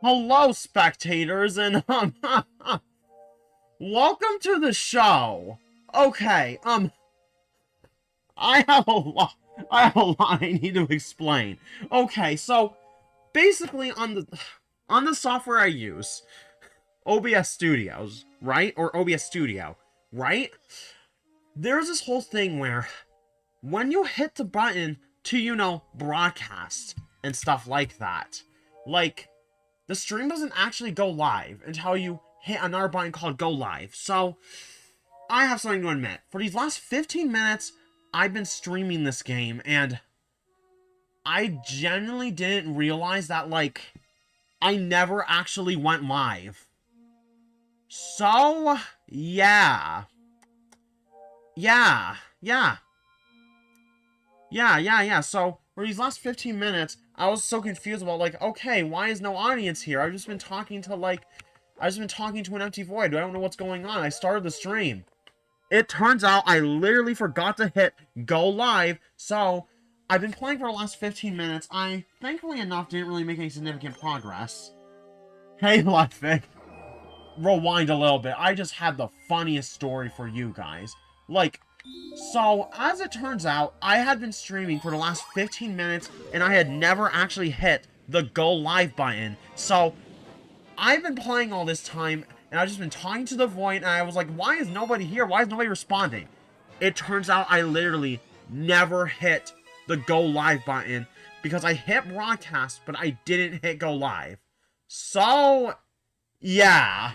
Hello, spectators, and, welcome to the show. Okay, I have a lot, I need to explain. Okay, so, basically, on the software I use, OBS Studios, right? Or OBS Studio, right? There's this whole thing where, when you hit the button to, broadcast, and stuff like that, like, the stream doesn't actually go live until you hit another button called Go Live. So, I have something to admit. For these last 15 minutes, I've been streaming this game, and I genuinely didn't realize that, like, I never actually went live. So, yeah. So, for these last 15 minutes, I was so confused about, like, okay, why is no audience here? I've just been talking to, like, an empty void. I don't know what's going on. I started the stream. It turns out I literally forgot to hit go live, so I've been playing for the last 15 minutes. I, thankfully enough, didn't really make any significant progress. Hey, Ludwig. Rewind a little bit. I just had the funniest story for you guys. Like, so, as it turns out, I had been streaming for the last 15 minutes, and I had never actually hit the go live button. So, I've been playing all this time, and I've just been talking to the void, and I was like, why is nobody here? Why is nobody responding? It turns out I literally never hit the go live button, because I hit broadcast, but I didn't hit go live. So, yeah.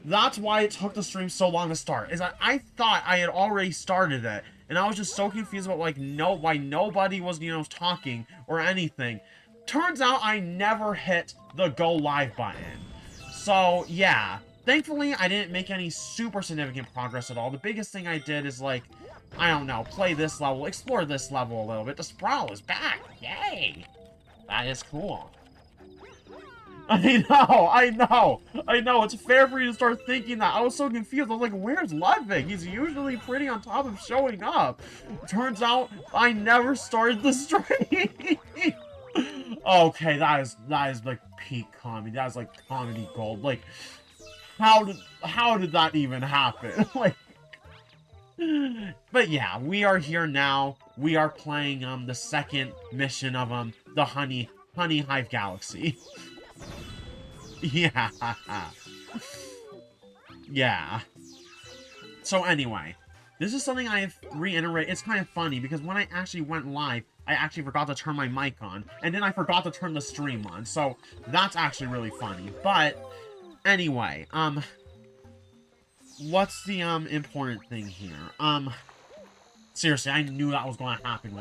That's why it took the stream so long to start. Is I thought I had already started it, and I was just so confused about, like, why nobody was, talking or anything. Turns out I never hit the go live button. So, yeah. Thankfully, I didn't make any super significant progress at all. The biggest thing I did is, like, I don't know, play this level, explore this level a little bit. The Sprawl is back! Yay! That is cool. I know, it's fair for you to start thinking that. I was so confused, I was like, where's Ludwig? He's usually pretty on top of showing up. Turns out, I never started the stream. Okay, that is, like, peak comedy. That is, like, comedy gold. Like, how did that even happen? Like, but yeah, we are here now. We are playing, the second mission of, the Honey Hive Galaxy. Yeah. So anyway, this is something I have reiterated. It's kind of funny because when I actually went live, I actually forgot to turn my mic on, and then I forgot to turn the stream on. So that's actually really funny. But anyway, what's the important thing here? Seriously, I knew that was going to happen.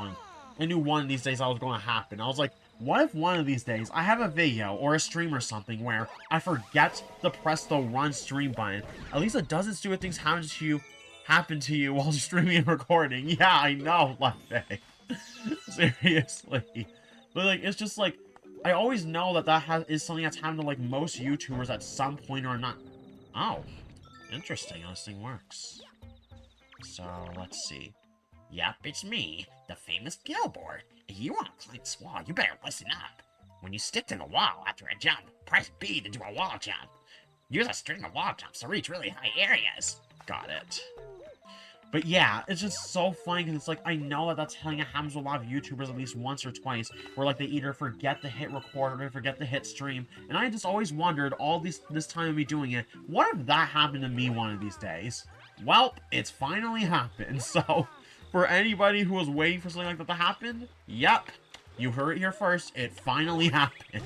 I knew one of these days that was going to happen. I was like, what if one of these days I have a video or a stream or something where I forget to press the run stream button? At least it doesn't stupid things happen to you while streaming and recording. Yeah, I know, Ludwig. Seriously. But, like, it's just, like, I always know that is something that's happened to, like, most YouTubers at some point or not. Oh, interesting how this thing works. So, let's see. Yep, it's me, the famous Gilbert. If you want to climb this wall, you better listen up. When you stick to the wall after a jump, press B to do a wall jump. Use a string of wall jumps to reach really high areas. Got it. But yeah, it's just so funny because it's like, I know that that's something that happens to a lot of YouTubers at least once or twice, where like they either forget to hit record or they forget to hit stream. And I just always wondered, all this time of me doing it, what if that happened to me one of these days? Well, it's finally happened, so for anybody who was waiting for something like that to happen, yep, you heard it here first, it finally happened.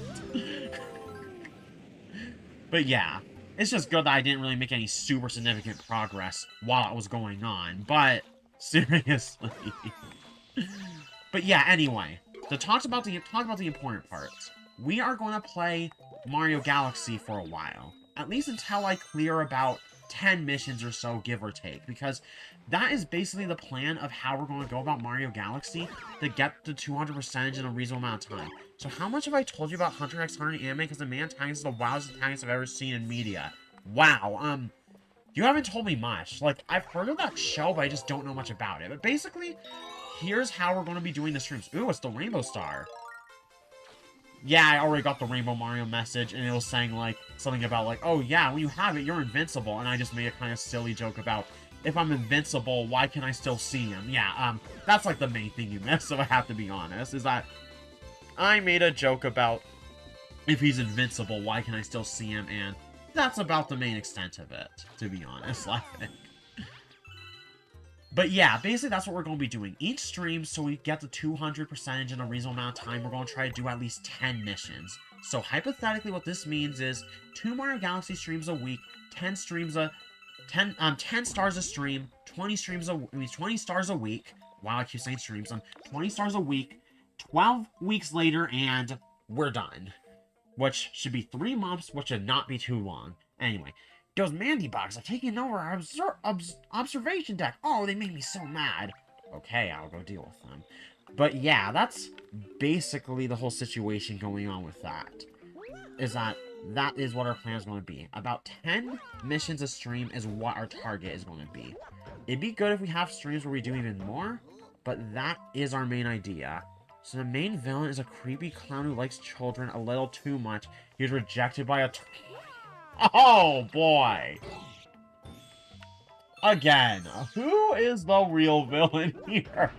But yeah, it's just good that I didn't really make any super significant progress while it was going on, but seriously. But yeah, anyway, to talk about the important parts, we are going to play Mario Galaxy for a while, at least until I clear about 10 missions or so, give or take, because that is basically the plan of how we're going to go about Mario Galaxy to get the 200% in a reasonable amount of time. So how much have I told you about Hunter x Hunter anime? Because the man antagonist is the wildest antagonist I've ever seen in media. Wow, you haven't told me much. Like, I've heard of that show, but I just don't know much about it. But basically, here's how we're going to be doing the streams. Ooh, it's the Rainbow Star. yeah, I already got the Rainbow Mario message, and it was saying, like, something about, like, oh, yeah, when you have it, you're invincible. And I just made a kind of silly joke about, if I'm invincible, why can I still see him? Yeah, that's, like, the main thing you missed, so I have to be honest, is that I made a joke about, if he's invincible, why can I still see him? And that's about the main extent of it, to be honest, I think. But yeah, basically that's what we're going to be doing. Each stream, so we get the 200% in a reasonable amount of time, we're going to try to do at least 10 missions. So hypothetically, what this means is 2 Mario Galaxy streams a week, 10 streams a 10 stars a stream, 20 stars a week. Wow, I keep saying streams. 20 stars a week, 12 weeks later, and we're done. Which should be 3 months, which should not be too long. Anyway. Those Mandybugs are taking over our observation deck. Oh, they made me so mad. Okay, I'll go deal with them. But yeah, that's basically the whole situation going on with that. That is what our plan is going to be. About 10 missions a stream is what our target is going to be. It'd be good if we have streams where we do even more, but that is our main idea. So the main villain is a creepy clown who likes children a little too much. He was rejected by a... Oh, boy. Again, who is the real villain here?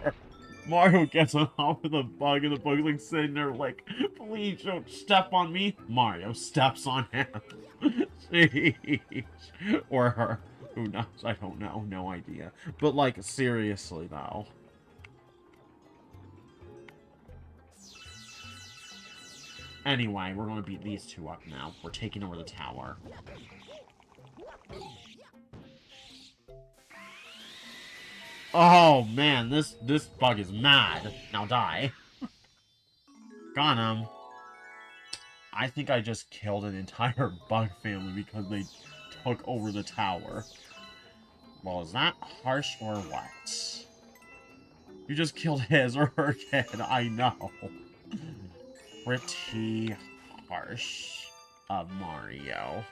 Mario gets on top of the bug, and the bug's like sitting there like, please don't step on me. Mario steps on him. Jeez. Or her. Who knows? I don't know. No idea. But, like, seriously, though. Anyway, we're going to beat these 2 up now. We're taking over the tower. Oh, man, this bug is mad. Now die. Got him. I think I just killed an entire bug family because they took over the tower. Well, is that harsh or what? You just killed his or her kid, I know. Pretty harsh of Mario,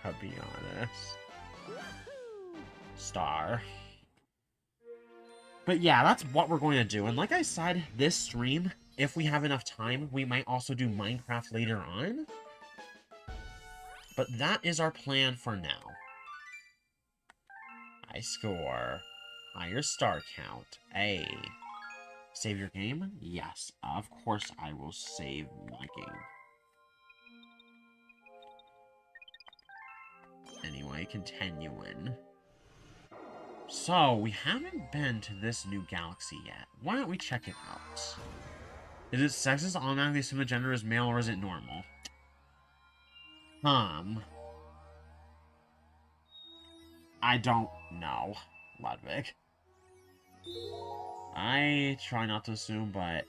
to be honest. Star. But yeah, that's what we're going to do. And like I said, this stream, if we have enough time, we might also do Minecraft later on. But that is our plan for now. High score. Higher star count. A. Save your game? Yes, of course I will save my game. Anyway, continuing. So, we haven't been to this new galaxy yet. Why don't we check it out? Is it sexist automatically assume the gender is male or is it normal? I don't know, Ludwig. I try not to assume, but...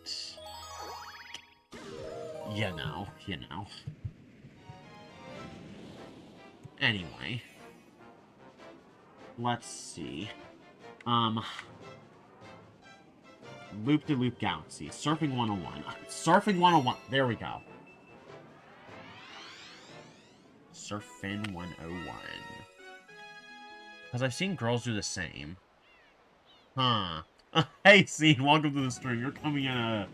You know. Anyway. Let's see. Loop-de-loop galaxy. Surfing 101. Surfing 101. There we go. Surfing 101. Because I've seen girls do the same. Huh. Hey, Scene, welcome to the stream. You're coming in a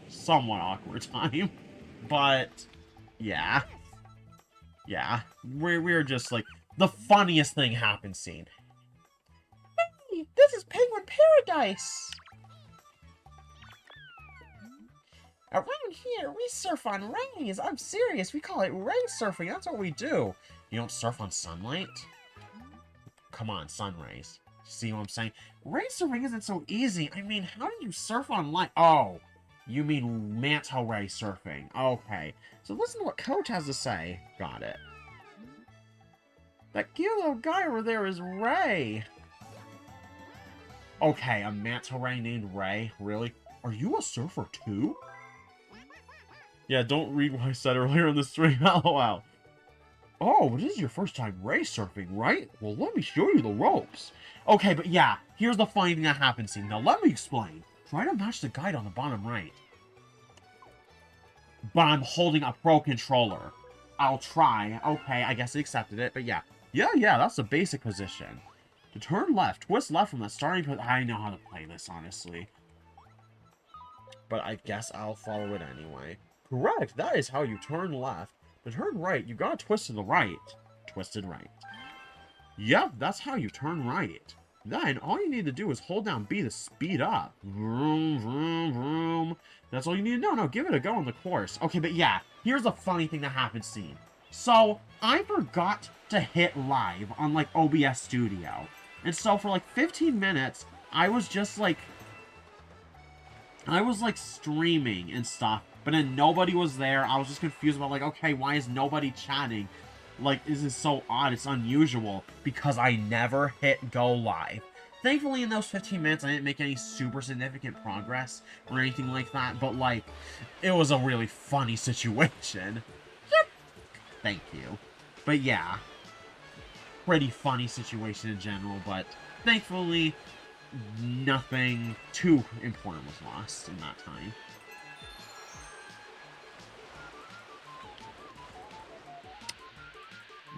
somewhat awkward time. But, yeah. Yeah. We're just, like, the funniest thing happened, Scene. Hey, this is Penguin Paradise! Around here, we surf on rays. I'm serious. We call it ray surfing. That's what we do. You don't surf on sunlight? Come on, sun rays. See what I'm saying? Ray surfing isn't so easy. I mean, how do you surf on light? Oh, you mean manta ray surfing. Okay. So listen to what Coach has to say. Got it. That cute little guy over there is Ray. Okay, a manta ray named Ray? Really? Are you a surfer too? Yeah, don't read what I said earlier in the stream. LOL. Oh, this is your first time ray surfing, right? Well, let me show you the ropes. Okay, but yeah, here's the funny thing that happens, Scene. Now, let me explain. Try to match the guide on the bottom right. But I'm holding a pro controller. I'll try. Okay, I guess I accepted it, but yeah. Yeah, that's the basic position. To turn left, twist left from the starting position. I know how to play this, honestly. But I guess I'll follow it anyway. Correct, that is how you turn left. To turn right, you gotta twist to the right. Twisted right. Yep, that's how you turn right. Then, all you need to do is hold down B to speed up. Vroom, vroom, vroom. That's all you need to know. No, give it a go on the course. Okay, but yeah, here's a funny thing that happened, scene. So, I forgot to hit live on, like, OBS Studio. And so, for, like, 15 minutes, I was just, like, streaming and stuff. But then nobody was there. I was just confused about, like, okay, why is nobody chatting? Like, this is so odd. It's unusual. Because I never hit go live. Thankfully, in those 15 minutes, I didn't make any super significant progress or anything like that. But, like, it was a really funny situation. Thank you. But, yeah. Pretty funny situation in general. But, thankfully, nothing too important was lost in that time.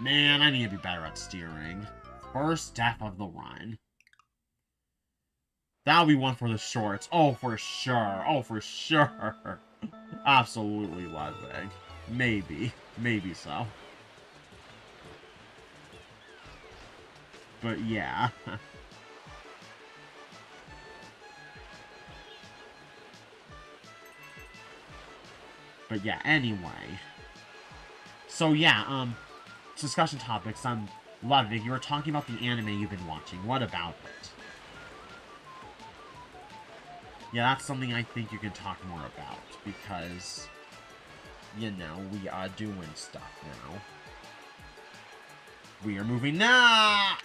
Man, I need to be better at steering. First death of the run. That'll be one for the shorts. Oh, for sure. Oh, for sure. Absolutely, Ludwig. Maybe. Maybe so. But yeah. But yeah, anyway. So yeah, discussion topics. Ludwig, you were talking about the anime you've been watching. What about it? Yeah, that's something I think you can talk more about, because, you know, we are doing stuff now. We are moving now!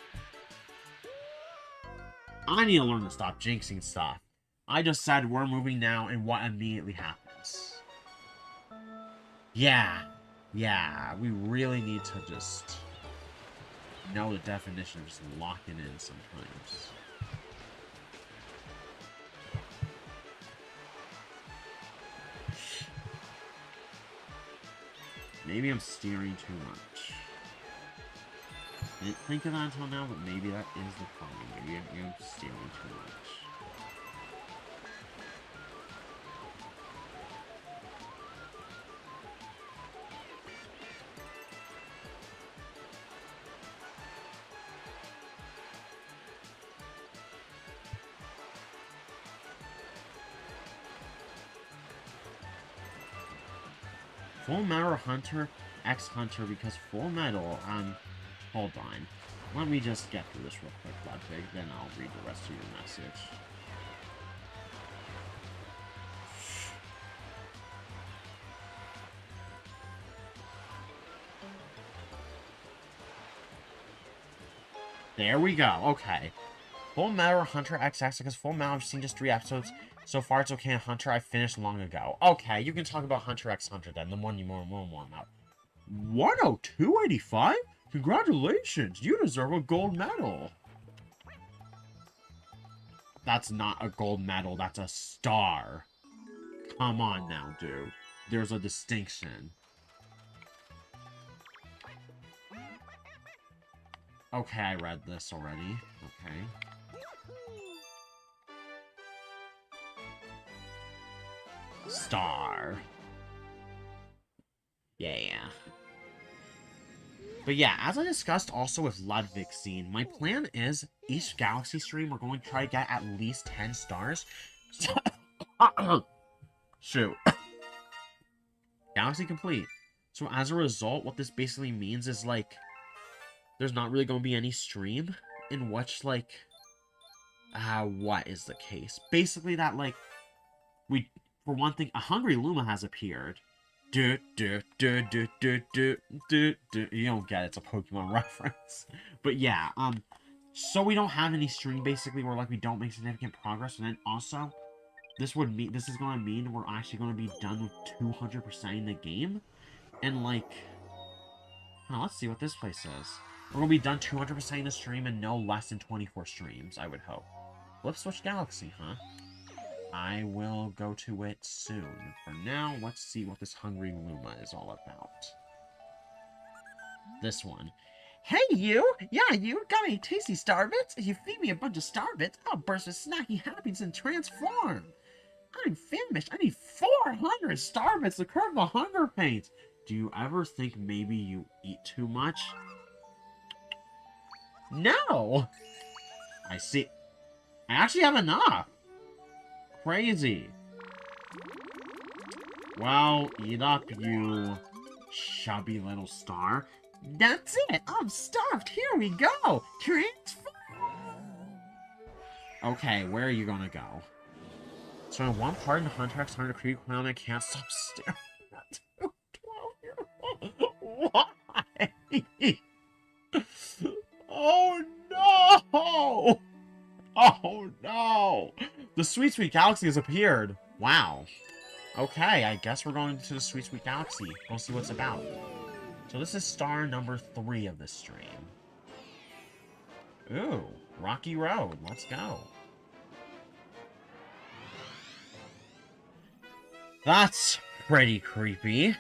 I need to learn to stop jinxing stuff. I just said we're moving now, and what immediately happens? Yeah, we really need to just know the definition of just locking in sometimes. Maybe I'm steering too much. I didn't think of that until now, but maybe that is the problem. Maybe I'm steering too much. Full Metal Hunter X Hunter, because Full Metal, hold on. Let me just get through this real quick, Ludwig, then I'll read the rest of your message. There we go, okay. Full Metal Hunter XX, because Full Metal, I've seen just 3 episodes. So far, it's okay. Hunter, I finished long ago. Okay, you can talk about Hunter x Hunter then, the one you more about. 102.85? Congratulations, you deserve a gold medal. That's not a gold medal, that's a star. Come on now, dude. There's a distinction. Okay, I read this already. Okay. Star. Yeah. But yeah, as I discussed also with Ludwig's scene, my plan is each Galaxy stream we're going to try to get at least 10 stars. Shoot. Galaxy complete. So as a result, what this basically means is, like, there's not really going to be any stream in which, like, what is the case? Basically that, like, for one thing, a Hungry Luma has appeared. You don't get it, it's a Pokemon reference. But yeah, so we don't have any stream, basically, where, like, we don't make significant progress, and then also, this is gonna mean we're actually gonna be done with 200% in the game, and, like, let's see what this place says. We're gonna be done 200% in the stream in no less than 24 streams, I would hope. Flip Switch Galaxy, huh? I will go to it soon. For now, let's see what this Hungry Luma is all about. This one. Hey, you! Yeah, you! Got any tasty Starbits? If you feed me a bunch of Starbits, I'll burst with snacky happiness and transform! I'm famished. I need 400 star bits to curb the hunger pains. Do you ever think maybe you eat too much? No! I see. I actually have enough. Crazy. Well, eat up, you chubby little star. That's it! I'm stuffed! Here we go! Transform! Okay, where are you gonna go? So in one part in the Hunter x Hunter Creed Clown, I can't stop staring at 12-year-old. Why? Oh no! Oh no! The Sweet Sweet Galaxy has appeared. Wow. Okay, I guess we're going to the Sweet Sweet Galaxy. We'll see what's about. So this is star number 3 of this stream. Ooh, Rocky Road. Let's go. That's pretty creepy.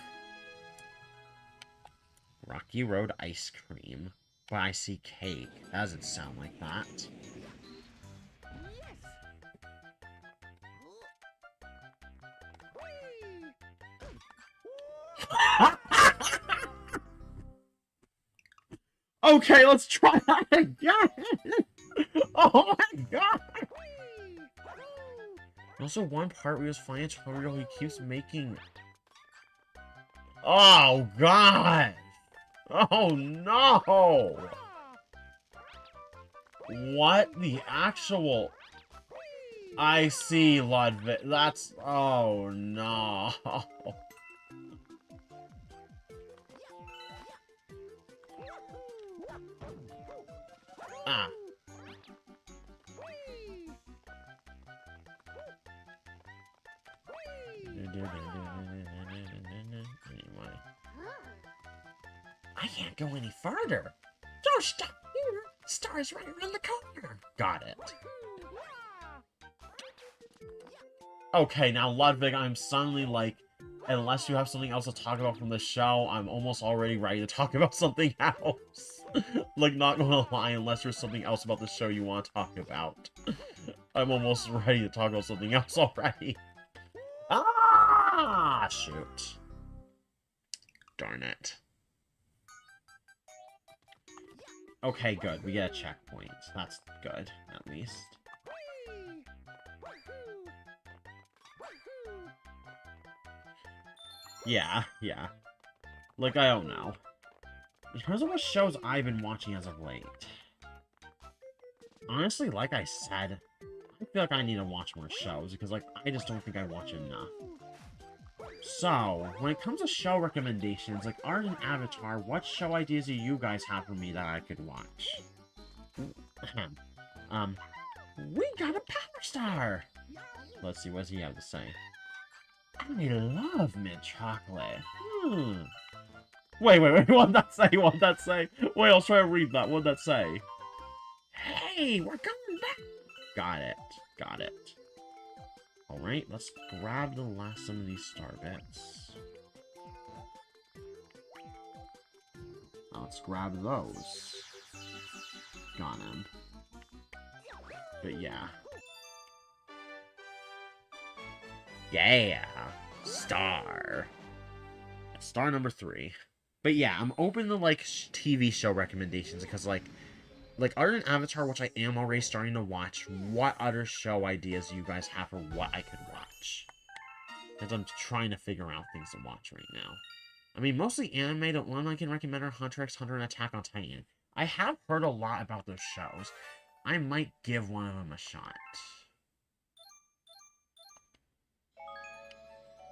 Rocky Road ice cream. But I see cake. That doesn't sound like that. Okay, let's try that again! Oh my god! Also, one part where he was flying a tutorial, he keeps making... Oh god! Oh no! What the actual... I see, Ludwig. That's... Oh no. Ah. Anyway. I can't go any further. Don't stop here. Star's right around the corner. Got it. Okay, now Ludwig, I'm suddenly like, unless you have something else to talk about from the show, I'm almost already ready to talk about something else. Like, not gonna lie, unless there's something else about the show you want to talk about. I'm almost ready to talk about something else already. Ah, shoot. Darn it. Okay, good. We get a checkpoint. That's good, at least. Yeah. Like, I don't know. In terms of what shows I've been watching as of late. Honestly, like I said, I feel like I need to watch more shows, because, like, I just don't think I watch enough. So, when it comes to show recommendations, like Art and Avatar, what show ideas do you guys have for me that I could watch? We got a Power Star! Let's see, what does he have to say? I love mint chocolate. Wait, what did that say? What did that say? Wait, I'll try to read that. What did that say? Hey, we're coming back! Got it. Alright, let's grab the last of these star bits. Let's grab those. Got him. But yeah. Yeah! Star! Star number 3. But yeah, I'm open to, like, TV show recommendations, because, like Art and Avatar, which I am already starting to watch, what other show ideas do you guys have for what I could watch? Because I'm trying to figure out things to watch right now. I mean, mostly anime. The one I can recommend are Hunter x Hunter and Attack on Titan. I have heard a lot about those shows. I might give one of them a shot.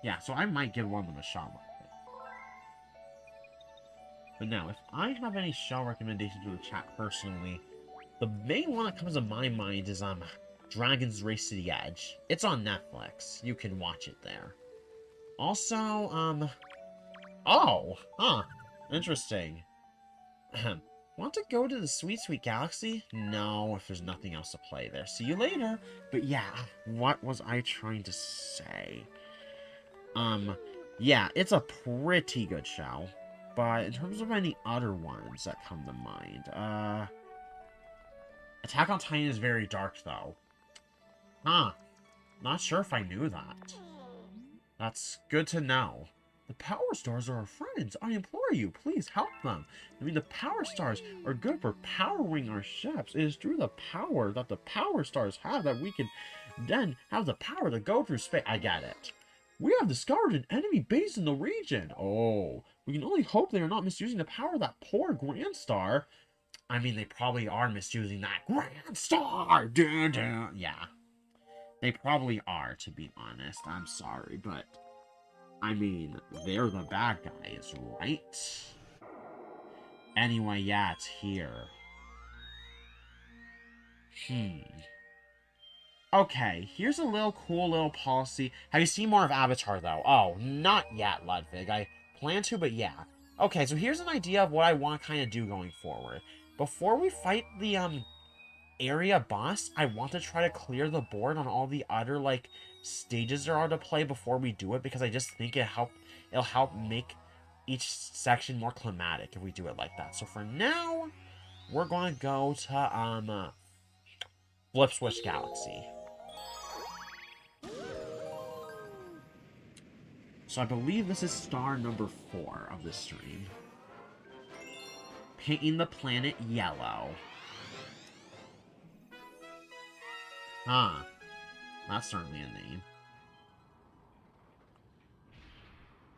Yeah, so I might give one of them a shot like it. But now, if I have any show recommendations to the chat personally, the main one that comes to my mind is Dragon's Race to the Edge. It's on Netflix. You can watch it there. Also, interesting. Want to go to the Sweet Sweet Galaxy? No, if there's nothing else to play there. See you later. But yeah, what was I trying to say? Yeah, it's a pretty good show. But in terms of any other ones that come to mind, Attack on Titan is very dark, though. Not sure if I knew that. That's good to know. The power stars are our friends. I implore you, please help them. I mean, the power stars are good for powering our ships. It is through the power that the power stars have that we can then have the power to go through space. I get it. We have discovered an enemy base in the region. Oh, we can only hope they are not misusing the power of that poor Grand Star. I mean, they probably are misusing that Grand Star. Dun, dun. Yeah. They probably are, to be honest. I'm sorry, but... I mean, they're the bad guys, right? Anyway, yeah, it's here. Okay, here's a cool little policy. Have you seen more of Avatar, though? Oh, not yet, Ludwig. I plan to, but yeah. Okay, so here's an idea of what I want to kind of do going forward. Before we fight the, area boss, I want to try to clear the board on all the other, like, stages there are to play before we do it, because I just think it'll help make each section more climatic if we do it like that. So for now, we're going to go to, Flip Switch Galaxy. So I believe this is star number 4 of this stream. Painting the planet yellow. Huh. That's certainly a name.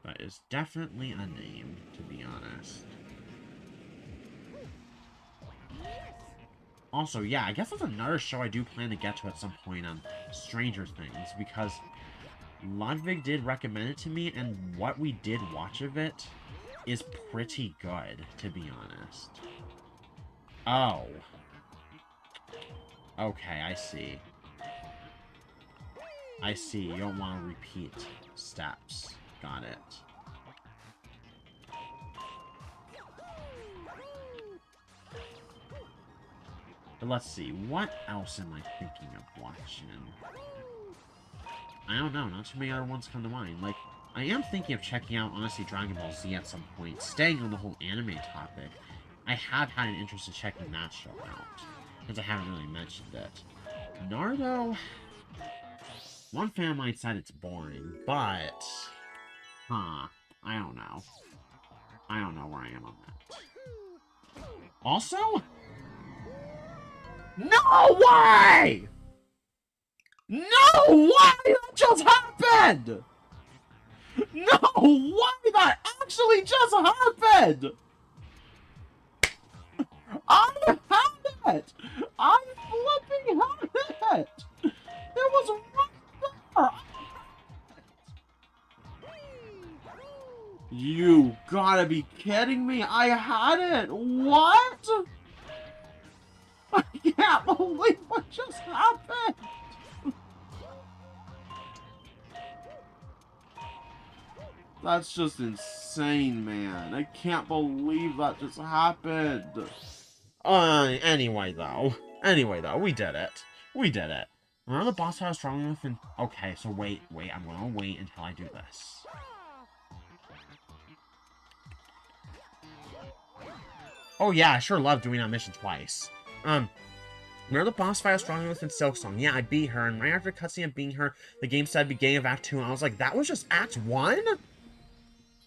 That is definitely a name, to be honest. Also, yeah, I guess that's another show I do plan to get to at some point on Stranger Things, because Ludwig did recommend it to me, and what we did watch of it is pretty good, to be honest. Oh. Okay, I see. I see, you don't want to repeat steps. Got it. But let's see, what else am I thinking of watching? I don't know, not too many other ones come to mind. Like, I am thinking of checking out, honestly, Dragon Ball Z at some point. Staying on the whole anime topic, I have had an interest in checking that show out, since I haven't really mentioned it. Naruto... One fan might said it's boring, but... Huh. I don't know. I don't know where I am on that. Also... No way! No way! That just happened! No way! That actually just happened! I had it! I flipping had it! It was right there! You gotta be kidding me! I had it! What? I can't believe what just happened! That's just insane, man. I can't believe that just happened. Anyway, though, we did it. We did it. Remember the boss I was struggling with? Okay, so wait, I'm gonna wait until I do this. Oh yeah, I sure love doing that mission twice. Remember the boss fight I was struggling with in Silksong? Yeah, I beat her, and right after cutscene of beating her, the game said beginning of Act 2, and I was like, that was just Act 1?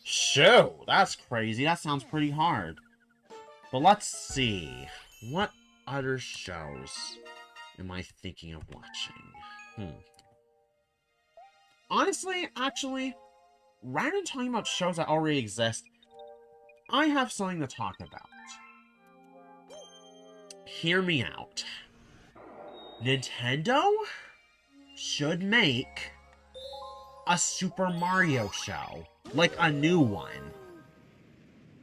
Shoo, that's crazy. That sounds pretty hard. But let's see. What other shows am I thinking of watching? Honestly, actually, rather than talking about shows that already exist, I have something to talk about. Hear me out. Nintendo should make a Super Mario show. Like a new one.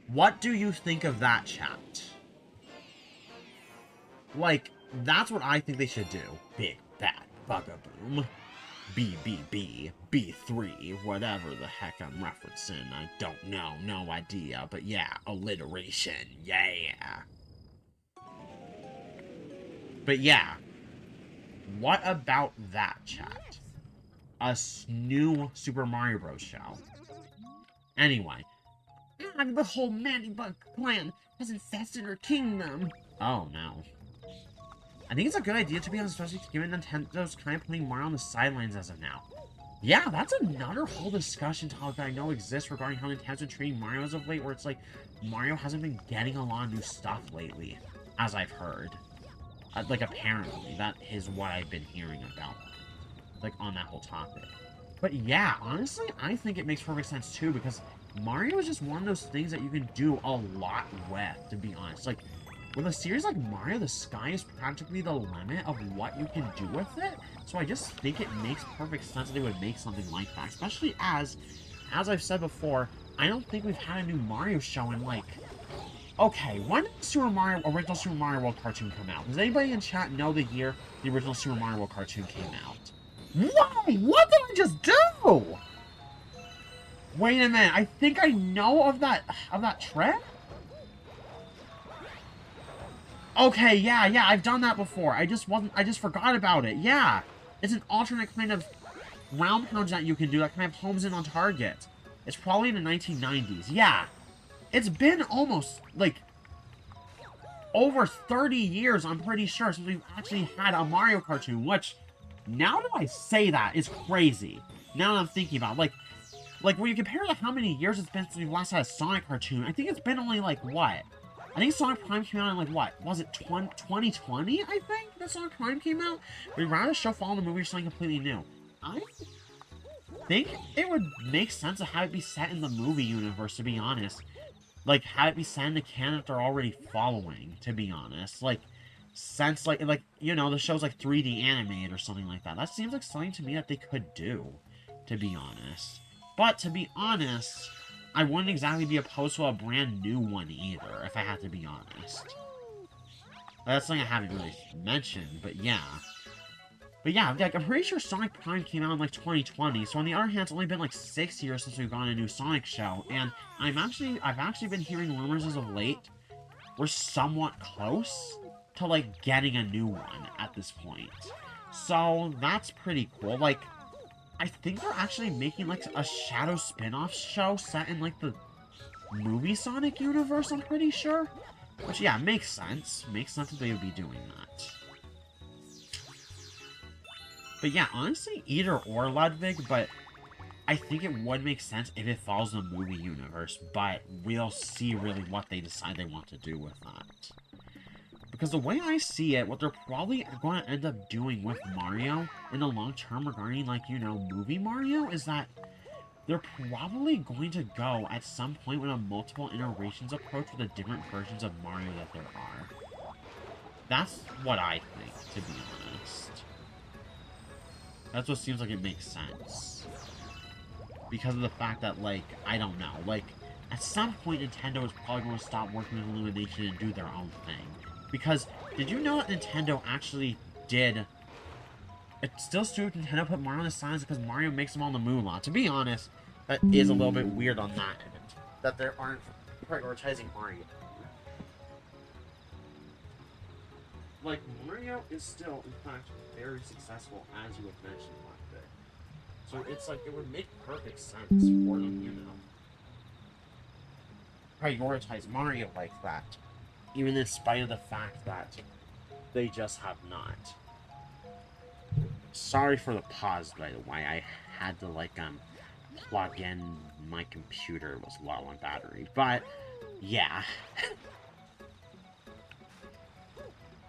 What do you think of that, chat? Like, that's what I think they should do. Big Bad Buggaboom. BBB. B3. Whatever the heck I'm referencing. I don't know. No idea. But yeah, alliteration. Yeah. But yeah. What about that, chat? A new Super Mario Bros. Show. Anyway. The whole Mandy Bug clan has infested her kingdom. Oh, no. I think it's a good idea, to be honest, especially given Nintendo's kind of putting Mario on the sidelines as of now. Yeah, that's another whole discussion topic that I know exists regarding how Nintendo's been treating Mario as of late, where it's like, Mario hasn't been getting a lot of new stuff lately, as I've heard. Like, apparently, that is what I've been hearing about, like, on that whole topic. But yeah, honestly, I think it makes perfect sense, too, because Mario is just one of those things that you can do a lot with, to be honest. Like, with a series like Mario, the sky is practically the limit of what you can do with it. So I just think it makes perfect sense that they would make something like that. Especially as I've said before, I don't think we've had a new Mario show in, like... Okay, when did the original Super Mario World cartoon come out? Does anybody in chat know the year the original Super Mario World cartoon came out? Whoa! What did I just do? Wait a minute, I think I know of that trick? Okay, yeah, I've done that before. I just forgot about it. Yeah. It's an alternate kind of round pound that you can do that kind of homes in on target. It's probably in the 1990s. Yeah. It's been almost, like, over 30 years, I'm pretty sure, since we've actually had a Mario cartoon, which, now that I say that, is crazy. Now that I'm thinking about it. Like, when you compare to how many years it's been since we've last had a Sonic cartoon, I think it's been only, like, what? I think Sonic Prime came out in, like, what? Was it 2020, I think, that Sonic Prime came out? We'd rather show follow the movie or something completely new. I think it would make sense to have it be set in the movie universe, to be honest. Like, have it be set in the canon that they're already following, to be honest. Like, since, like, you know, the show's, like, 3D animated or something like that. That seems like something to me that they could do, to be honest. But, to be honest... I wouldn't exactly be opposed to a brand new one either, if I have to be honest. That's something I haven't really mentioned, but yeah. But yeah, like, I'm pretty sure Sonic Prime came out in, like, 2020, so on the other hand, it's only been, like, 6 years since we've gotten a new Sonic show, and I've actually been hearing rumors as of late, we're somewhat close to, like, getting a new one at this point. So, that's pretty cool. Like, I think they're actually making, like, a Shadow spin-off show set in, like, the movie Sonic universe, I'm pretty sure. Which, yeah, makes sense. Makes sense that they would be doing that. But yeah, honestly, either or, Ludwig, but I think it would make sense if it follows the movie universe, but we'll see really what they decide they want to do with that. Because the way I see it, what they're probably going to end up doing with Mario in the long term regarding, like, you know, movie Mario, is that they're probably going to go at some point with a multiple iterations approach with the different versions of Mario that there are. That's what I think, to be honest. That's what seems like it makes sense. Because of the fact that, like, I don't know, like, at some point Nintendo is probably going to stop working with Illumination and do their own thing. Because, did you know that Nintendo actually did... It's still stupid Nintendo put Mario on the signs because Mario makes them on the moolah. To be honest, that is a little bit weird on that end. That they aren't prioritizing Mario. Like, Mario is still, in fact, very successful, as you have mentioned like that. So it's like, it would make perfect sense for them, you know, prioritize Mario like that. Even in spite of the fact that they just have not. Sorry for the pause, by the way. I had to, like, plug in my computer. It was low on battery. But, yeah.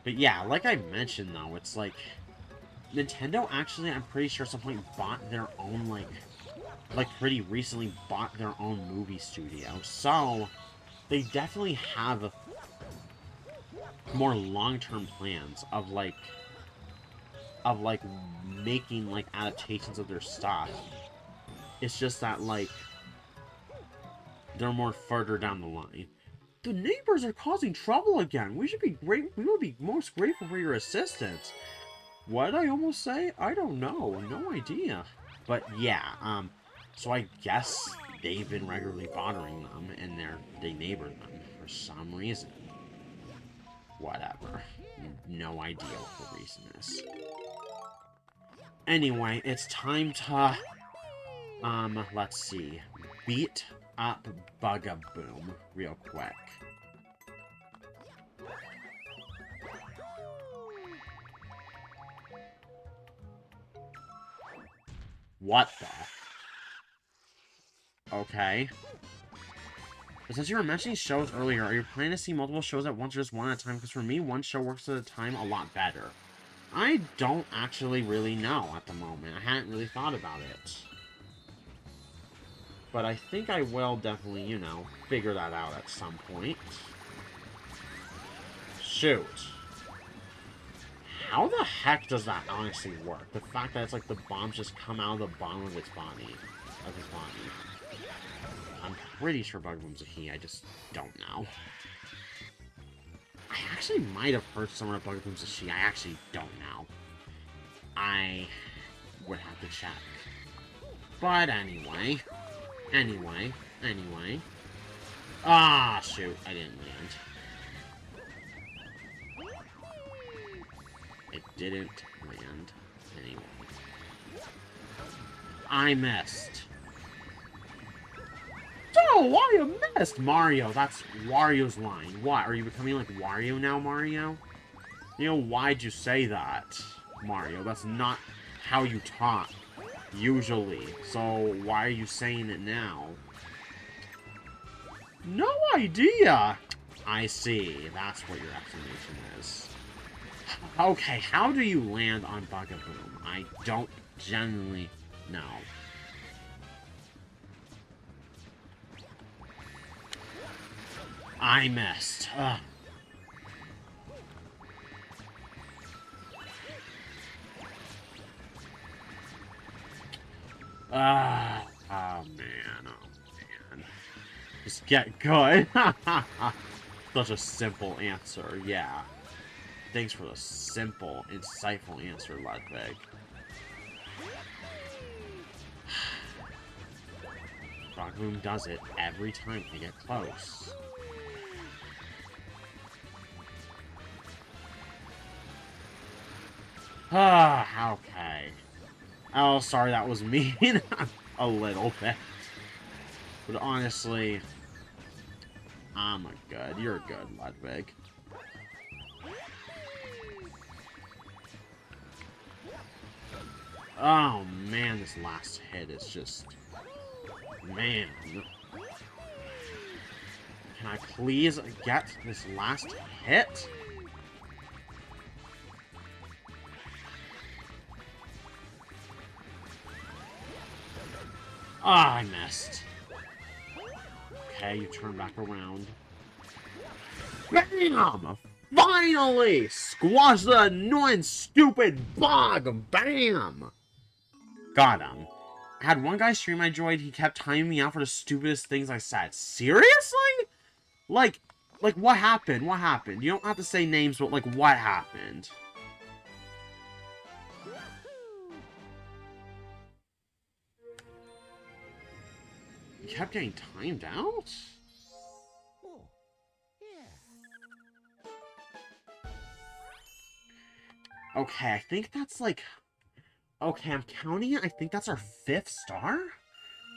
But yeah, like I mentioned, though, it's like... Nintendo actually, I'm pretty sure at some point bought their own, like pretty recently bought their own movie studio. So, they definitely have more long-term plans of, like, making, like, adaptations of their stuff. It's just that, like, they're more further down the line. The neighbors are causing trouble again. We would be most grateful for your assistance. What did I almost say? I don't know. No idea. But yeah, so I guess they've been regularly bothering them, and they neighbored them for some reason. Whatever. No idea what the reason is. Anyway, it's time to, let's see. Beat up Bugaboom real quick. What the? Okay. But since you were mentioning shows earlier, are you planning to see multiple shows at once or just one at a time? Because for me, one show works at a time a lot better. I don't actually really know at the moment. I hadn't really thought about it. But I think I will definitely, you know, figure that out at some point. Shoot. How the heck does that honestly work? The fact that it's like the bombs just come out of the bottom of its body. I'm pretty sure Bug Boom's a he, I just don't know. I actually might have heard someone at Bug Boom's a she, I actually don't know. I would have to check. But anyway. Anyway. Ah, shoot, I didn't land. It didn't land anyway. I missed. Oh, why you missed? Mario, that's Wario's line. What, are you becoming like Wario now, Mario? You know, why'd you say that, Mario? That's not how you talk, usually. So, why are you saying it now? No idea! I see, that's what your explanation is. Okay, how do you land on Bug-a-Boom? I don't genuinely know. I missed. Ugh. Oh man. Just get good. Such a simple answer, yeah. Thanks for the simple, insightful answer, Ludwig. Bug-a-Boom does it every time they get close. Okay. Oh, sorry, that was mean. A little bit. But honestly, you're good, Ludwig. Oh, man, this last hit is just... Man. Can I please get this last hit? Ah, I missed. Okay, you turn back around. Bam! Finally! Squash the annoying, stupid bug! Bam! Got him. I had one guy stream I enjoyed, he kept timing me out for the stupidest things I said. Seriously? Like, what happened? What happened? You don't have to say names, but, like, what happened? You kept getting timed out? Okay, I think that's, like... Okay, I'm counting it. I think that's our 5th star?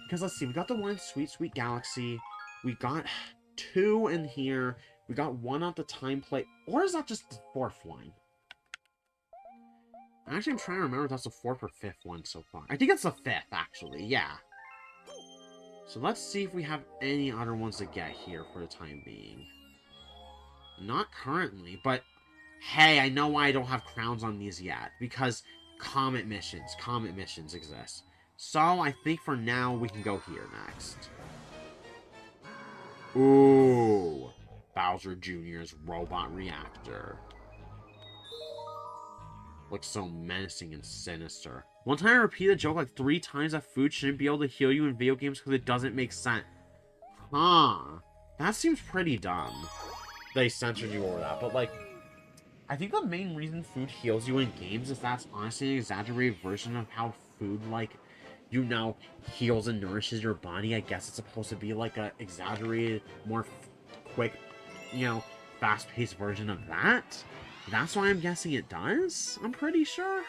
Because, let's see, we got the one in Sweet Sweet Galaxy. We got 2 in here. We got 1 at the time play. Or is that just the 4th one? Actually, I'm trying to remember if that's the 4th or 5th one so far. I think it's the 5th, actually. Yeah. So let's see if we have any other ones to get here for the time being. Not currently, but... Hey, I know why I don't have crowns on these yet. Because... Comet missions exist. So, I think for now, we can go here next. Ooh. Bowser Jr.'s robot reactor. Looks so menacing and sinister. One time I repeated a joke like 3 times that food shouldn't be able to heal you in video games because it doesn't make sense. Huh. That seems pretty dumb. They censored you over that, but like... I think the main reason food heals you in games is that's honestly an exaggerated version of how food, like, you know, heals and nourishes your body. I guess it's supposed to be, like, a exaggerated, more quick, you know, fast-paced version of that. That's why I'm guessing it does, I'm pretty sure.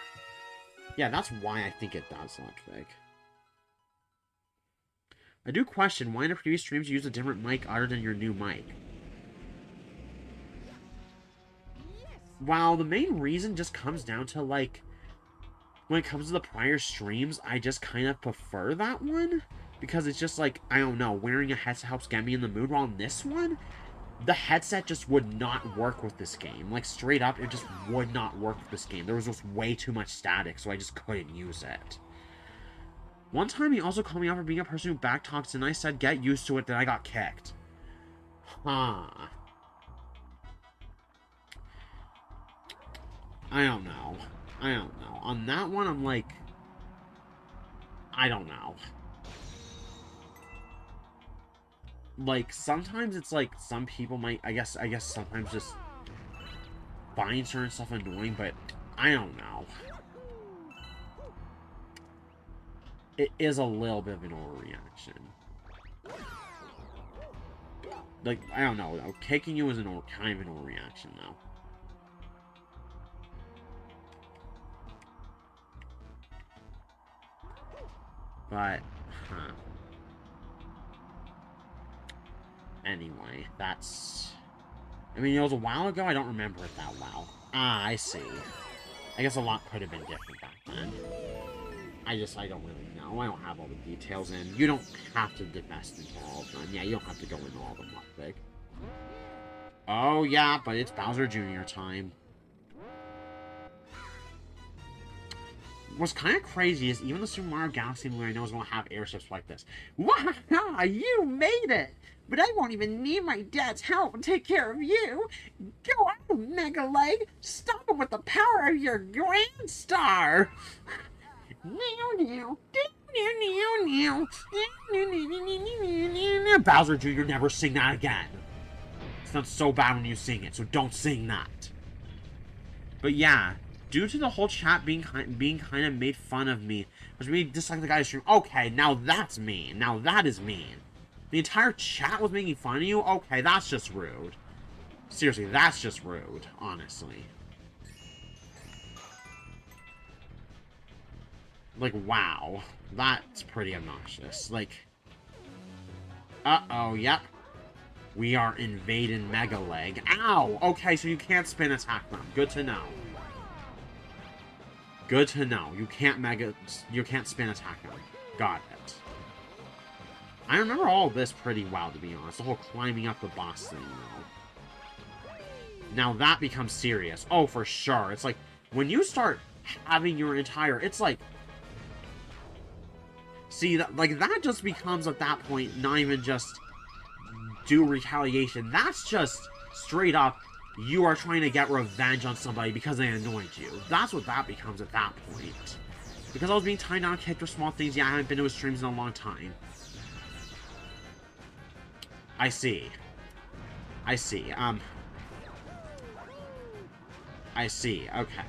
Yeah, that's why I think it does, Ludwig. I do question why in the previous streams you used a different mic other than your new mic. Wow, the main reason just comes down to, like, when it comes to the prior streams, I just kind of prefer that one. Because it's just like, I don't know, wearing a headset helps get me in the mood. While on this one, the headset just would not work with this game. Like, straight up, it just would not work with this game. There was just way too much static, so I just couldn't use it. One time, he also called me out for being a person who backtalks, and I said, get used to it, then I got kicked. Huh. I don't know. I don't know. On that one, I'm like... I don't know. Like, sometimes it's like, some people might... I guess sometimes just... find certain stuff annoying, but... I don't know. It is a little bit of an overreaction. Like, I don't know. Kicking you is kind of an overreaction, though. But, huh. Anyway, that's... I mean, it was a while ago. I don't remember it that well. Ah, I see. I guess a lot could have been different back then. I don't really know. I don't have all the details in. You don't have to divest into all of them. Yeah, you don't have to go into all of them, Ludwig. Oh, yeah, but it's Bowser Jr. time. What's kind of crazy is even the Super Mario Galaxy movie I know is going to have airships like this. Wow, you made it! But I won't even need my dad's help to take care of you. Go on, Mega Leg. Stop him with the power of your Grand Star. Bowser Jr., never sing that again. It's not so bad when you sing it, so don't sing that. But yeah, due to the whole chat being kind of made fun of me, which made me dislike the guy's stream. Okay, now that's mean. Now that is mean. The entire chat was making fun of you? Okay, that's just rude. Seriously, that's just rude, honestly. Like, wow. That's pretty obnoxious. Like, uh-oh, yep. We are invading Mega Leg. Ow! Okay, so you can't spin attack them. Good to know. Good to know. You can't spin attack them. Got it. I remember all this pretty well, to be honest. The whole climbing up the boss thing, though. Now that becomes serious. Oh, for sure. It's like, when you start having your entire... It's like... See, that just becomes, at that point, not even just do retaliation. That's just straight up, you are trying to get revenge on somebody because they annoyed you. That's what that becomes at that point. Because I was being tied down, kicked for small things. Yeah, I haven't been to his streams in a long time. I see. I see. I see. Okay.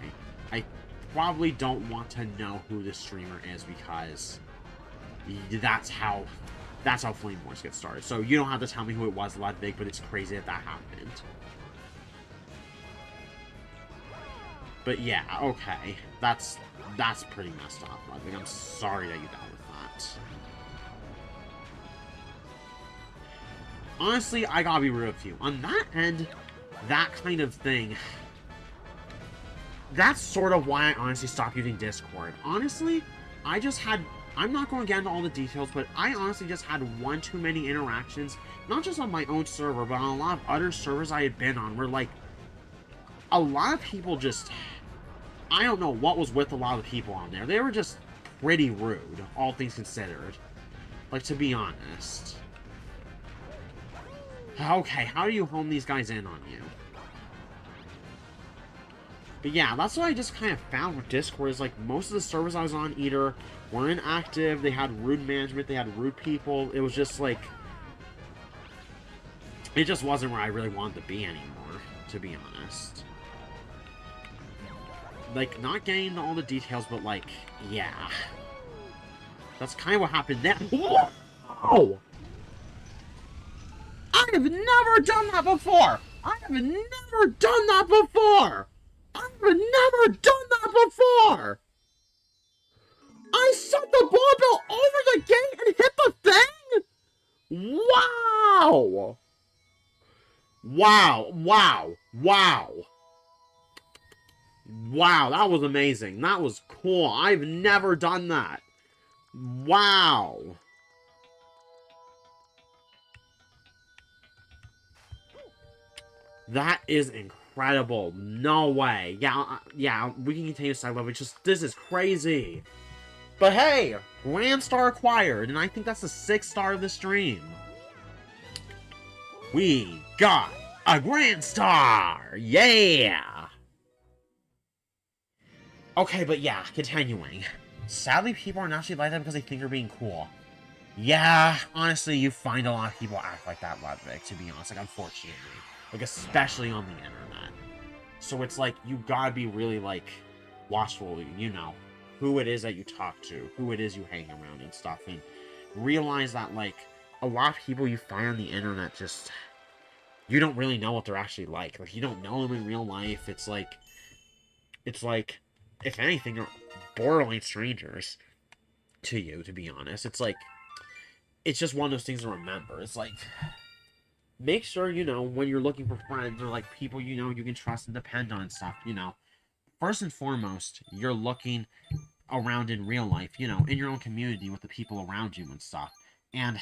I probably don't want to know who this streamer is because that's how Flame Wars gets started. So you don't have to tell me who it was, Ludwig, but it's crazy that happened. But yeah, okay. That's pretty messed up, Ludwig. I'm sorry that you dealt with that. Honestly, I gotta be real with you. On that end, that kind of thing... That's sort of why I honestly stopped using Discord. Honestly, I just had... I'm not going to get into all the details, but I honestly just had one too many interactions. Not just on my own server, but on a lot of other servers I had been on, where, like... A lot of people just... I don't know what was with a lot of the people on there. They were just pretty rude, all things considered. Like, to be honest. Okay, how do you home these guys in on you? But yeah, that's what I just kind of found with Discord, is like, most of the servers I was on either were inactive, they had rude management, they had rude people. It was just like... It just wasn't where I really wanted to be anymore, to be honest. Like, not getting into all the details, but like, yeah. That's kind of what happened there. Whoa! I have never done that before! I have never done that before! I've never done that before! I set the barbell over the gate and hit the thing?! Wow! Wow, wow, wow. Wow, that was amazing. That was cool. I've never done that. Wow. That is incredible. No way. Yeah, we can continue side level. It's just, this is crazy. But hey, Grand Star acquired, and I think that's the 6th star of the stream. We got a Grand Star! Yeah! Okay, but yeah, continuing. Sadly, people are naturally like that because they think they're being cool. Yeah, honestly, you find a lot of people act like that, Ludwig, to be honest. Like, unfortunately. Like, especially on the internet. So it's like, you gotta be really, like, watchful, you know, who it is that you talk to, who it is you hang around and stuff, and realize that, like, a lot of people you find on the internet just, you don't really know what they're actually like. Like, you don't know them in real life. It's like, if anything, they're borderline strangers to you, to be honest. It's like, it's just one of those things to remember. It's like, make sure, you know, when you're looking for friends or, like, people, you know, you can trust and depend on and stuff, you know. First and foremost, you're looking around in real life, you know, in your own community with the people around you and stuff. And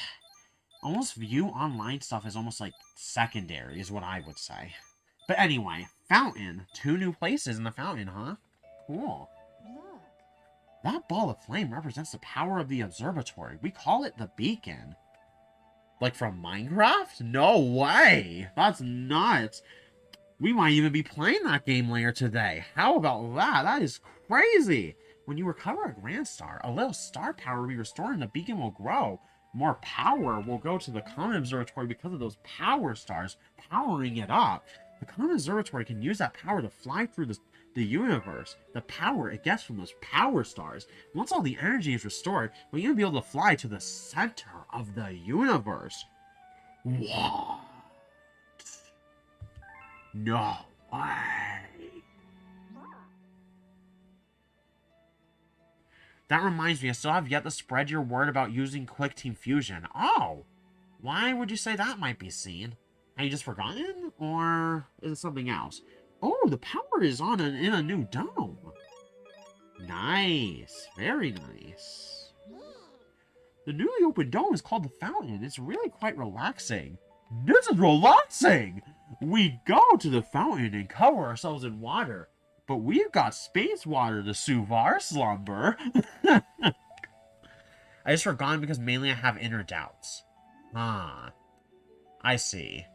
almost view online stuff as almost, like, secondary, is what I would say. But anyway, Fountain. 2 new places in the Fountain, huh? Cool. Look. That ball of flame represents the power of the observatory. We call it the beacon. Like from Minecraft? No way! That's nuts! We might even be playing that game later today. How about that? That is crazy! When you recover a Grand Star, a little star power will be restored and the beacon will grow. More power will go to the Common Observatory because of those power stars powering it up. The Common Observatory can use that power to fly through the universe. The power it gets from those power stars. Once all the energy is restored, we'll even be able to fly to the center of the universe. What? No way. That reminds me, I still have yet to spread your word about using Quick Team Fusion. Oh! Why would you say that might be seen? Have you just forgotten? Or is it something else? Oh, the power is on in a new dome. Nice. Very nice. The newly opened dome is called the Fountain. It's really quite relaxing. This is relaxing! We go to the fountain and cover ourselves in water. But we've got space water to soothe our slumber. I just forgot because mainly I have inner doubts. Ah. I see.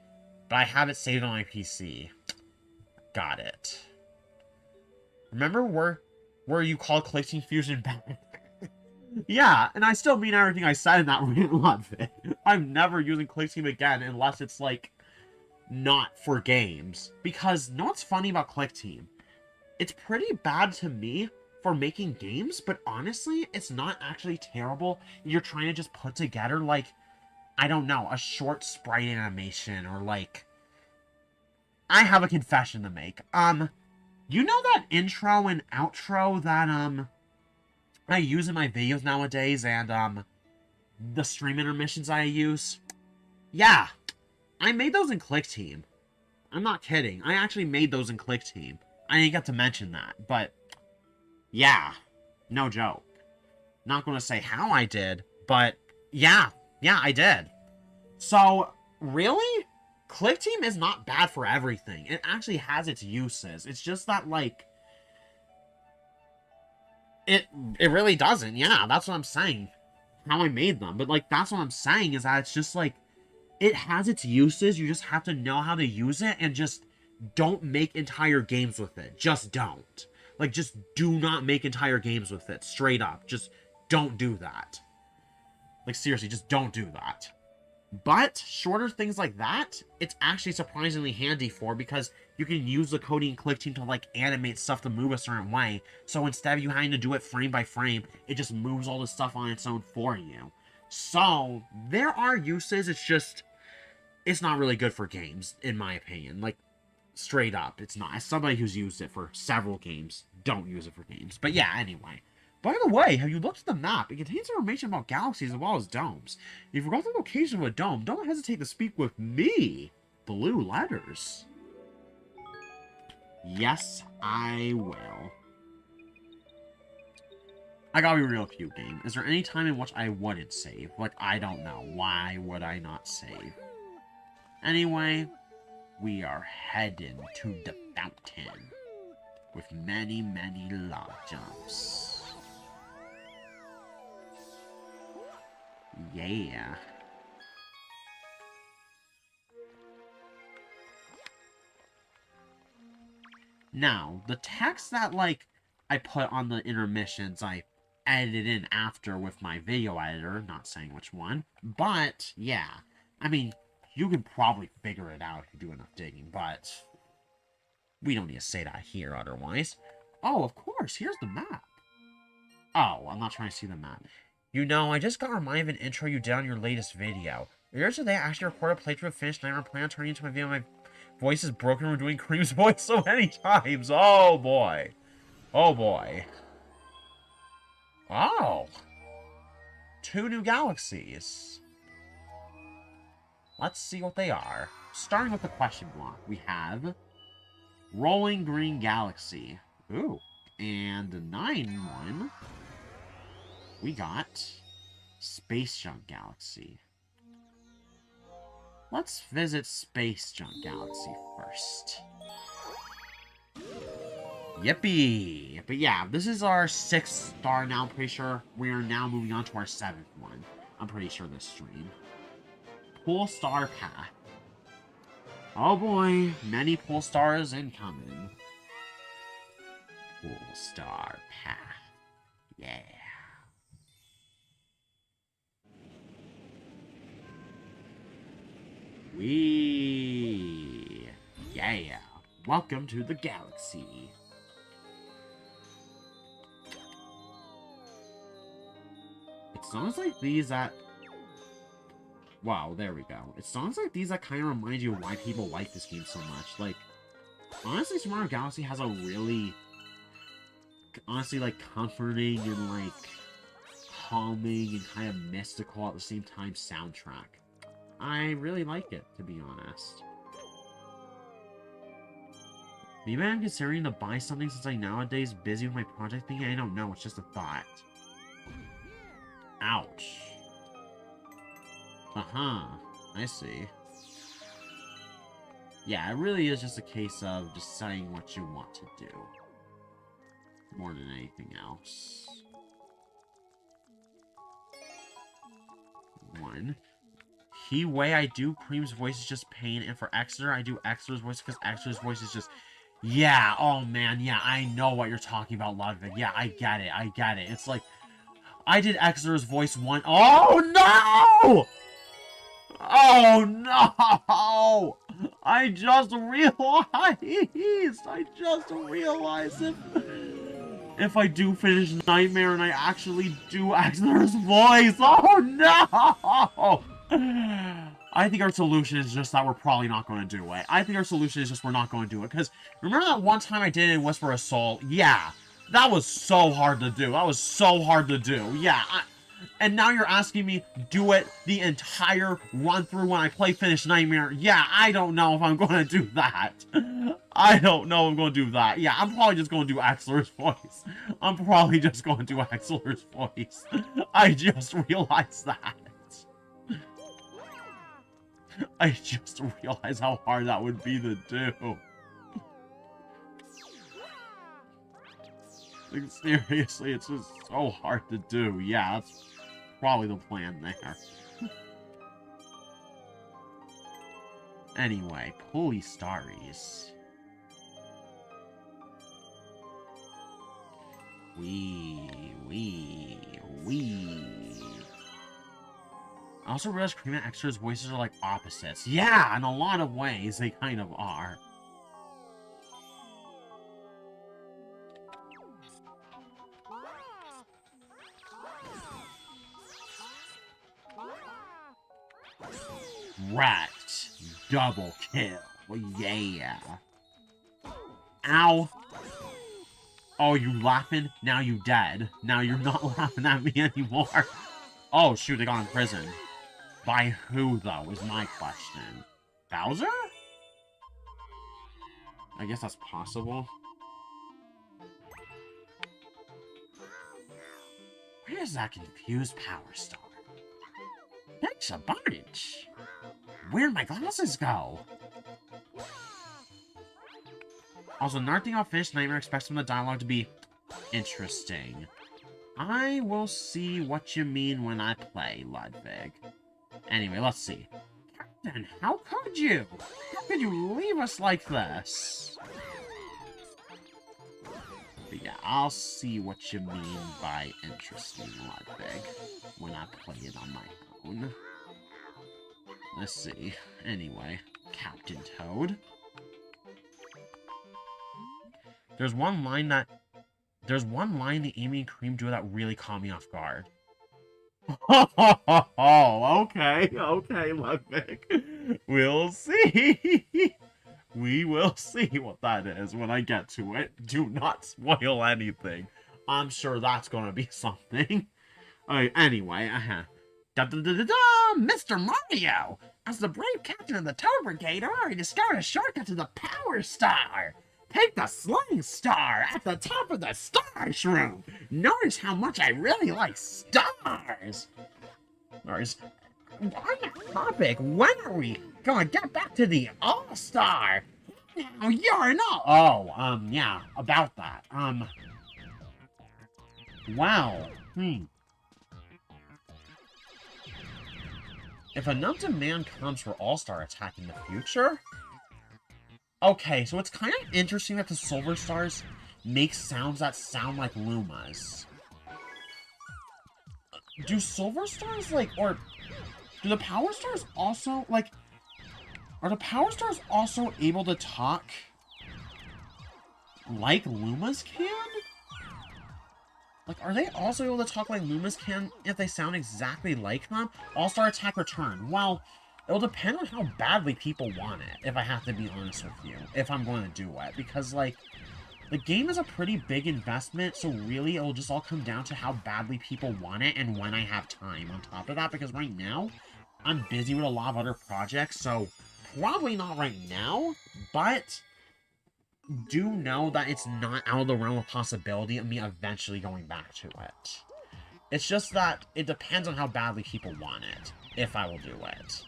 But I have it saved on my PC. Got it. Remember where you called Collecting Fusion back? Yeah, and I still mean everything I said in that rant, Ludwig. I'm never using Click Team again unless it's, like, not for games. Because, know what's funny about Click Team? It's pretty bad to me for making games, but honestly, it's not actually terrible. You're trying to just put together, like, I don't know, a short sprite animation, or, like... I have a confession to make. You know that intro and outro that, I use in my videos nowadays, and, the stream intermissions I use? Yeah, I made those in Click Team. I'm not kidding. I actually made those in Click Team. I didn't get to mention that, but yeah, no joke. Not going to say how I did, but yeah, I did. So, really? Click Team is not bad for everything. It actually has its uses. It's just that, like, it really doesn't. Yeah, that's what I'm saying. How I made them. But, like, that's what I'm saying is that it's just, like, it has its uses. You just have to know how to use it and just don't make entire games with it. Just don't. Like, just do not make entire games with it. Straight up. Just don't do that. Like, seriously, just don't do that. But, shorter things like that, it's actually surprisingly handy for, because you can use the coding Click Team to, like, animate stuff to move a certain way. So instead of you having to do it frame by frame, it just moves all the stuff on its own for you. So, there are uses, it's just, it's not really good for games, in my opinion. Like, straight up, it's not. As somebody who's used it for several games, don't use it for games. But yeah, anyway. By the way, have you looked at the map? It contains information about galaxies as well as domes. If you forgot the location of a dome, don't hesitate to speak with me. Blue letters. Yes, I will. I gotta be real with you, game. Is there any time in which I wouldn't save? Like, I don't know. Why would I not save? Anyway, we are heading to the fountain with many, many log jumps. Yeah. Now, the text that, like, I put on the intermissions, I edited in after with my video editor, not saying which one, but, yeah. I mean, you can probably figure it out if you do enough digging, but we don't need to say that here otherwise. Oh, of course, here's the map. Oh, I'm not trying to see the map. You know, I just got reminded of an intro you did on your latest video. Earlier today, I actually recorded a playthrough of Finished Nightmare Plan turning into my video. My voice is broken from doing Cream's voice so many times. Oh, boy. Oh, boy. Oh. 2 new galaxies. Let's see what they are. Starting with the question block, we have Rolling Green Galaxy. Ooh. And the 9 one, we got Space Junk Galaxy. Let's visit Space Junk Galaxy first. Yippee! But yeah, this is our 6th star now, I'm pretty sure. We are now moving on to our 7th one. I'm pretty sure this stream. Pool Star Path. Oh boy, many pool stars incoming. Pool Star Path. Yeah. Wee. Yeah. Welcome to the galaxy. It sounds like these that... Wow, there we go. It sounds like these that kind of remind you of why people like this game so much. Like, honestly, Super Mario Galaxy has a really... honestly, like, comforting and, like, calming and kind of mystical at the same time soundtrack. I really like it, to be honest. Maybe I'm considering to buy something since I'm nowadays busy with my project thing. I don't know, it's just a thought. Ouch. Uh-huh. I see. Yeah, it really is just a case of deciding what you want to do. More than anything else. 1. Wei, I do Cream's voice is just pain, and for Exeter, I do Exeter's voice because Exeter's voice is just... Yeah, oh man, yeah, I know what you're talking about, Ludwig. Yeah, I get it, I get it. It's like, I did Exeter's voice one... Oh, no! Oh, no! I just realized if I do finish Nightmare and I actually do Exeter's voice... Oh, no! I think our solution is just that we're probably not going to do it. I think our solution is just we're not going to do it. Because, remember that one time I did it in Whisper Assault? Yeah. That was so hard to do. That was so hard to do. Yeah. And now you're asking me do it the entire run-through when I play Finish Nightmare? Yeah, I don't know if I'm going to do that. I don't know if I'm going to do that. Yeah, I'm probably just going to do Axler's voice. I'm probably just going to do Axler's voice. I just realized that. I just realized how hard that would be to do. Like, seriously, it's just so hard to do. Yeah, that's probably the plan there. Anyway, Pulley Starries. Wee. I also realized Cream and Extra's voices are like opposites. Yeah, in a lot of ways, they kind of are. Wrecked. Double kill. Yeah. Ow. Oh, you laughing? Now you dead. Now you're not laughing at me anymore. Oh, shoot, they got in prison. By who, though, is my question. Bowser? I guess that's possible. Where's that confused Power Star? Thanks a bunch. Where'd my glasses go? Also, Narthing Fish Nightmare expects some of the dialogue to be interesting. I will see what you mean when I play, Ludwig. Anyway, let's see. Captain, how could you? How could you leave us like this? But yeah, I'll see what you mean by interesting, Ludwig, when I play it on my own. Let's see. Anyway, Captain Toad. There's one line the Amy and Cream do that really caught me off guard. Oh, okay, Ludwig. We'll see. We will see what that is when I get to it. Do not spoil anything. I'm sure that's gonna be something. Alright, anyway, Mr. Mario! As the brave captain of the Toad Brigade, I already discovered a shortcut to the Power Star! Take the Sling Star at the top of the Stars Room! Notice how much I really like stars! Stars. On that topic, when are we gonna get back to the All-Star? Now you're not. Oh, yeah, about that. Wow. If enough demand comes for All-Star attack in the future? Okay, so it's kind of interesting that the Silver Stars make sounds that sound like Lumas. Do Silver Stars, like, or do the Power Stars also, like, are the Power Stars also able to talk like Lumas can? Like, are they also able to talk like Lumas can if they sound exactly like them? All-Star Attack Return. Well, it'll depend on how badly people want it, if I have to be honest with you, if I'm going to do it. Because, like, the game is a pretty big investment, so really it'll just all come down to how badly people want it and when I have time on top of that. Because right now, I'm busy with a lot of other projects, so probably not right now, but do know that it's not out of the realm of possibility of me eventually going back to it. It's just that it depends on how badly people want it, if I will do it.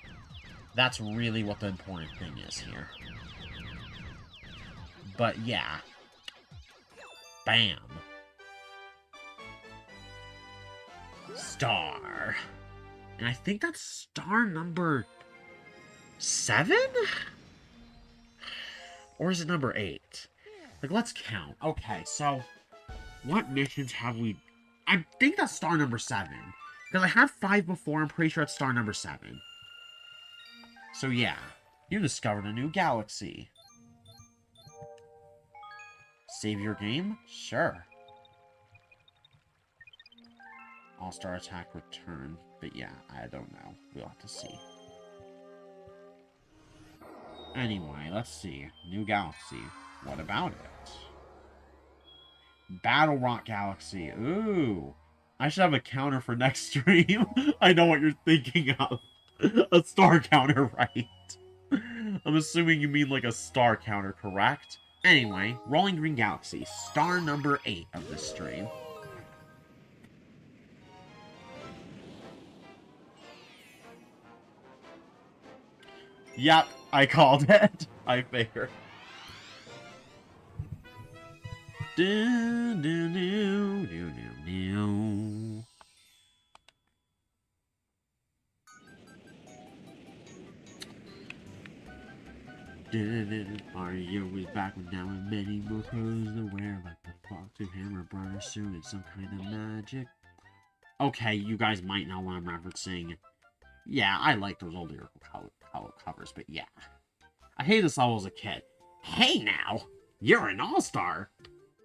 That's really what the important thing is here. But yeah. Bam. Star. And I think that's star number 7? Or is it number 8? Like, let's count. Okay, so what missions have we... I think that's star number 7. Because I had 5 before, I'm pretty sure it's star number 7. So yeah, you discovered a new galaxy. Save your game? Sure. All-Star Attack Return. But yeah, I don't know. We'll have to see. Anyway, let's see. New galaxy. What about it? Battle Rock Galaxy. Ooh. I should have a counter for next stream. I know what you're thinking of. A star counter, right? I'm assuming you mean like a star counter, correct? Anyway, Rolling Green Galaxy. Star number 8 of this stream. Yep, I called it. I figured. Do, do, do, do, do, do. Mario is back with now and many more clothes to wear, like the fox and hammer brother suit and some kind of magic. Okay, you guys might know what I'm referencing. Yeah, I like those old lyrical color covers, but yeah. I hated this level as a kid. Hey now, you're an all-star.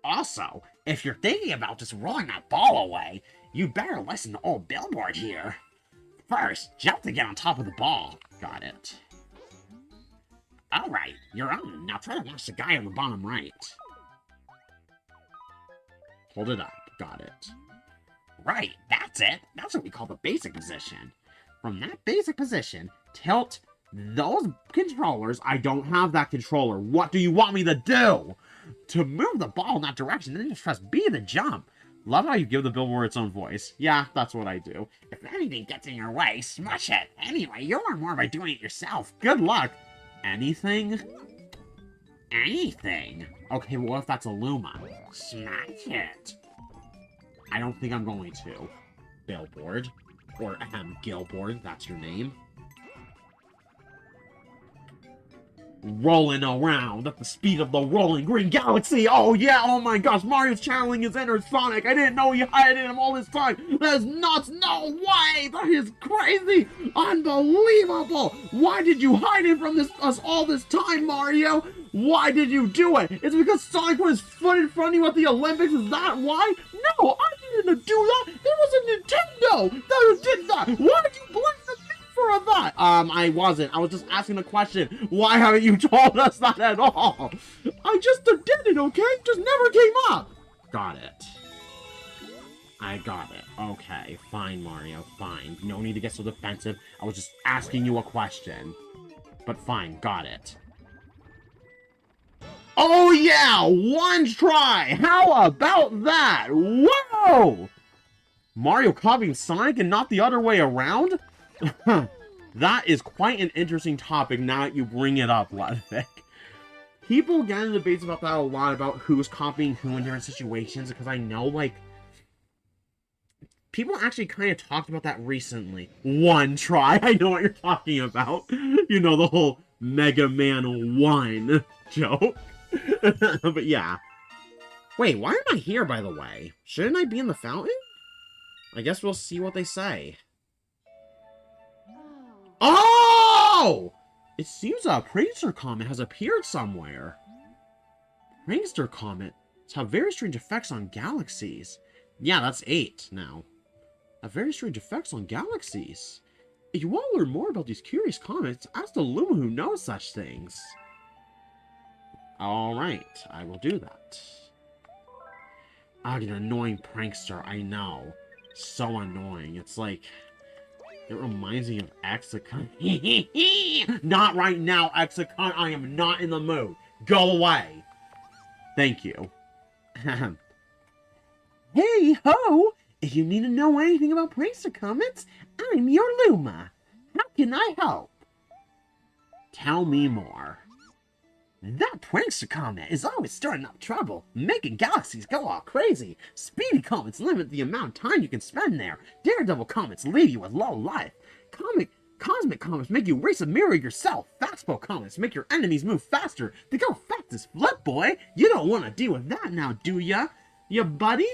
Also, if you're thinking about just rolling that ball away, you better listen to old Billboard here. First, jump to get on top of the ball. Got it. Alright, you're on. Now try to watch the guy on the bottom right. Hold it up. Got it. Right, that's it. That's what we call the basic position. From that basic position, tilt Those controllers, I don't have that controller. What do you want me to do? To move the ball in that direction, then just press B to jump. Love how you give the billboard its own voice. Yeah, that's what I do. If anything gets in your way, smush it. Anyway, you'll learn more by doing it yourself. Good luck. Anything? Anything? Okay, well, what if that's a Luma? Smash it. I don't think I'm going to. Billboard. Or, Gilboard, that's your name. Rolling around at the speed of the rolling green galaxy. Oh yeah, oh my gosh, Mario's channeling his inner Sonic. I didn't know you had it in him all this time. That is nuts. No way. That is crazy. Unbelievable. Why did you hide it from us all this time, Mario? Why did you do it? It's because Sonic put his foot in front of you at the Olympics. Is that why? No, I didn't do that. It was a Nintendo that did that. Why did you blame the for that? I wasn't. I was just asking a question. Why haven't you told us that at all? I just did it, okay? Just never came up. Got it. I got it. Okay, fine, Mario, fine. No need to get so defensive. I was just asking you a question. But fine, got it. Oh yeah, one try. How about that? Whoa! Mario copying Sonic and not the other way around? That is quite an interesting topic now that you bring it up, Ludwig. People get in debates about that a lot, about who's copying who in different situations, because I know, like, people actually kind of talked about that recently. One try, I know what you're talking about. You know, the whole Mega Man 1 joke. But yeah. Wait, why am I here, by the way? Shouldn't I be in the fountain? I guess we'll see what they say. Oh! It seems a Prankster Comet has appeared somewhere. Prankster Comets have very strange effects on galaxies. Yeah, that's 8 now. Have very strange effects on galaxies. If you want to learn more about these curious comets, ask the Luma who knows such things. Alright, I will do that. Ah, an annoying prankster, I know. So annoying. It's like... It reminds me of Exicon. Not right now, Exicon. I am not in the mood. Go away. Thank you. Hey ho! If you need to know anything about Prankster Comets, I'm your Luma. How can I help? Tell me more. That Prankster Comet is always stirring up trouble, making galaxies go all crazy. Speedy comets limit the amount of time you can spend there. Daredevil comets leave you with low life. Cosmic comets make you race a mirror yourself. Fastball comets make your enemies move faster. They go fast as Flip Boy. You don't want to deal with that now, do ya? Ya buddy?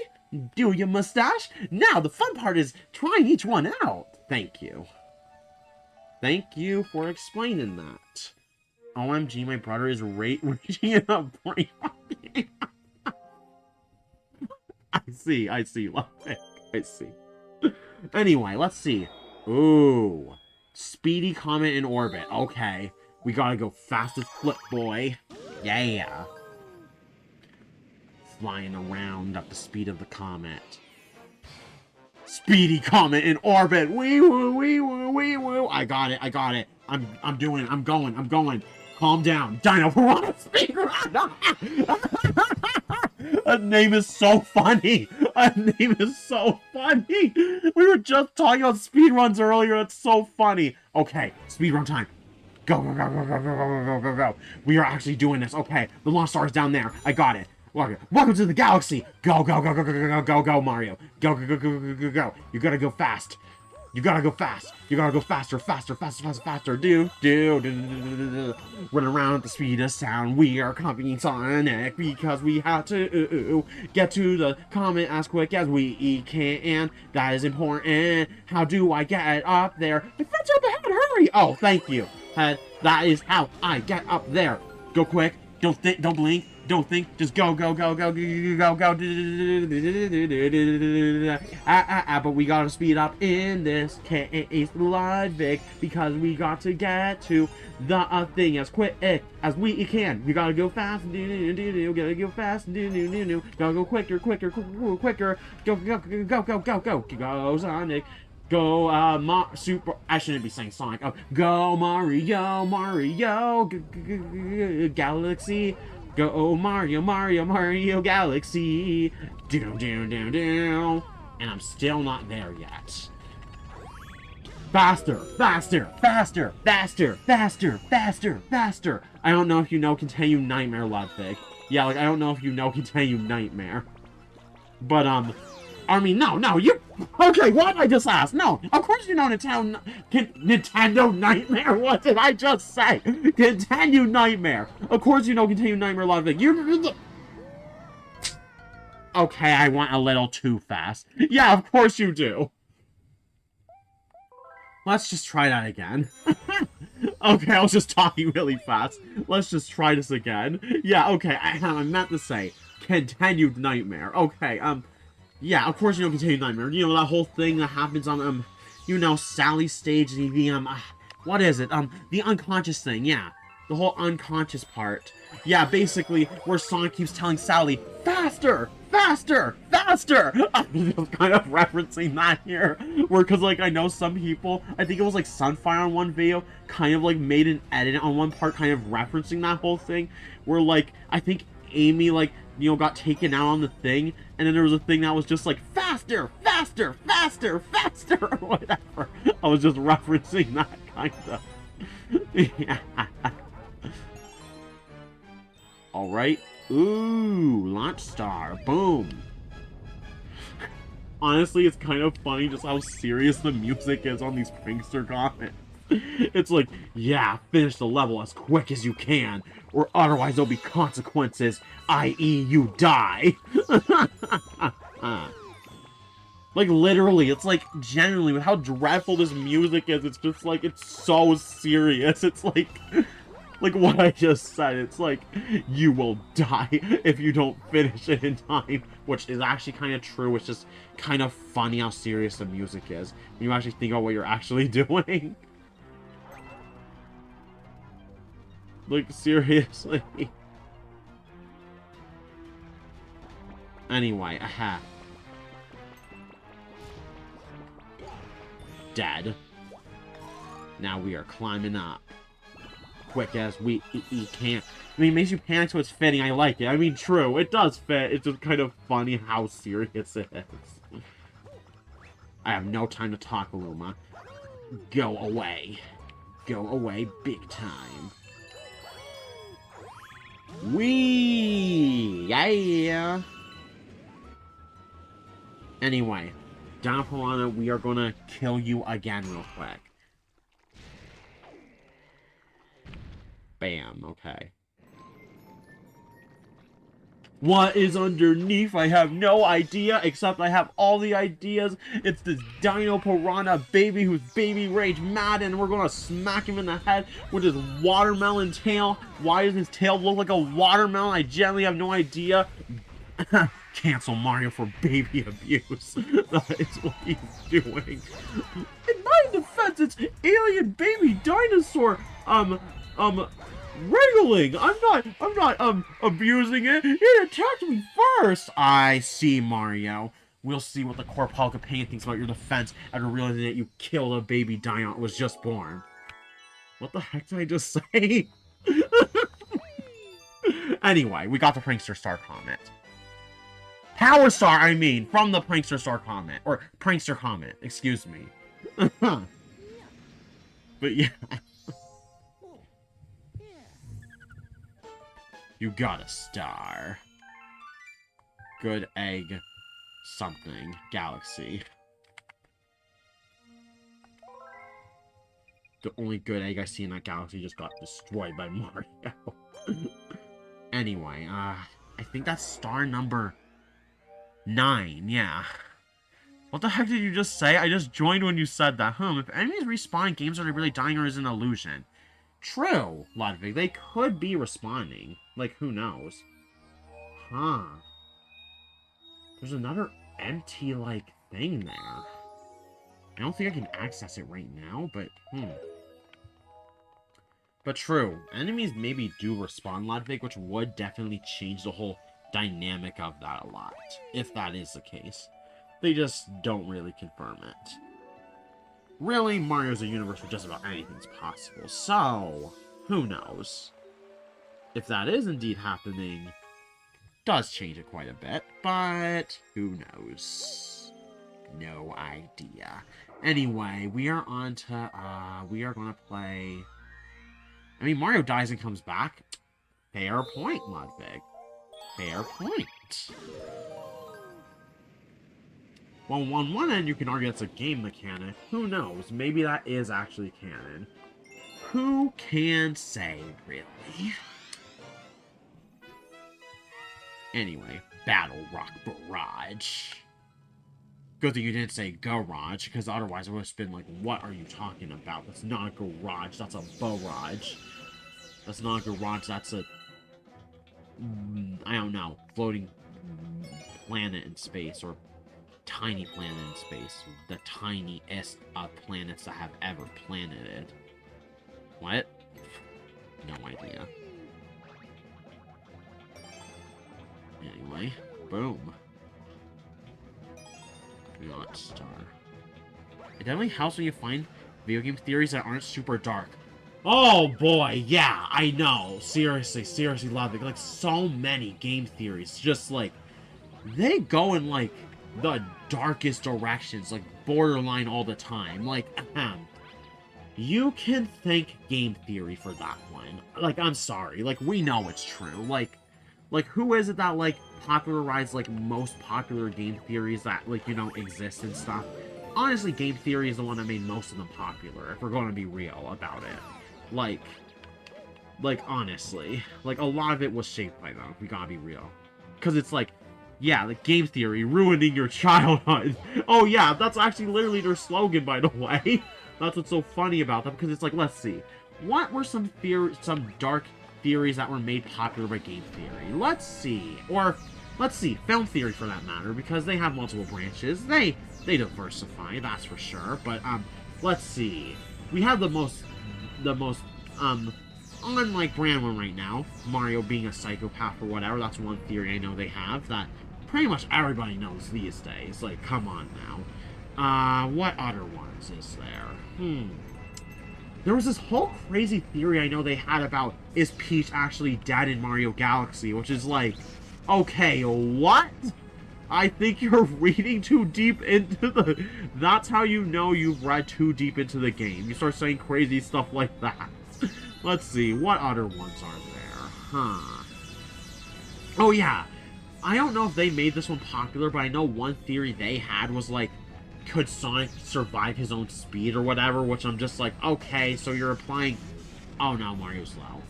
Do ya, mustache? Now the fun part is trying each one out. Thank you. Thank you for explaining that. OMG, my brother is reaching it up. I see, Ludwig. I see. Anyway, let's see. Ooh. Speedy Comet in orbit. Okay. We gotta go fast as Flip Boy. Yeah. Flying around at the speed of the comet. Speedy Comet in orbit. Wee woo, wee woo, wee woo. I got it. I'm doing it. I'm going. Calm down. Dino, we're on a speedrun! That name is so funny! We were just talking about speedruns earlier. That's so funny. Okay, speedrun time. Go. We are actually doing this. Okay, the launch star is down there. I got it. Welcome to the galaxy. Go, Mario. Go. You gotta go fast. You gotta go fast. You gotta go faster. Do. Run around at the speed of sound. We are copying Sonic because we have to get to the comet as quick as we can. That is important. How do I get up there? The fence up ahead. Hurry! Oh, thank you. That is how I get up there. Go quick. Don't blink. Don't think, just go. But we gotta speed up in this case, Ludwig, because we got to get to the thing as quick as we can. We gotta go fast, gotta go fast, gotta go quicker. Go, Sonic. Go, Super... I shouldn't be saying Sonic. Go, Mario, Mario, Galaxy. Go, Mario, Mario, Mario, Galaxy. Doom, doom, doom, doom. And I'm still not there yet. Faster, faster, faster, faster, faster, faster, faster. I don't know if you know Continue Nightmare, Ludwig. Yeah, like, I don't know if you know Continue Nightmare. But, I mean, no, you... Okay, what did I just ask? No, of course you know Nintendo Nightmare. What did I just say? Continue Nightmare. Of course you know Continue Nightmare, Ludwig. You're the... Okay, I went a little too fast. Yeah, of course you do. Let's just try that again. Okay, I was just talking really fast. Let's just try this again. Yeah, okay, I meant to say Continued Nightmare. Okay, yeah, of course you know Continued Nightmare. You know, that whole thing that happens on, you know, Sally's stage, the, what is it? The unconscious thing, yeah. The whole unconscious part. Yeah, basically, where Sonic keeps telling Sally, faster! Faster! Faster! I'm just kind of referencing that here. Where, because, like, I know some people, I think it was, like, Sunfire on one video, kind of, like, made an edit on one part, kind of referencing that whole thing. Where, like, I think Amy, like, you know, got taken out on the thing, and then there was a thing that was just like, faster, faster, faster, faster, or whatever. I was just referencing that, kind of. Yeah. Alright. Ooh, launch star. Boom. Honestly, it's kind of funny just how serious the music is on these prankster comments. It's like, yeah, finish the level as quick as you can, or otherwise there'll be consequences, i.e. you die. Like, literally, it's like, genuinely, with how dreadful this music is, it's just like, it's so serious. It's like what I just said, it's like, you will die if you don't finish it in time, which is actually kind of true. It's just kind of funny how serious the music is when you actually think about what you're actually doing. Like, seriously. Anyway, aha. Dead. Now we are climbing up. Quick as we can. I mean, it makes you panic, so it's fitting. I like it. I mean, true. It does fit. It's just kind of funny how serious it is. I have no time to talk, Luma. Go away. Go away big time. Wee! Yeah! Anyway, Don Piranha, we are gonna kill you again real quick. Bam, okay. What is underneath? I have no idea, except I have all the ideas. It's this Dino Piranha baby who's baby rage mad, and we're gonna smack him in the head with his watermelon tail. Why does his tail look like a watermelon? I genuinely have no idea. Cancel Mario for baby abuse. That is what he's doing. In my defense, it's alien baby dinosaur, wriggling. I'm not abusing it. It attacked me first. I see, Mario. We'll see what the Core Palka Pain thinks about your defense after realizing that you killed a baby dino that was just born. What the heck did I just say? Anyway, we got the Prankster Star comment. Power Star, I mean, from the Prankster Star comment. Or Prankster comment, excuse me. But yeah. You got a star. Good egg. Something. Galaxy. The only good egg I see in that galaxy just got destroyed by Mario. Anyway, I think that's star number 9, yeah. What the heck did you just say? I just joined when you said that. If enemies respawn, games are really dying or is an illusion. True, Ludwig. They could be responding. Like, who knows? Huh. There's another empty, like, thing there. I don't think I can access it right now, but, But true, enemies maybe do respawn, Ludwig, which would definitely change the whole dynamic of that a lot, if that is the case. They just don't really confirm it. really, Mario's a universe where just about anything's possible. So, who knows? If that is indeed happening, does change it quite a bit, but who knows? No idea. Anyway, we are on to, we are gonna play... I mean, Mario dies and comes back. Fair point, Ludwig. Fair point. Well, on one end, you can argue that's a game mechanic. Who knows? Maybe that is actually canon. Who can say, really? Anyway, Battle Rock Barrage. Good thing you didn't say garage, because otherwise it would have been like, what are you talking about? That's not a garage, that's a barrage. That's not a garage, that's a... I don't know, floating planet in space, or tiny planet in space. The tiniest of planets that have ever planeted. What? No idea. Anyway, boom. Not star. It definitely helps when you find video game theories that aren't super dark. Oh boy, yeah, I know. Seriously, love it. Like, so many game theories, just like, they go in like the darkest directions, like borderline all the time. Like, you can thank game theory for that one. Like, I'm sorry. Like, we know it's true. Like, who is it that, like, popularized, like, most popular game theories that, like, you know, exist and stuff? Honestly, game theory is the one that made most of them popular, if we're going to be real about it. Like, honestly. Like, a lot of it was shaped by them, we gotta be real. Because it's like, yeah, like, game theory, ruining your childhood. Oh, yeah, that's actually literally their slogan, by the way. That's what's so funny about them, because it's like, let's see. What were some dark theories that were made popular by game theory? Let's see. Or, let's see, film theory for that matter, because they have multiple branches. They diversify, that's for sure. But, let's see. We have the most, unlike brand one right now, Mario being a psychopath or whatever. That's one theory I know they have that pretty much everybody knows these days. Like, come on now. What other ones is there? There was this whole crazy theory I know they had about, is Peach actually dead in Mario Galaxy? Which is like, okay, what? I think you're reading too deep into the... That's how you know you've read too deep into the game. You start saying crazy stuff like that. Let's see, what other ones are there? Huh. Oh yeah, I don't know if they made this one popular, but I know one theory they had was like, could Sonic survive his own speed or whatever, which I'm just like, okay, so you're applying... Oh, no, Mario's low.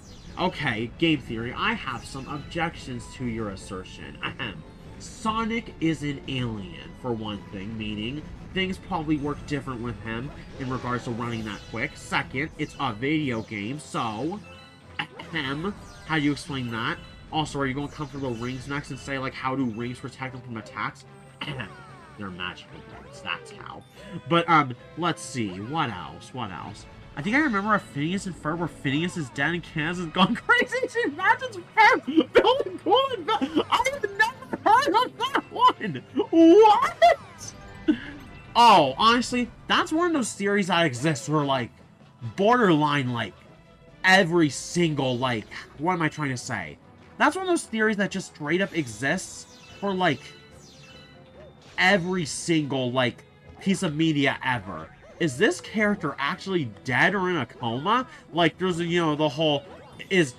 Okay, game theory, I have some objections to your assertion. Ahem. Sonic is an alien, for one thing, meaning things probably work different with him in regards to running that quick. Second, it's a video game, so... Ahem. How do you explain that? Also, are you going to come for the rings next and say, like, how do rings protect them from attacks? Ahem. They're magical rings, that's how. But, let's see, what else? I think I remember a Phineas and Ferb where Phineas is dead and Candace has gone crazy. She imagines Ferb building cool. I have never heard of that one. What? Oh, honestly, that's one of those theories that exists where, like, borderline, like, every single, like, what am I trying to say? That's one of those theories that just straight up exists for, like, every single, like, piece of media ever. Is this character actually dead or in a coma? Like, there's, you know, the whole, is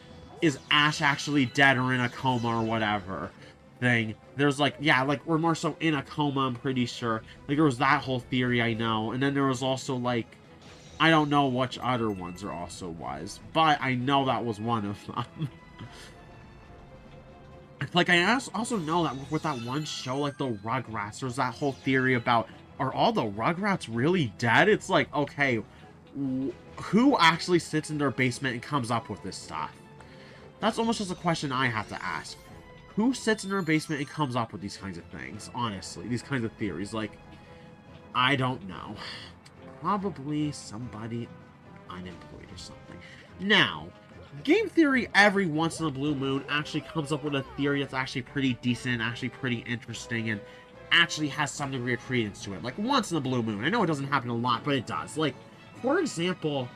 Ash actually dead or in a coma or whatever thing. There's, like, yeah, like, we're more so in a coma, I'm pretty sure. Like, there was that whole theory, I know. And then there was also, like, I don't know which other ones there also was. But I know that was one of them. Like, I also know that with that one show, like, the Rugrats, there's that whole theory about, are all the Rugrats really dead? It's like, okay, who actually sits in their basement and comes up with this stuff? That's almost just a question I have to ask. Who sits in their basement and comes up with these kinds of things, honestly? These kinds of theories, like, I don't know. Probably somebody unemployed or something. Now... game theory every once in a blue moon actually comes up with a theory that's actually pretty decent, actually pretty interesting, and actually has some degree of credence to it. Like, once in a blue moon. I know it doesn't happen a lot, but it does. Like, for example,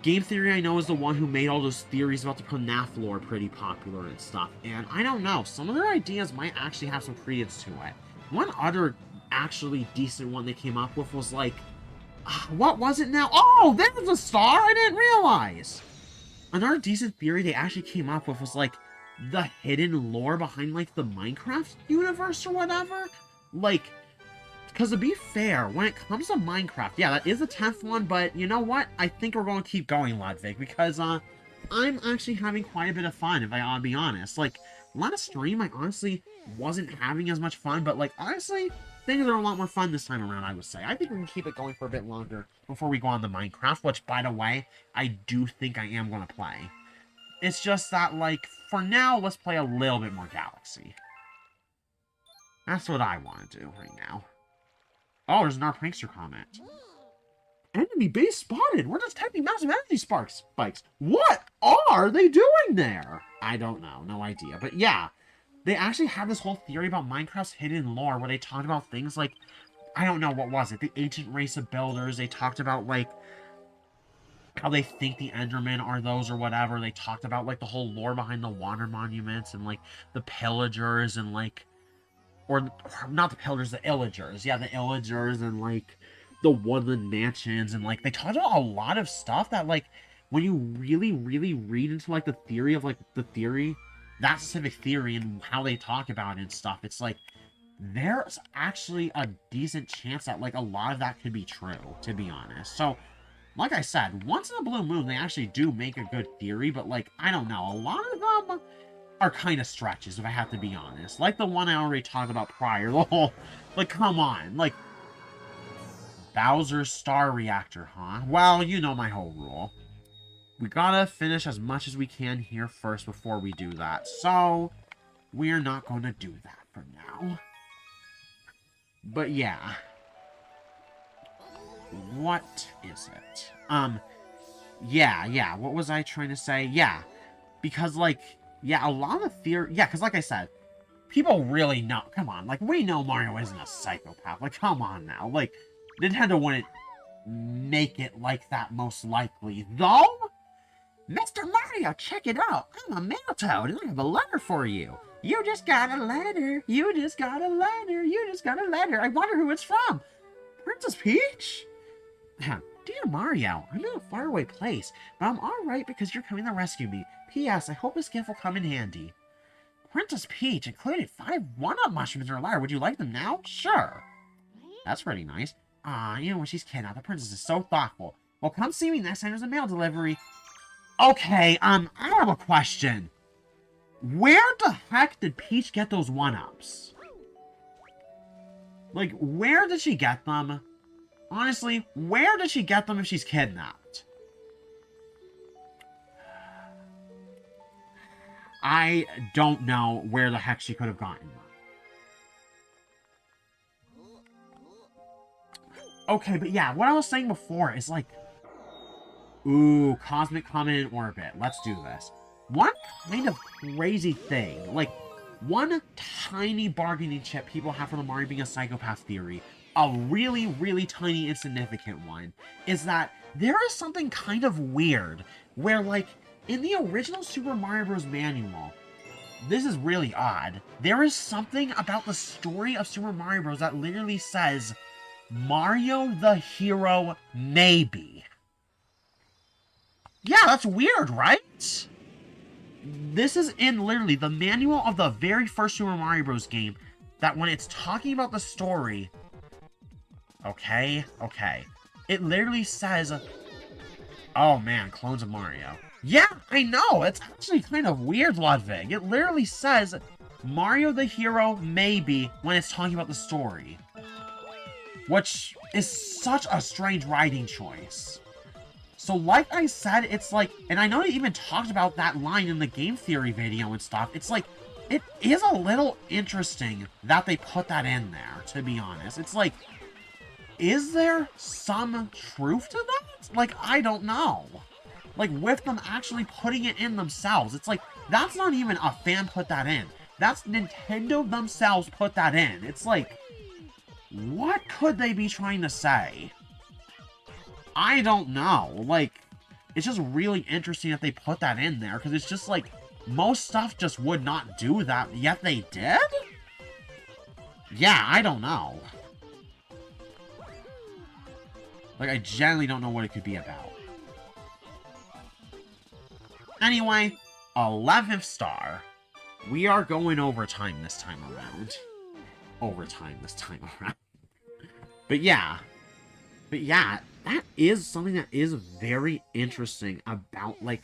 Game Theory, I know, is the one who made all those theories about the FNAF lore pretty popular and stuff. And I don't know, some of their ideas might actually have some credence to it. One other actually decent one they came up with was like, what was it now? Oh, there's a star! I didn't realize! Another decent theory they actually came up with was like, the hidden lore behind like the Minecraft universe or whatever. Like, because to be fair, when it comes to Minecraft, yeah, that is the 10th one, but you know what? I think we're going to keep going, Ludwig, because, I'm actually having quite a bit of fun, if I ought to be honest. Like, last stream, I honestly wasn't having as much fun, but, like, honestly, things are a lot more fun this time around, I would say. I think we can keep it going for a bit longer before we go on to Minecraft, which, by the way, I do think I am going to play. It's just that, like, for now, let's play a little bit more Galaxy. That's what I want to do right now. Oh, there's another prankster comment. Enemy base spotted! We're detecting massive energy spikes. What are they doing there? I don't know. No idea. But yeah, they actually have this whole theory about Minecraft's hidden lore where they talked about things like, I don't know, what was it? The ancient race of builders. They talked about, like, how they think the Endermen are those or whatever. They talked about, like, the whole lore behind the water monuments and, like, the pillagers and, like, or not the pillagers, the illagers. Yeah, the illagers and, like, the woodland mansions. And, like, they talked about a lot of stuff that, like, when you really, really read into, like, the theory of, like, that specific theory and how they talk about it and stuff, it's like, there's actually a decent chance that, like, a lot of that could be true, to be honest. So, like I said, once in a blue moon, they actually do make a good theory, but, like, I don't know, a lot of them are kind of stretches, if I have to be honest. Like the one I already talked about prior, the whole, like, come on, like, Bowser's Star Reactor, huh? Well, you know my whole rule. We gotta finish as much as we can here first before we do that, so we're not gonna do that for now. But yeah. What is it? Yeah, what was I trying to say? Yeah, because, like, yeah, a lot of theory... Yeah, because like I said, people really know... Come on, like, we know Mario isn't a psychopath. Like, come on now. Like, Nintendo wouldn't make it like that, most likely. Though, Mr. Mario, check it out. I'm a mail toad, and I have a letter for you. You just got a letter. You just got a letter. You just got a letter. I wonder who it's from. Princess Peach? Dear Mario, I'm in a faraway place, but I'm alright because you're coming to rescue me. P.S. I hope this gift will come in handy. Princess Peach included 5 1-up mushrooms in her letter. Would you like them now? Sure. That's pretty nice. You know when she's kidnapped, the princess is so thoughtful. Well, come see me next time there's a mail delivery. Okay, I have a question. Where the heck did Peach get those 1-ups? Like, where did she get them? Honestly, where did she get them if she's kidnapped? I don't know where the heck she could have gotten them. Okay, but yeah, what I was saying before is like... Ooh, Cosmic Comet in Orbit. Let's do this. One kind of crazy thing, like, one tiny bargaining chip people have for the Mario being a psychopath theory, a really, really tiny insignificant one, is that there is something kind of weird, where, like, in the original Super Mario Bros. Manual, this is really odd, there is something about the story of Super Mario Bros. That literally says, Mario the hero, maybe. Yeah, that's weird, right? This is in, literally, the manual of the very first Super Mario Bros. Game, that when it's talking about the story... Okay. It literally says... Oh, man, clones of Mario. Yeah, I know! It's actually kind of weird, Ludwig. It literally says, Mario the hero, maybe, when it's talking about the story. Which is such a strange writing choice. So, like I said, it's like... And I know they even talked about that line in the game theory video and stuff. It's like... It is a little interesting that they put that in there, to be honest. It's like... Is there some truth to that? Like, I don't know. Like, with them actually putting it in themselves. It's like, that's not even a fan put that in. That's Nintendo themselves put that in. It's like, What could they be trying to say? I don't know. Like, it's just really interesting that they put that in there, because it's just like, most stuff just would not do that, yet they did? Yeah, I don't know. Like, I genuinely don't know what it could be about. Anyway, 11th star. We are going overtime this time around. But yeah, that is something that is very interesting about, like,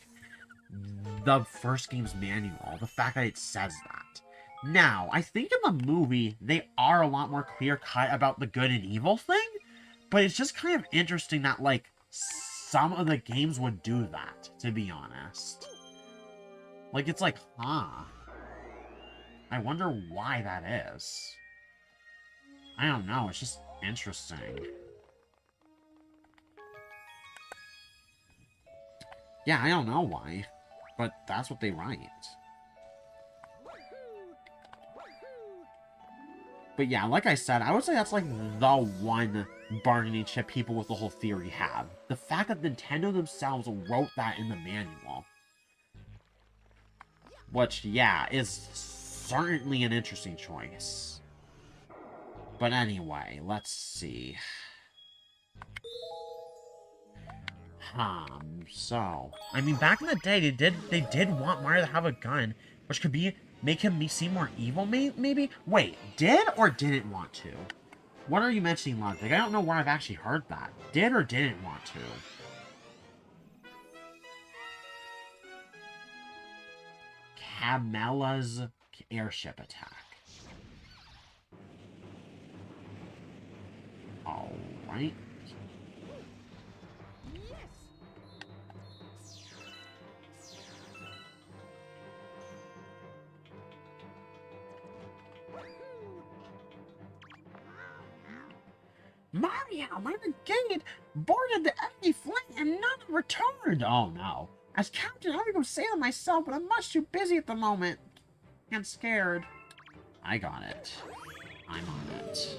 the first game's manual. The fact that it says that. Now, I think in the movie, they are a lot more clear-cut about the good and evil thing, but it's just kind of interesting that, like, some of the games would do that, to be honest. Like, it's like, huh. I wonder why that is. I don't know, it's just interesting. Yeah, I don't know why, but that's what they write. But yeah, like I said, I would say that's like the one bargaining chip people with the whole theory have. The fact that Nintendo themselves wrote that in the manual. Which, yeah, is certainly an interesting choice. But anyway, let's see. So, I mean, back in the day, they did want Mario to have a gun, which could make him seem more evil, maybe? Wait, did or didn't want to? What are you mentioning, Ludwig? I don't know where I've actually heard that. Did or didn't want to? Camella's airship attack. Alright. Mario, my brigade boarded the enemy fleet and none returned. Oh no. As captain, I would go sail myself, but I'm much too busy at the moment. And scared. I got it. I'm on it.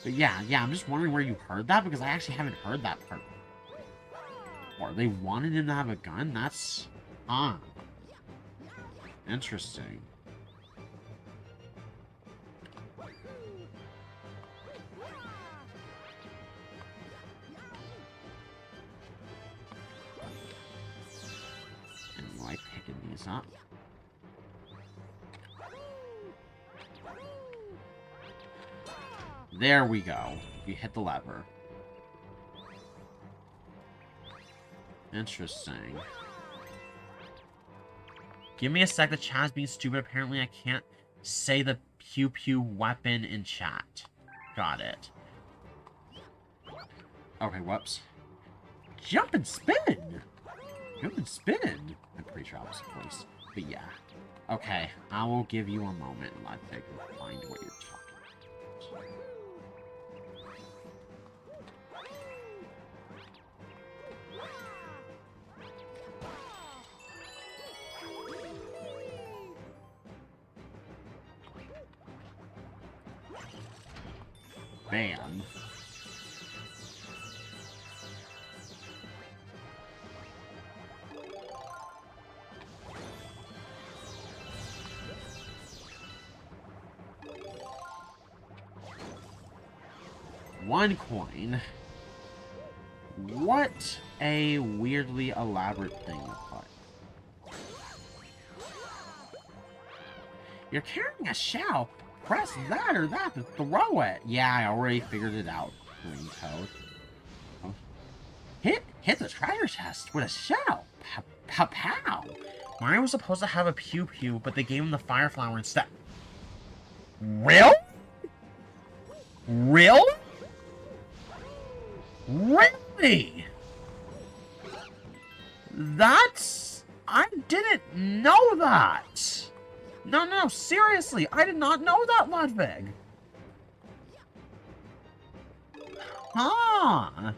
But yeah, I'm just wondering where you heard that, because I actually haven't heard that part. Or they wanted him to have a gun? That's... interesting. And like picking these up. There we go. You hit the lever. Interesting. Give me a sec. The chat's being stupid. Apparently I can't say the pew pew weapon in chat. Got it. Okay, whoops. Jump and spin! Jump and spin! I'm pretty sure I was close. But yeah. Okay, I will give you a moment and let me find what you're talking about. Bam. One coin. What a weirdly elaborate thing to put. You're carrying a shell. Press that or that to throw it. Yeah, I already figured it out, Green Toad. Oh. Hit the treasure chest with a shell. Pow. Mario was supposed to have a pew pew, but they gave him the fire flower instead. Really? Really? Really? That's... I didn't know that. No, seriously, I did not know that, Ludwig. Huh.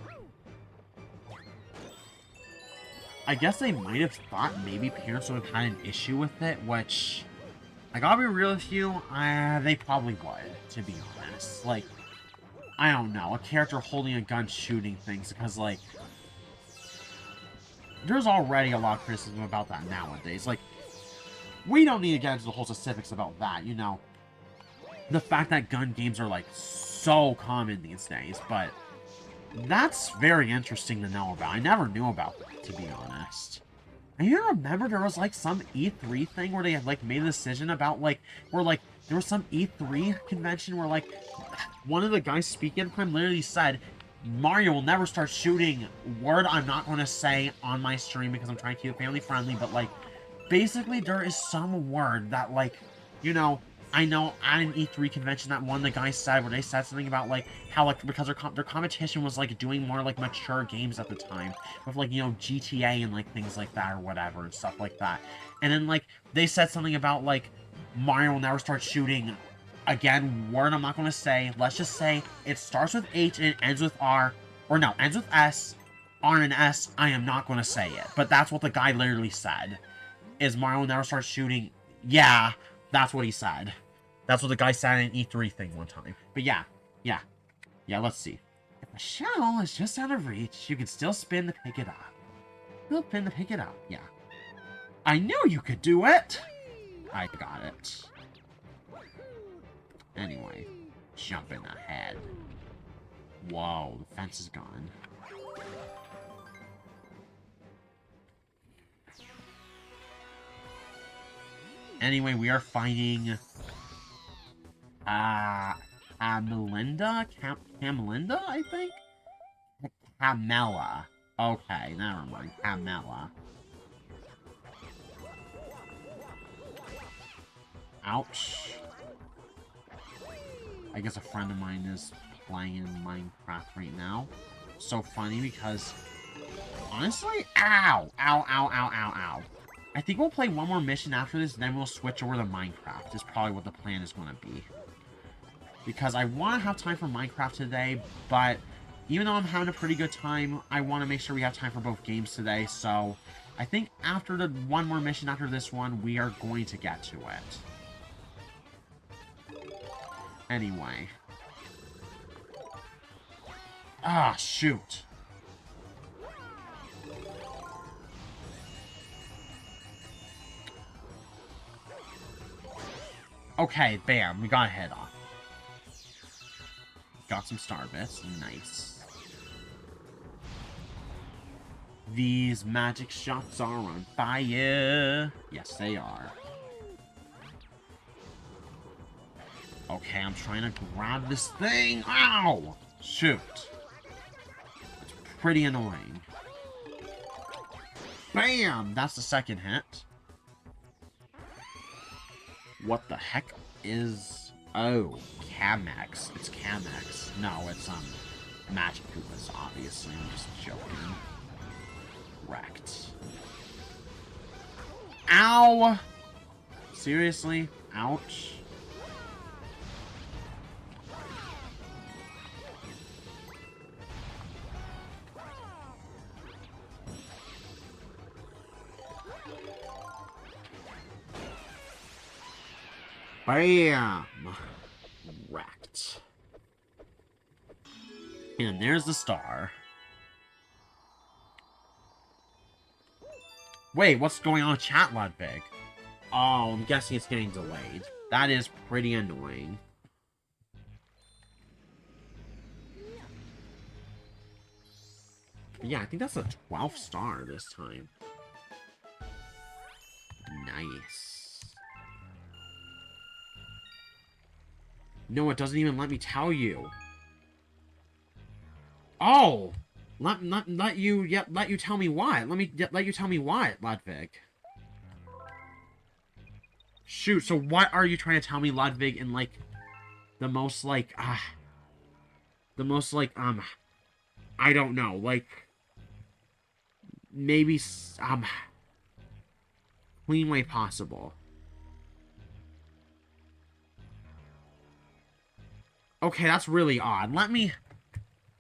I guess they might have thought maybe parents would have had an issue with it, which, I gotta be real with you, they probably would, to be honest. Like, I don't know, a character holding a gun shooting things, because, like, there's already a lot of criticism about that nowadays. Like, we don't need to get into the whole specifics about that, you know. The fact that gun games are, like, so common these days, but that's very interesting to know about. I never knew about that, to be honest. And you remember there was, like, some E3 thing where they had, like, made a decision about, like, where, like, there was some E3 convention where, like, one of the guys speaking at the time literally said, Mario will never start shooting. Word I'm not going to say on my stream because I'm trying to keep it family friendly, but, like, basically there is some word that, like, you know, I know at an E3 convention that one of the guys said, where they said something about, like, how, like, because their competition was, like, doing more, like, mature games at the time, with, like, you know, GTA and, like, things like that or whatever and stuff like that. And then, like, they said something about, like, Mario will never start shooting. Again, word I'm not going to say. Let's just say it starts with H and it ends with R. Or no, ends with S. R and S. I am not going to say it. But that's what the guy literally said. Is Mario will never start shooting. Yeah, that's what he said. That's what the guy said in an E3 thing one time. But yeah, let's see. If a shell is just out of reach, you can still spin to pick it up. Still spin to pick it up, yeah. I knew you could do it! I got it. Anyway, jumping ahead. Whoa, the fence is gone. Anyway, we are finding Melinda? Melinda, I think? Camella. Okay, never mind. Camella. Ouch. I guess a friend of mine is playing in Minecraft right now. So funny because, honestly, ow! Ow, ow, ow, ow, ow. I think we'll play one more mission after this, then we'll switch over to Minecraft. Is probably what the plan is going to be. Because I want to have time for Minecraft today, but even though I'm having a pretty good time, I want to make sure we have time for both games today, so I think after the one more mission after this one, we are going to get to it. Anyway. Ah, shoot. Okay, bam, we got a head off. Got some star bits, nice. These magic shots are on fire. Yes, they are. Okay, I'm trying to grab this thing. Ow! Shoot. It's pretty annoying. Bam! That's the second hit. What the heck is... Oh, Camex. It's Camex. No, it's, Magic Koopas, obviously. I'm just joking. Wrecked. Ow! Seriously? Ouch. Bam! Wrecked. And there's the star. Wait, what's going on with chat, Ludwig? Oh, I'm guessing it's getting delayed. That is pretty annoying. But yeah, I think that's a 12th star this time. Nice. No, it doesn't even let me tell you. Oh! Let you tell me why. Let you tell me why, Ludwig. Shoot, so what are you trying to tell me, Ludwig, in, like, the most, like, I don't know, like, maybe, clean way possible. Okay, that's really odd. Let me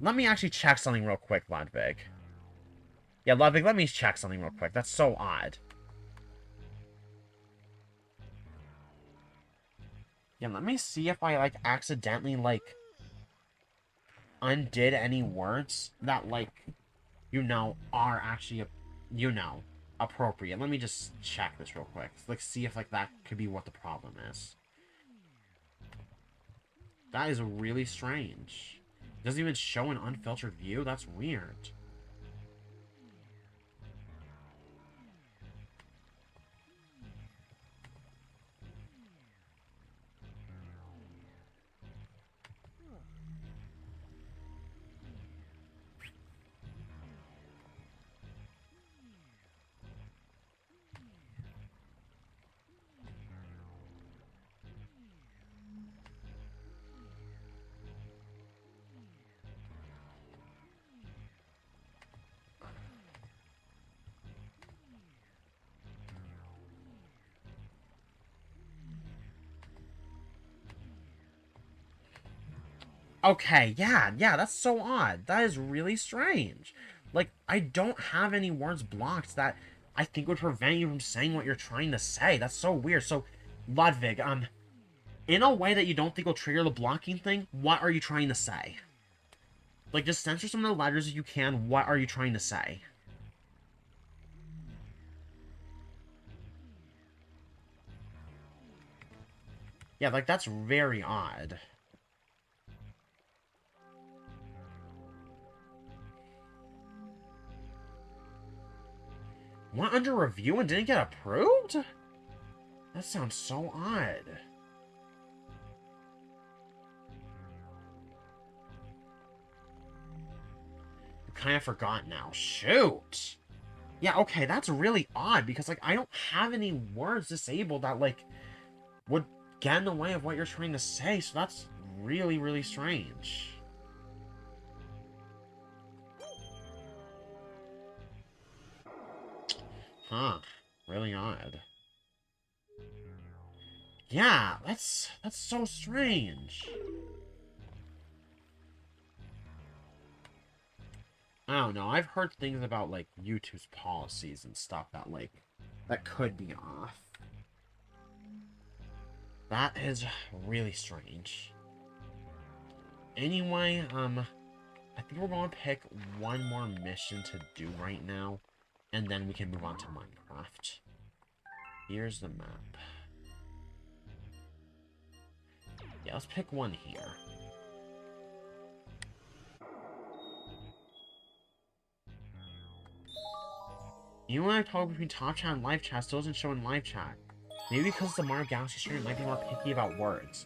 Let me actually check something real quick, Ludwig. Yeah, Ludwig, let me check something real quick. That's so odd. Yeah, let me see if I, like, accidentally, like, undid any words that, like, you know, are actually, you know, appropriate. Let me just check this real quick. Like, see if, like, that could be what the problem is. That is really strange. It doesn't even show an unfiltered view? That's weird. Okay, yeah, that's so odd. That is really strange. Like, I don't have any words blocked that I think would prevent you from saying what you're trying to say. That's so weird. So, Ludwig, in a way that you don't think will trigger the blocking thing, what are you trying to say? Like, just censor some of the letters if you can. What are you trying to say? Yeah, like, that's very odd. Went under review and didn't get approved? That sounds so odd. I kind of forgot now. Shoot! Yeah, okay, that's really odd, because, like, I don't have any words disabled that, like, would get in the way of what you're trying to say, so that's really, really strange. Huh. Really odd. Yeah, that's so strange. I don't know, I've heard things about, like, YouTube's policies and stuff that, like, that could be off. That is really strange. Anyway, I think we're going to pick one more mission to do right now, and then we can move on to Minecraft. Here's the map. Yeah, let's pick one here. You and I talk between top chat and live chat still doesn't show in live chat. Maybe because the Mario Galaxy stream might be more picky about words.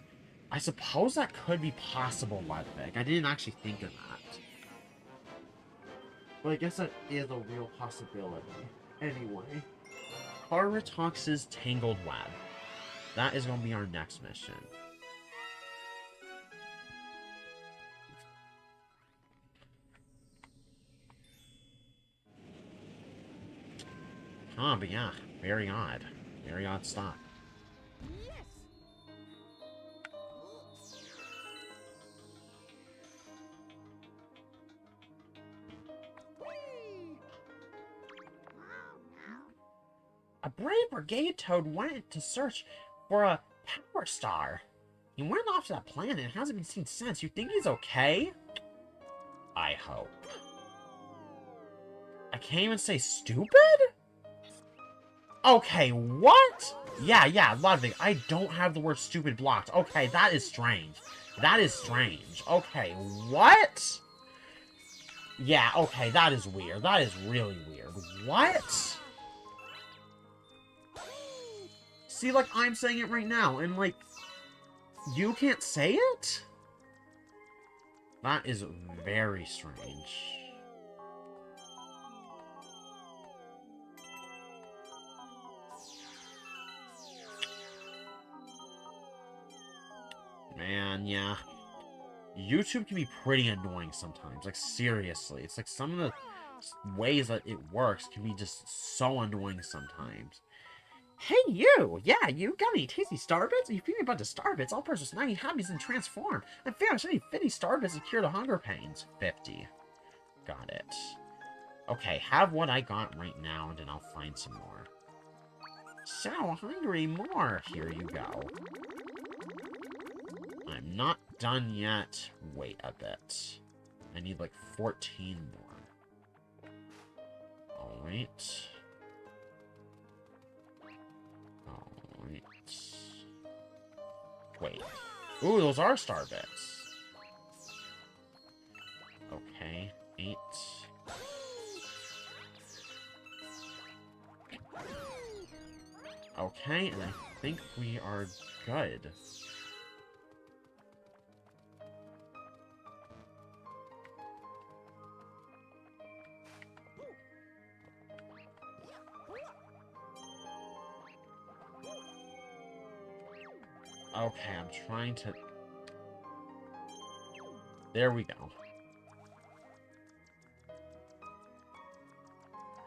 I suppose that could be possible, Ludwig. I didn't actually think of that. But I guess that is a real possibility. Anyway. Carvatox's Tangled Web. That is going to be our next mission. Huh, but yeah, very odd. Very odd stuff. A brave brigade toad went to search for a power star. He went off to that planet and hasn't been seen since. You think he's okay? I hope. I can't even say stupid? Okay, what? Yeah, Ludwig, I don't have the word stupid blocked. Okay, that is strange. That is strange. Okay, what? Yeah, okay, that is weird. That is really weird. What? See, like, I'm saying it right now, and, like, you can't say it? That is very strange. Man, yeah. YouTube can be pretty annoying sometimes. Like, seriously. It's like some of the ways that it works can be just so annoying sometimes. Hey, you! Yeah, you got any tasty starbits? If you feed me a bunch of starbits, I'll purchase 90 hobbies and transform. And finish, I need 50 starbits to cure the hunger pains. 50. Got it. Okay, have what I got right now, and then I'll find some more. So hungry, more! Here you go. I'm not done yet. Wait a bit. I need like 14 more. Alright. Alright. Wait. Ooh, those are star bits. Okay. 8. Okay, and I think we are good. Okay, I'm trying to... There we go.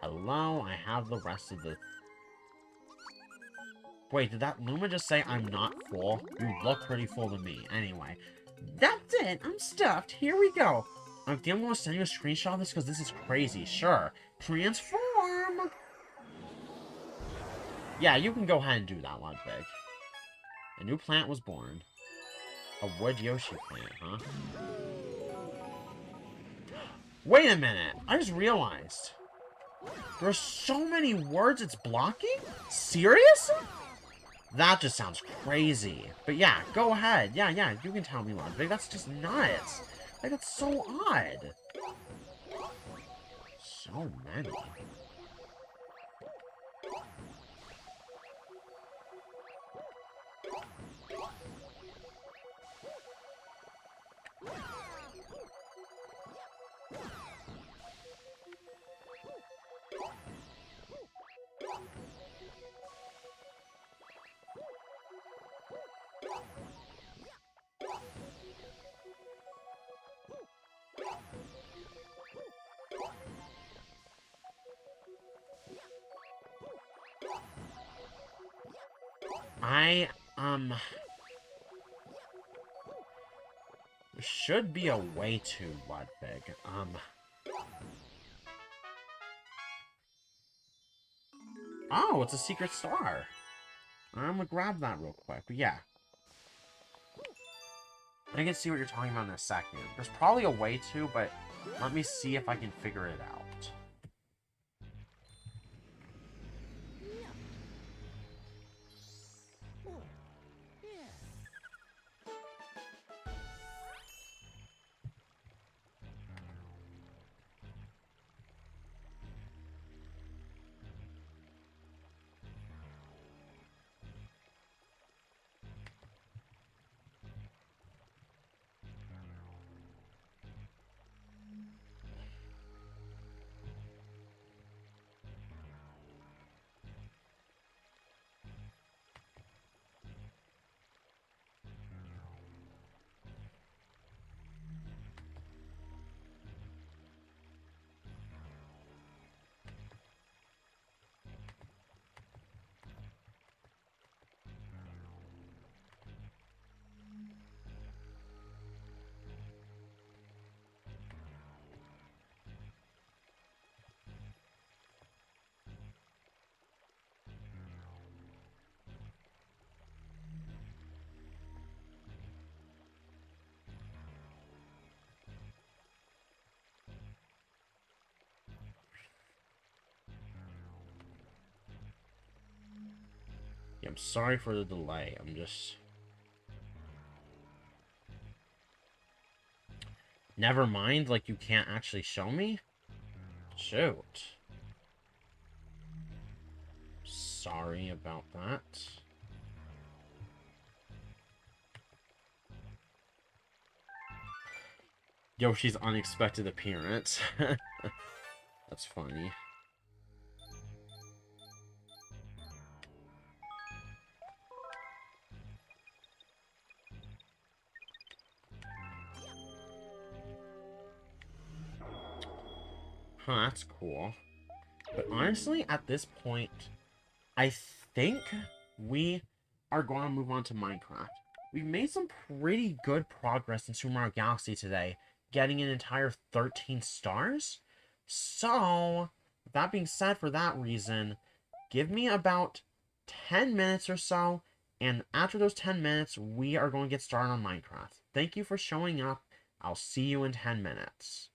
Hello, I have the rest of the... Wait, did that Luma just say I'm not full? You look pretty full to me. Anyway, that's it. I'm stuffed. Here we go. I think I'm going to send you a screenshot of this because this is crazy. Sure. Transform! Yeah, you can go ahead and do that, Ludwig. A new plant was born. A wood Yoshi plant, huh? Wait a minute! I just realized. There are so many words it's blocking? Serious? That just sounds crazy. But yeah, go ahead. Yeah, you can tell me, Ludwig. That's just nuts. Like, that's so odd. So many. There should be a way to, Ludwig. Oh, it's a secret star. I'm gonna grab that real quick. But yeah. I can see what you're talking about in a second. There's probably a way to, but let me see if I can figure it out. Yeah, I'm sorry for the delay. I'm just... Never mind, like you can't actually show me? Shoot. Sorry about that. Yoshi's unexpected appearance. That's funny. Huh, that's cool. But honestly, at this point, I think we are going to move on to Minecraft. We've made some pretty good progress in Super Mario Galaxy today, getting an entire 13 stars. So, with that being said, for that reason, give me about 10 minutes or so, and after those 10 minutes, we are going to get started on Minecraft. Thank you for showing up. I'll see you in 10 minutes.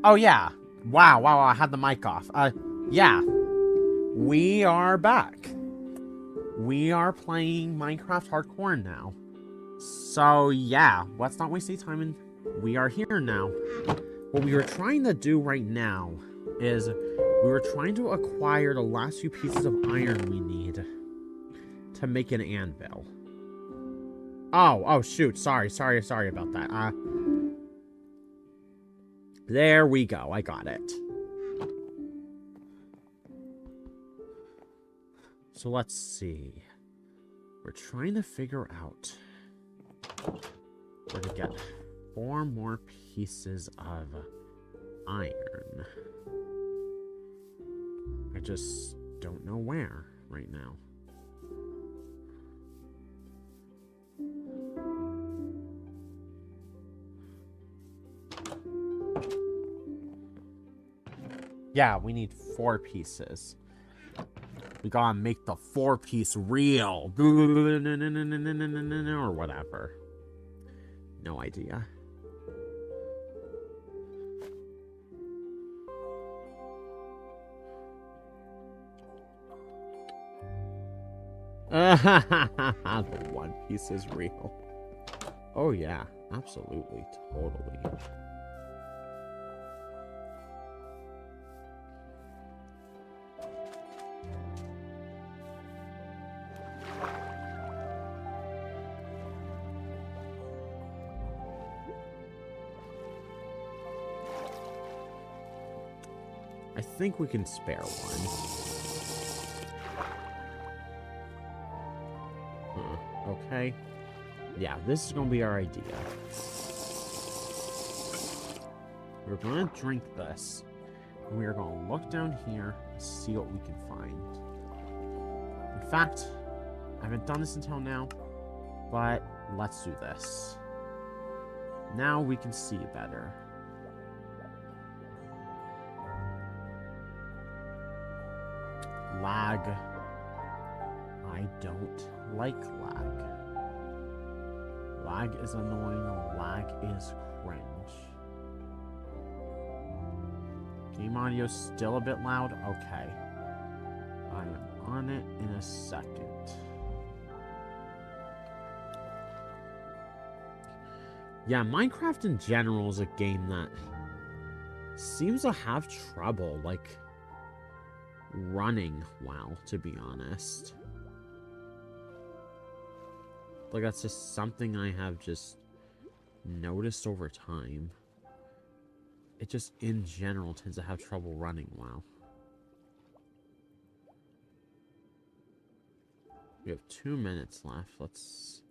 Oh, yeah. Wow, I had the mic off. Yeah. We are back. We are playing Minecraft Hardcore now. So, yeah. Let's not waste any time, and we are here now. What we were trying to do right now is we were trying to acquire the last few pieces of iron we need to make an anvil. Oh, shoot. Sorry about that. There we go. I got it. So let's see. We're trying to figure out where to get 4 more pieces of iron. I just don't know where right now. Yeah, we need 4 pieces. We gotta make the 4-piece real. Or whatever. No idea. The 1 piece is real. Oh yeah, absolutely, totally. I think we can spare 1. Okay. Yeah, this is gonna be our idea. We're gonna drink this. And we are gonna look down here and see what we can find. In fact, I haven't done this until now, but let's do this. Now we can see better. Lag. I don't like lag. Lag is annoying. Lag is cringe. Game audio still a bit loud? Okay. I am on it in a second. Yeah, Minecraft in general is a game that seems to have trouble, like, running well, to be honest. Like, that's just something I have just noticed over time. It just, in general, tends to have trouble running well. We have 2 minutes left. Let's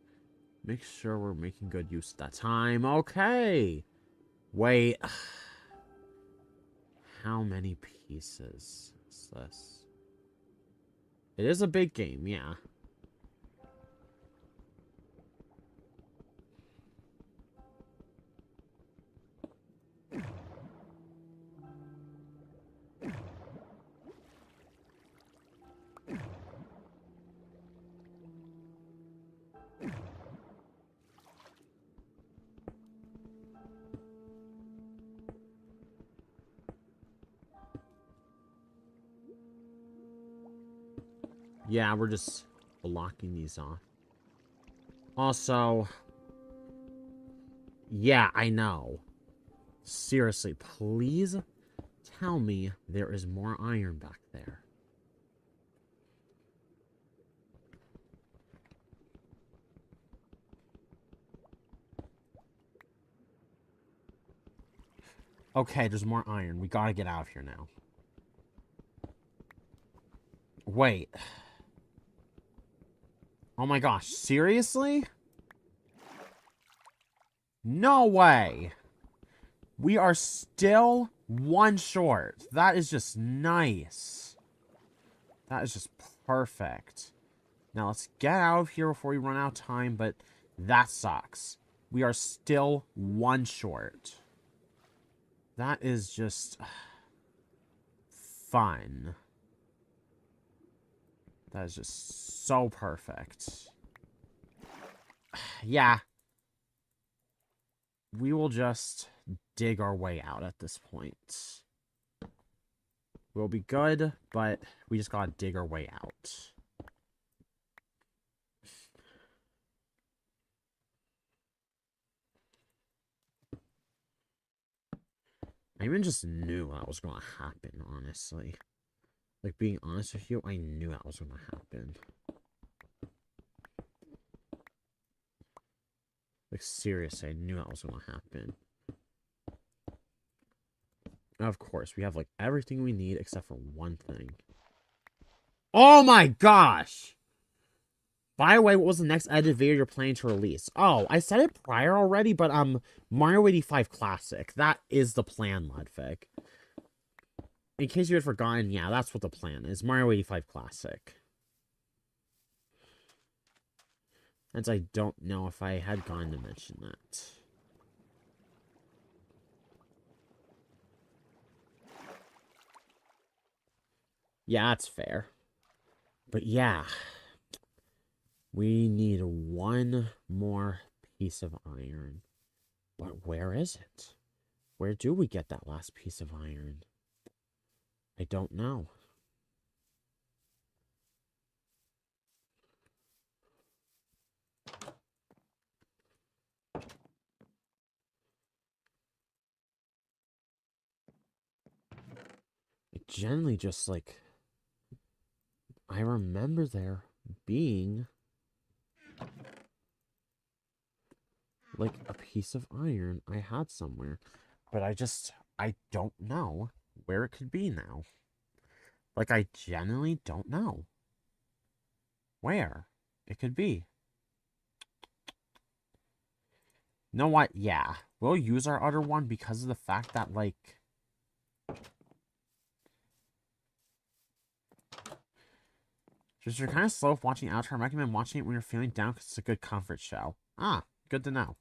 make sure we're making good use of that time. Okay! Wait. How many pieces is this? It is a big game, yeah. Yeah, we're just blocking these off. Also, yeah, I know. Seriously, please tell me there is more iron back there. Okay, there's more iron. We gotta get out of here now. Wait. Oh my gosh, seriously? No way! We are still one short. That is just nice. That is just perfect. Now let's get out of here before we run out of time, but that sucks. We are still one short. That is just fun. That is just so perfect. Yeah. We will just dig our way out at this point. We'll be good, but we just gotta dig our way out. I even just knew that was gonna happen, honestly. Like, being honest with you, I knew that was gonna happen. Like, seriously, I knew that was gonna happen. Of course, we have, like, everything we need except for one thing. Oh my gosh! By the way, what was the next edited video you're planning to release? Oh, I said it prior already, but, Mario 85 Classic. That is the plan, Ludwig. In case you had forgotten, yeah, that's what the plan is. Mario 85 Classic. And I don't know if I had gone to mention that. Yeah, that's fair. But yeah. We need one more piece of iron. But where is it? Where do we get that last piece of iron? I don't know. It generally just, like... I remember there being... like, a piece of iron I had somewhere. But I don't know where it could be now. Like, I genuinely don't know where it could be. You know what? Yeah. We'll use our other one because of the fact that, like... Just you're kind of slow watching Outro. I recommend watching it when you're feeling down because it's a good comfort show. Ah, good to know.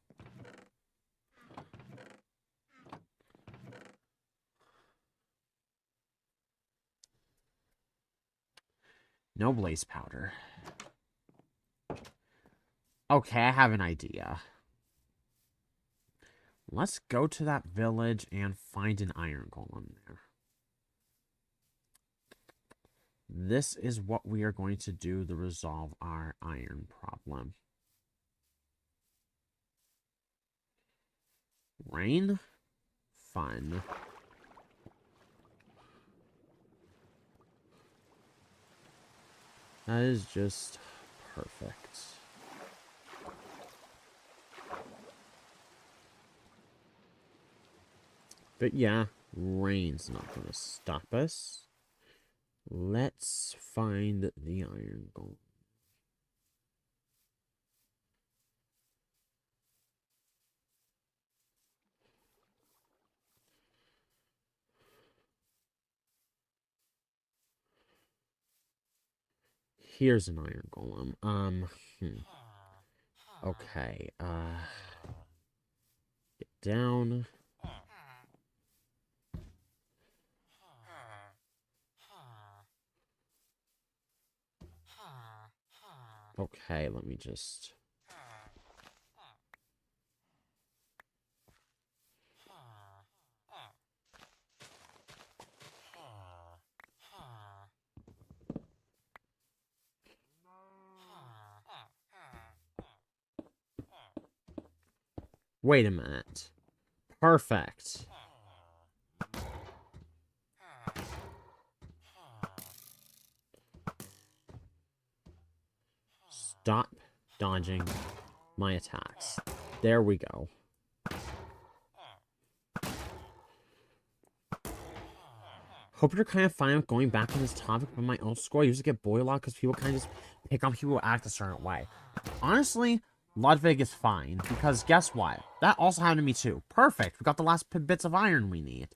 No blaze powder. Okay, I have an idea. Let's go to that village and find an iron golem there. This is what we are going to do to resolve our iron problem. Rain? Fun. That is just perfect. But yeah, rain's not going to stop us. Let's find the iron golem. Here's an iron golem. Okay, get down. Okay, let me just... Wait a minute. Perfect. Stop dodging my attacks. There we go. Hope you're kind of fine with going back on this topic. But my old school, I used to get bullied a lot because people kind of just pick on people who act a certain way. Honestly, Ludwig is fine, because guess what? That also happened to me too. Perfect. We got the last bits of iron we need.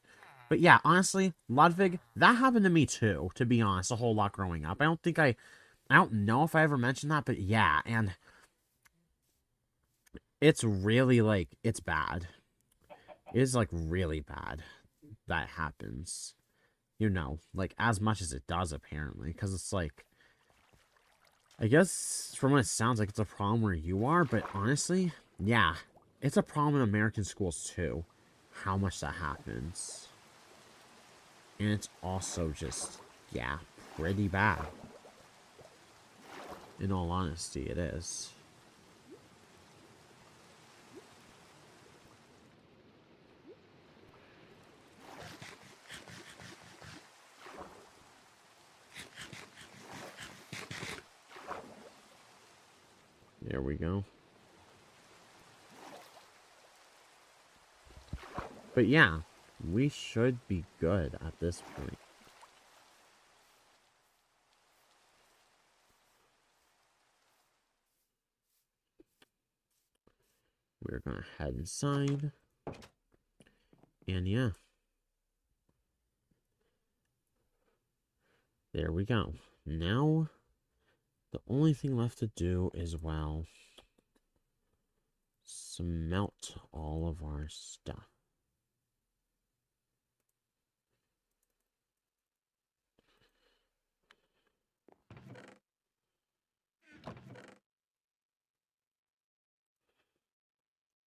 But yeah, honestly, Ludwig, that happened to me too, to be honest, a whole lot growing up. I don't know if I ever mentioned that, but yeah, and it's really, like, it's bad. It is, like, really bad that happens. You know, like, as much as it does, apparently, because it's like, I guess from what it sounds like it's a problem where you are, but honestly, yeah, it's a problem in American schools too, how much that happens. And it's also just, yeah, pretty bad. In all honesty, it is. There we go. But yeah, we should be good at this point. We're gonna head inside. And yeah. There we go. Now, the only thing left to do is, well, smelt all of our stuff.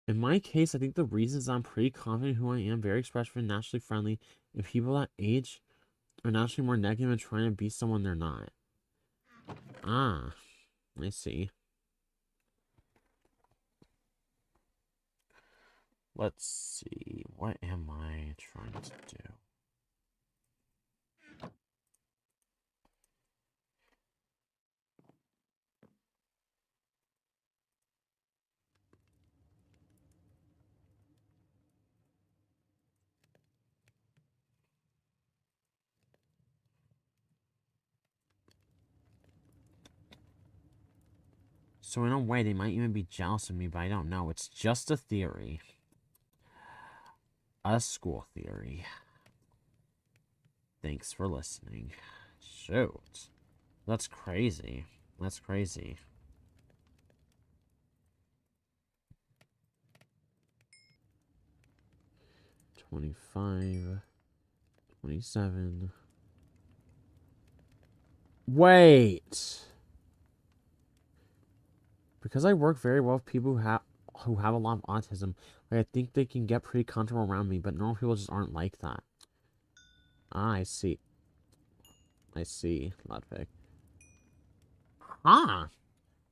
In my case, I think the reasons I'm pretty confident who I am, very expressive and naturally friendly, and people that age are naturally more negative and trying to be someone they're not. Ah, I see. Let's see. What am I trying to do? So in a way, they might even be jealous of me, but I don't know. It's just a theory. A school theory. Thanks for listening. Shoot. That's crazy. That's crazy. $25, $27. Wait. Because I work very well with people who have a lot of autism, like, I think they can get pretty comfortable around me, but normal people just aren't like that. Ah, I see. I see, Ludwig. Huh.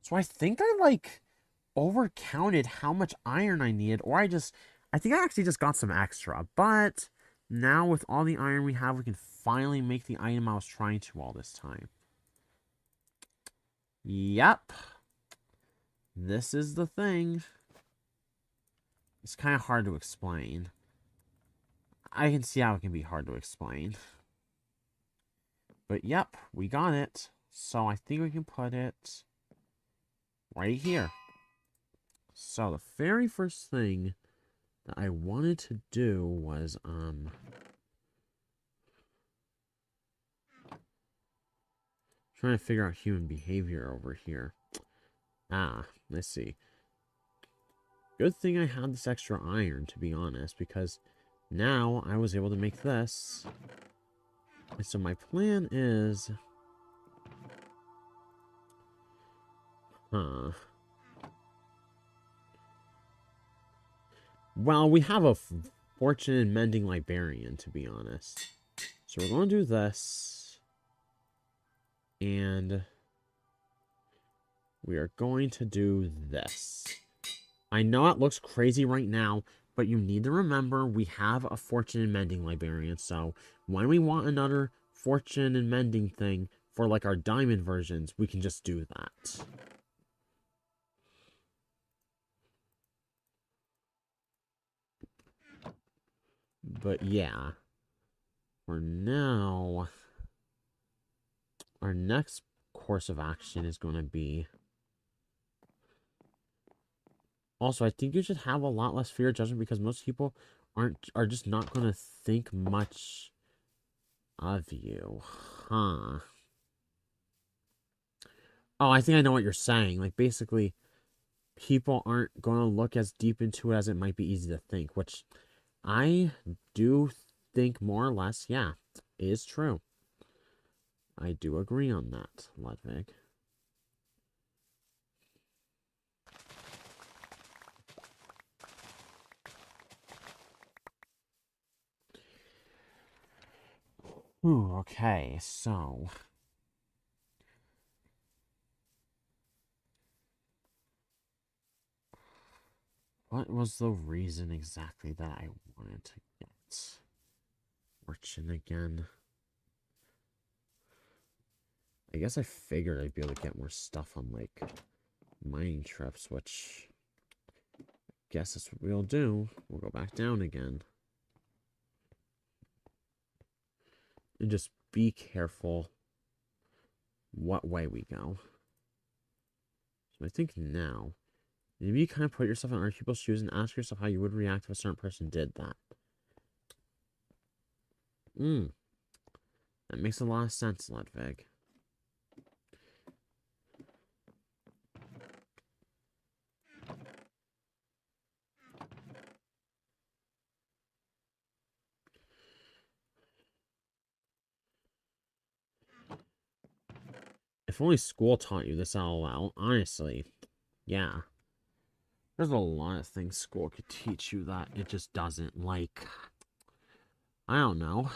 So I think I, like, overcounted how much iron I needed, or I think I actually just got some extra, but now with all the iron we have, we can finally make the item I was trying to all this time. Yep. This is the thing. It's kind of hard to explain. I can see how it can be hard to explain. But yep, we got it. So I think we can put it right here. So the very first thing that I wanted to do was, trying to figure out human behavior over here. Ah, let's see. Good thing I had this extra iron, to be honest, because now I was able to make this. And so my plan is... Huh. Well, we have a fortune in mending librarian, to be honest. So we're going to do this. And we are going to do this. I know it looks crazy right now, but you need to remember we have a fortune in mending librarian. So when we want another fortune and mending thing for, like, our diamond versions, we can just do that. But yeah. For now, our next course of action is going to be... Also, I think you should have a lot less fear of judgment because most people are just not going to think much of you. Huh. Oh, I think I know what you're saying. Like, basically, people aren't going to look as deep into it as it might be easy to think, which I do think more or less, yeah, is true. I do agree on that, Ludwig. Ooh, okay, so... what was the reason exactly that I wanted to get Fortune again? I guess I figured I'd be able to get more stuff on, like, mining trips, which... I guess that's what we'll do. We'll go back down again. And just be careful what way we go. So I think now, maybe you kind of put yourself in other people's shoes and ask yourself how you would react if a certain person did that. That makes a lot of sense, Ludwig. If only school taught you this all out, honestly. Yeah. There's a lot of things school could teach you that it just doesn't. Like, I don't know.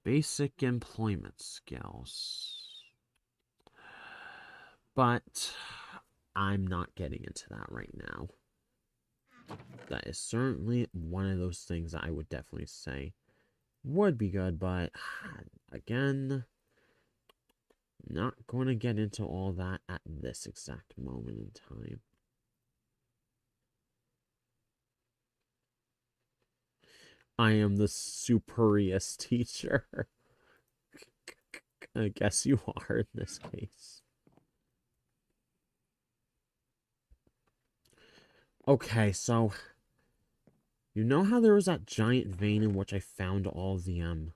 Basic employment skills. But I'm not getting into that right now. That is certainly one of those things that I would definitely say would be good, but again, not going to get into all that at this exact moment in time. I am the superiest teacher. I guess you are in this case. Okay, so you know how there was that giant vein in which I found all the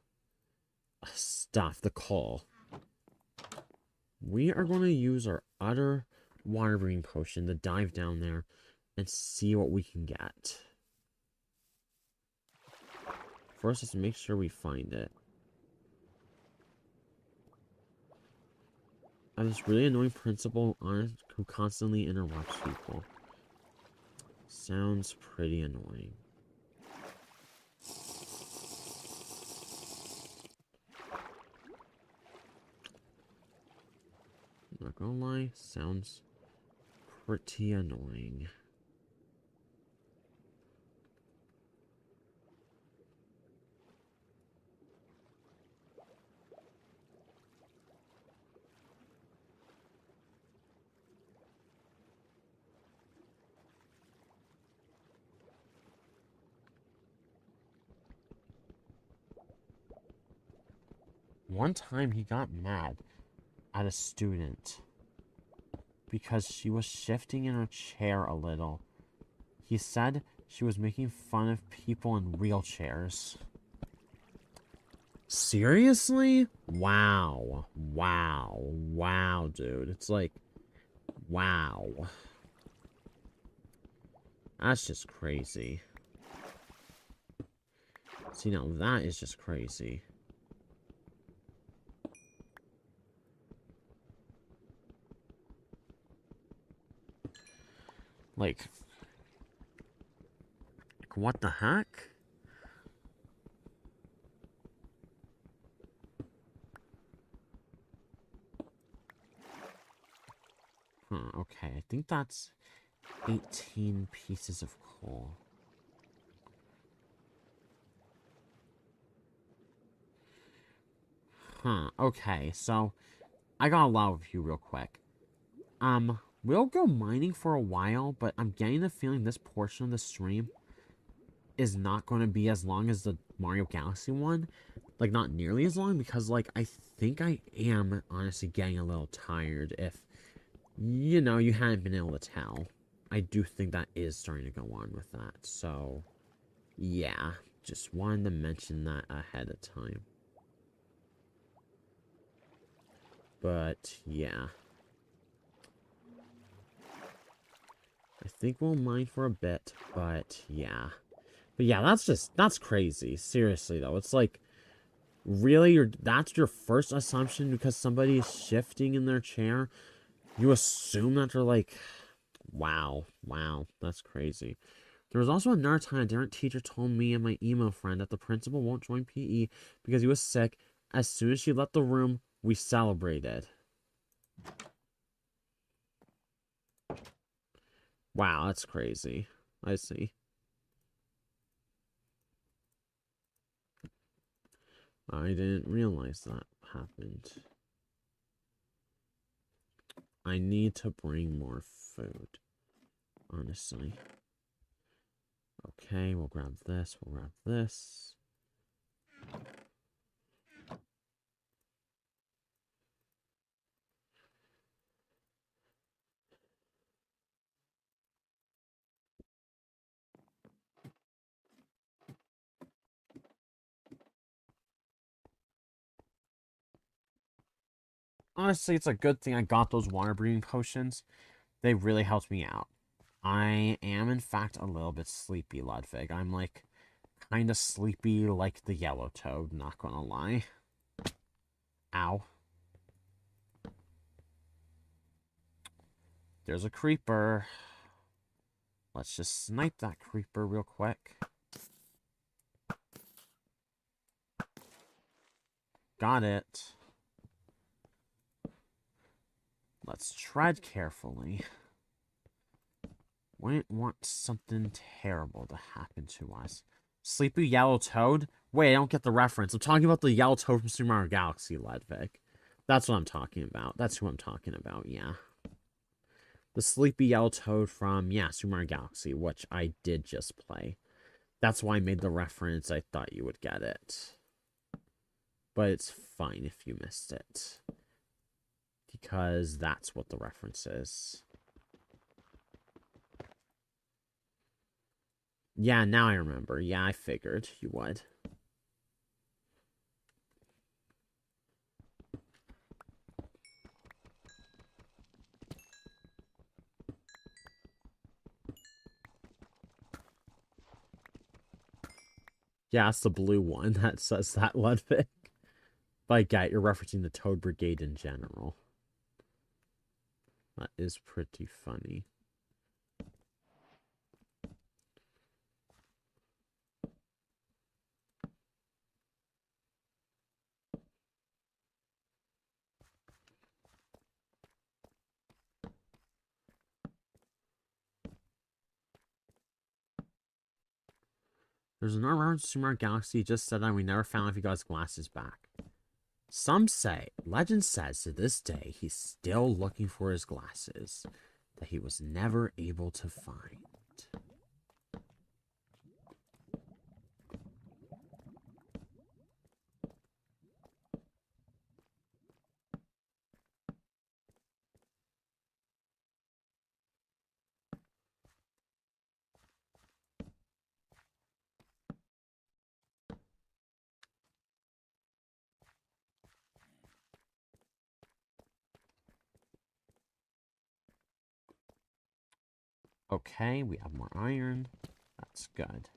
stuff, the coal. We are going to use our utter water breathing potion to dive down there and see what we can get. First, let's make sure we find it. I have this really annoying principal who constantly interrupts people. Sounds pretty annoying. Not gonna lie, sounds pretty annoying. One time he got mad at a student because she was shifting in her chair a little. He said she was making fun of people in wheelchairs. Seriously? Wow. Wow. Wow, dude. It's like, wow. That's just crazy. See, now that is just crazy. Like, what the heck? Huh, okay, I think that's 18 pieces of coal. Huh, okay, so I got a lot of you real quick. We'll go mining for a while, but I'm getting the feeling this portion of the stream is not going to be as long as the Mario Galaxy one. Like, not nearly as long, because, like, I think I am honestly getting a little tired if, you know, you hadn't been able to tell. I do think that is starting to go on with that, so, yeah. Just wanted to mention that ahead of time. But, yeah. I think we'll mine for a bit, but, yeah. But, yeah, that's crazy. Seriously, though. It's like, really, that's your first assumption because somebody is shifting in their chair? You assume that they're like, wow, that's crazy. There was also another time a different teacher told me and my emo friend that the principal won't join PE because he was sick. As soon as she left the room, we celebrated. Wow, that's crazy. I see. I didn't realize that happened. I need to bring more food, honestly. Okay, we'll grab this, we'll grab this. Honestly, it's a good thing I got those water breathing potions. They really helped me out. I am, in fact, a little bit sleepy, Ludwig. I'm, like, kind of sleepy like the yellow toad, not gonna lie. Ow. There's a creeper. Let's just snipe that creeper real quick. Got it. Let's tread carefully. Wouldn't want something terrible to happen to us. Sleepy yellow toad? Wait, I don't get the reference. I'm talking about the yellow toad from Super Mario Galaxy, Ludwig. That's what I'm talking about. That's who I'm talking about, yeah. The sleepy yellow toad from, yeah, Super Mario Galaxy, which I did just play. That's why I made the reference. I thought you would get it. But it's fine if you missed it. Because that's what the reference is. Yeah, now I remember. Yeah, I figured you would. Yeah, it's the blue one that says that, Ludwig. By guy, you're referencing the Toad Brigade in general. That is pretty funny. There's another reference to Super Mario Galaxy just said that we never found if he got his glasses back. Some say, legend says to this day, he's still looking for his glasses that he was never able to find. Okay, we have more iron. That's good.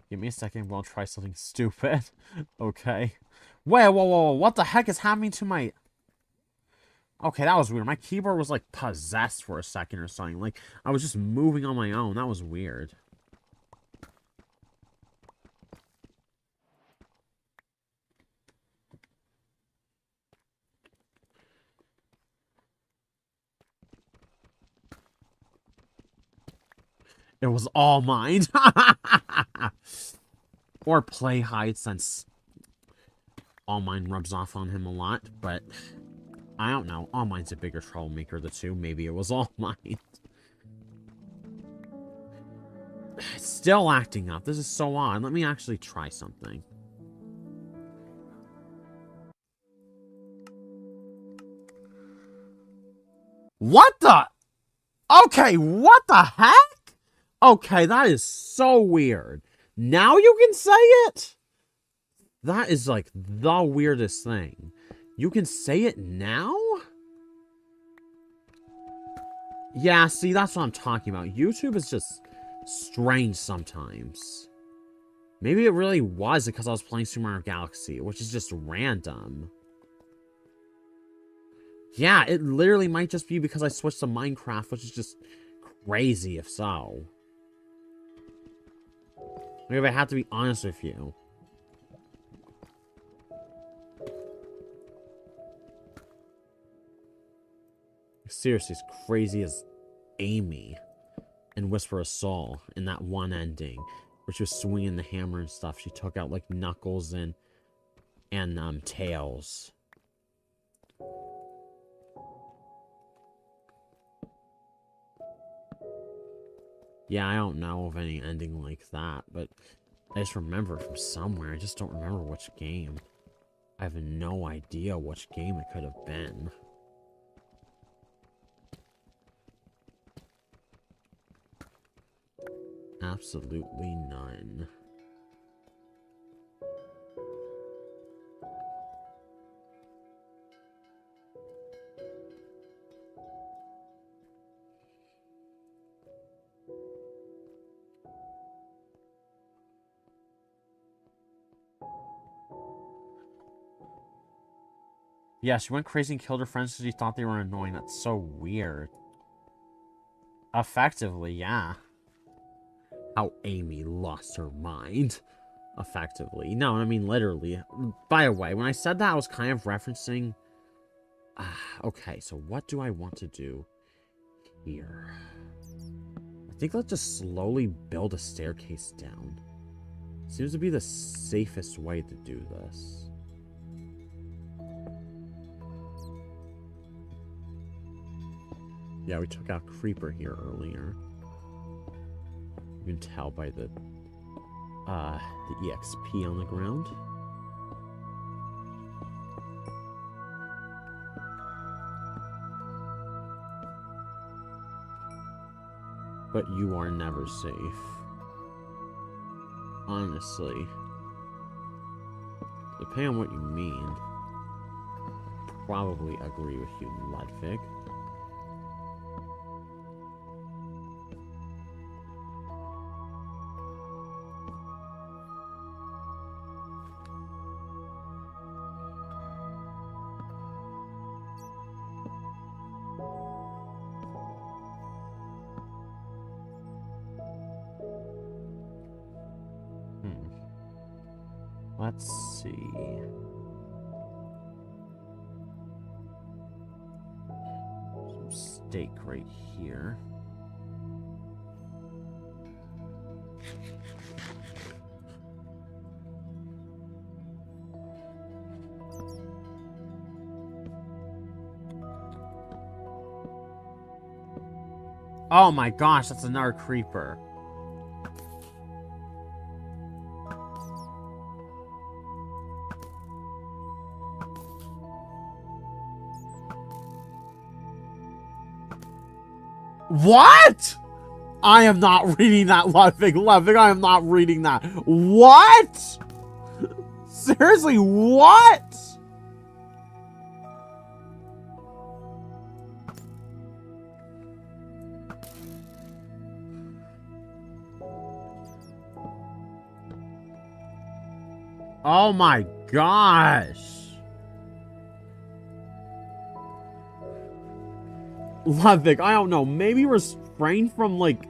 Give me a second, we'll try something stupid. Okay. Wait, whoa, what the heck is happening to my... Okay, that was weird. My keyboard was, like, possessed for a second or something. Like, I was just moving on my own. That was weird. It was all mine. Or play hide, since all mine rubs off on him a lot, but I don't know. All Mine's a bigger troublemaker of the two. Maybe it was All Mine. It's still acting up. This is so odd. Let me actually try something. What the? Okay, what the heck? Okay, that is so weird. Now you can say it? That is like the weirdest thing. You can say it now? Yeah, see, that's what I'm talking about. YouTube is just strange sometimes. Maybe it really was because I was playing Super Mario Galaxy, which is just random. Yeah, it literally might just be because I switched to Minecraft, which is just crazy if so. Maybe if I have to be honest with you. Seriously, as crazy as Amy in Whisper of Soul in that one ending, where she was swinging the hammer and stuff. She took out like Knuckles and Tails. Yeah, I don't know of any ending like that, but I just remember it from somewhere. I just don't remember which game. I have no idea which game it could have been. Absolutely none. Yeah, she went crazy and killed her friends because she thought they were annoying. That's so weird. Effectively, yeah. How Amy lost her mind. Effectively. No, I mean literally. By the way, when I said that, I was kind of referencing... okay, so what do I want to do here? I think let's just slowly build a staircase down. Seems to be the safest way to do this. Yeah, we took out Creeper here earlier. You can tell by the EXP on the ground. But you are never safe. Honestly. Depending on what you mean. Probably agree with you, Ludwig. Let's see. Some steak right here. Oh my gosh, that's another creeper. What? I am not reading that, Ludwig. Ludwig, I am not reading that. What? Seriously, what? Oh my gosh. Ludwig, I don't know. Maybe refrain from, like,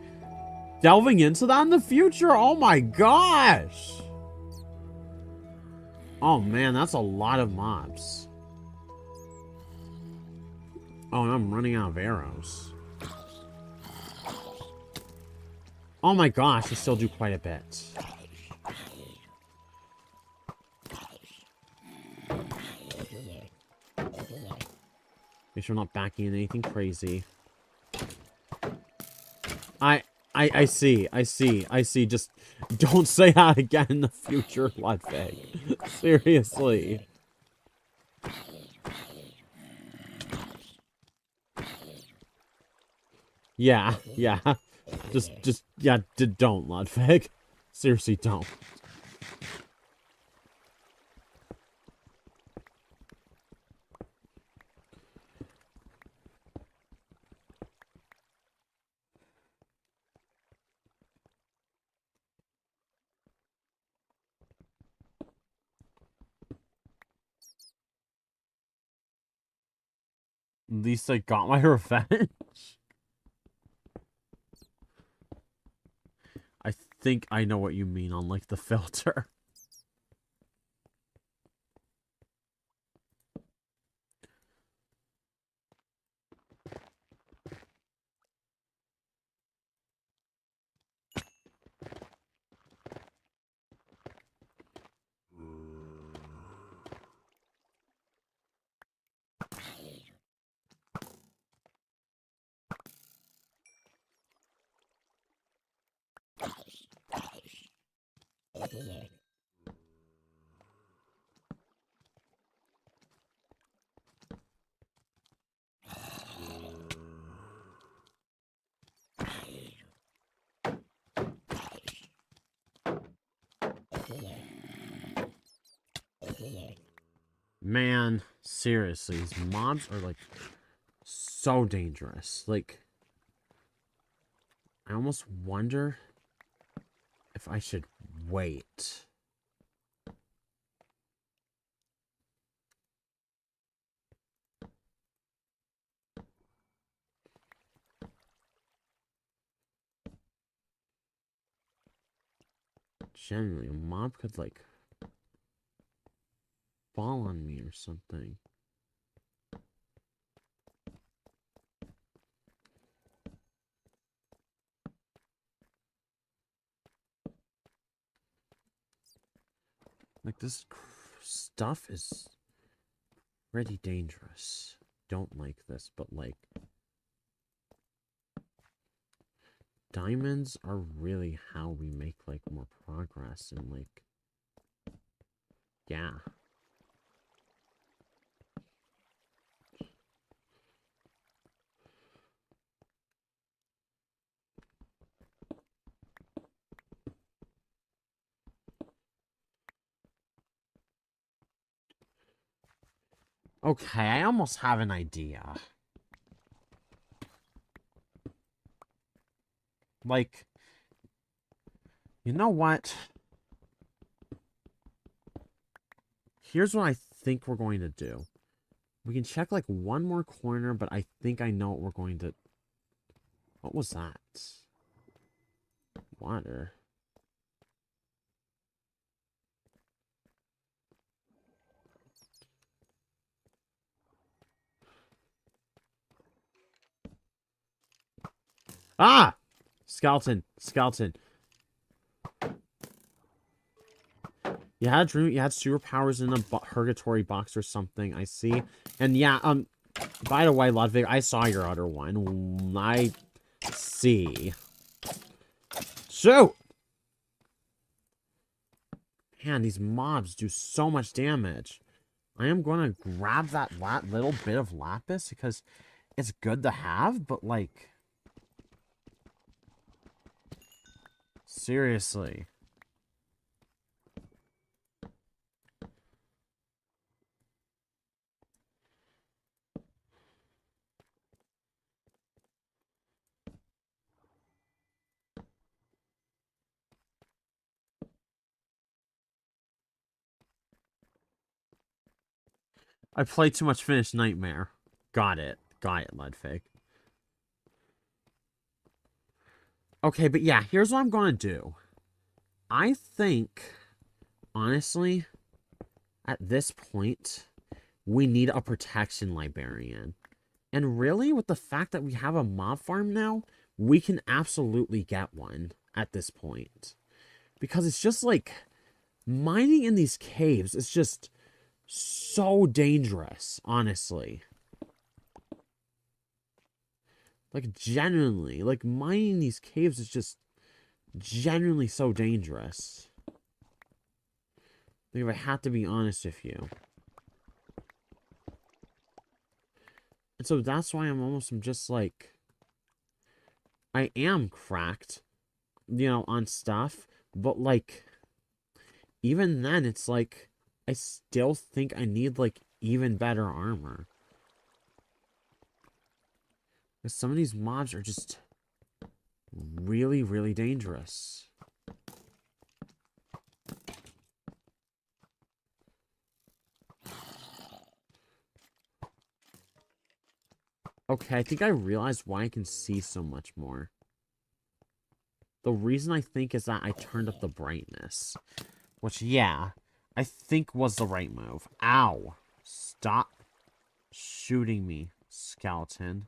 delving into that in the future? Oh my gosh. Oh man, that's a lot of mobs. Oh, and I'm running out of arrows. Oh my gosh, they still do quite a bit. Make sure I'm not backing into anything crazy. I see. Just don't say that again in the future, Ludwig. Seriously. Yeah. Yeah, don't, Ludwig. Seriously, don't. At least I got my revenge. I think I know what you mean on, like, the filter. Man, seriously, these mobs are, like, so dangerous. Like, I almost wonder if I should wait. Genuinely, a mob could, like, fall on me or something. Like, this stuff is pretty dangerous. Don't like this, but, like, diamonds are really how we make, like, more progress and, like, yeah. Okay, I almost have an idea. Like, you know what? Here's what I think we're going to do. We can check, like, one more corner, but I think I know what we're going to... What was that? Water. Ah! Skeleton. You had a dream, you had superpowers in a purgatory box or something, I see. And yeah, by the way, Ludwig, I saw your other one. I see. Shoot! Man, these mobs do so much damage. I am going to grab that little bit of lapis because it's good to have, but, like... Seriously. I played too much Finished Nightmare. Got it, Ludwig. Okay, but yeah, here's what I'm going to do. I think, honestly, at this point, we need a protection librarian. And really, with the fact that we have a mob farm now, we can absolutely get one at this point. Because it's just like, mining in these caves is just so dangerous, honestly. Like, genuinely. Like, mining these caves is just genuinely so dangerous. Like, if I have to be honest with you. And so that's why I'm just like... I am cracked, you know, on stuff. But, like, even then, it's like... I still think I need, like, even better armor. Because some of these mobs are just... really, really dangerous. Okay, I think I realized why I can see so much more. The reason I think is that I turned up the brightness. Which, yeah, I think was the right move. Ow. Stop shooting me, skeleton.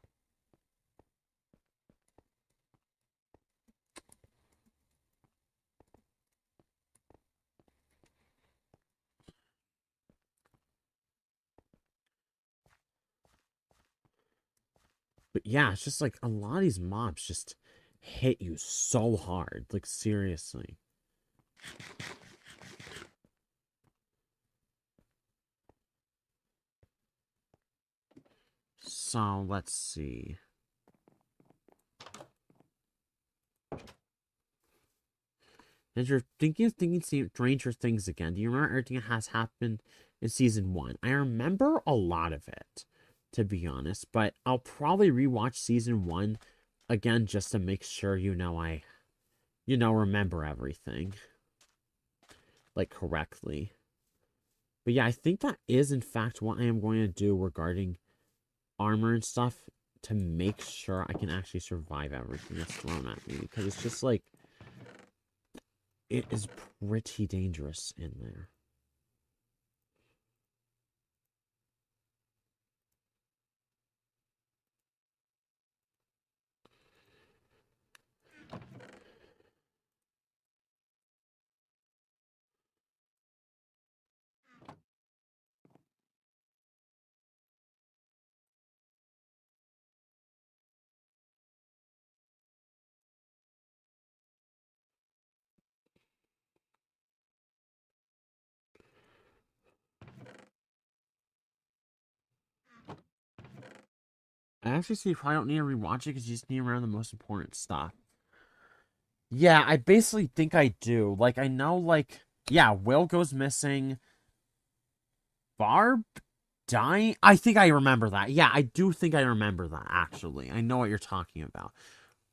But yeah, it's just like a lot of these mobs just hit you so hard. Like, seriously. So, let's see. As you're thinking Stranger Things again, do you remember everything that has happened in Season 1? I remember a lot of it, to be honest, but I'll probably rewatch Season 1 again just to make sure, I remember everything, like, correctly. But yeah, I think that is, in fact, what I am going to do regarding armor and stuff to make sure I can actually survive everything that's thrown at me, because it's just, like, it is pretty dangerous in there. I actually see if I don't need to rewatch it because you just need to remember the most important stuff. Yeah, I basically think I do. Like, I know, like, yeah, Will goes missing. Barb dying? I think I remember that. Yeah, I do think I remember that, actually. I know what you're talking about.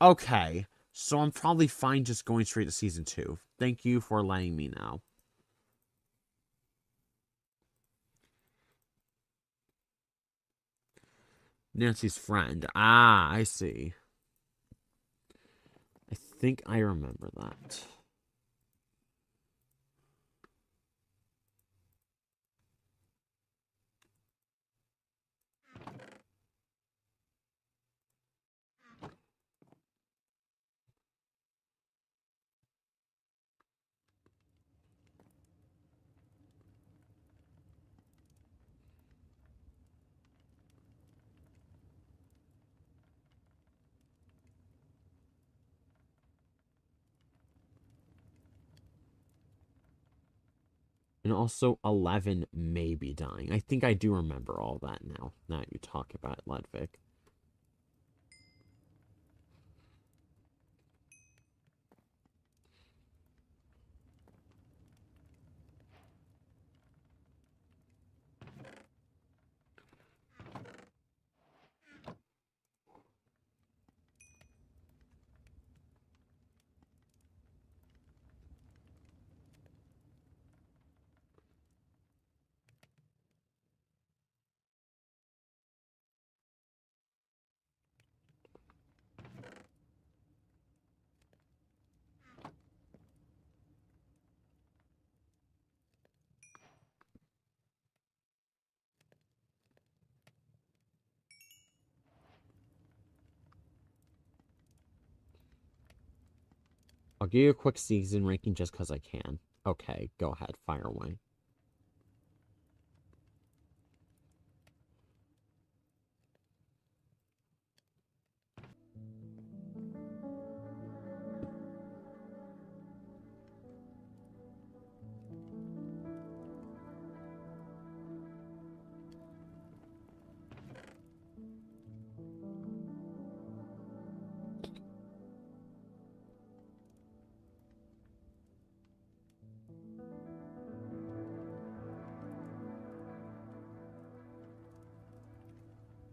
Okay, so I'm probably fine just going straight to Season 2. Thank you for letting me know. Nancy's friend. Ah, I see. I think I remember that. And also 11 may be dying. I think I do remember all that now that you talk about it, Ludwig. I'll give you a quick season ranking just because I can. Okay, go ahead, fire away.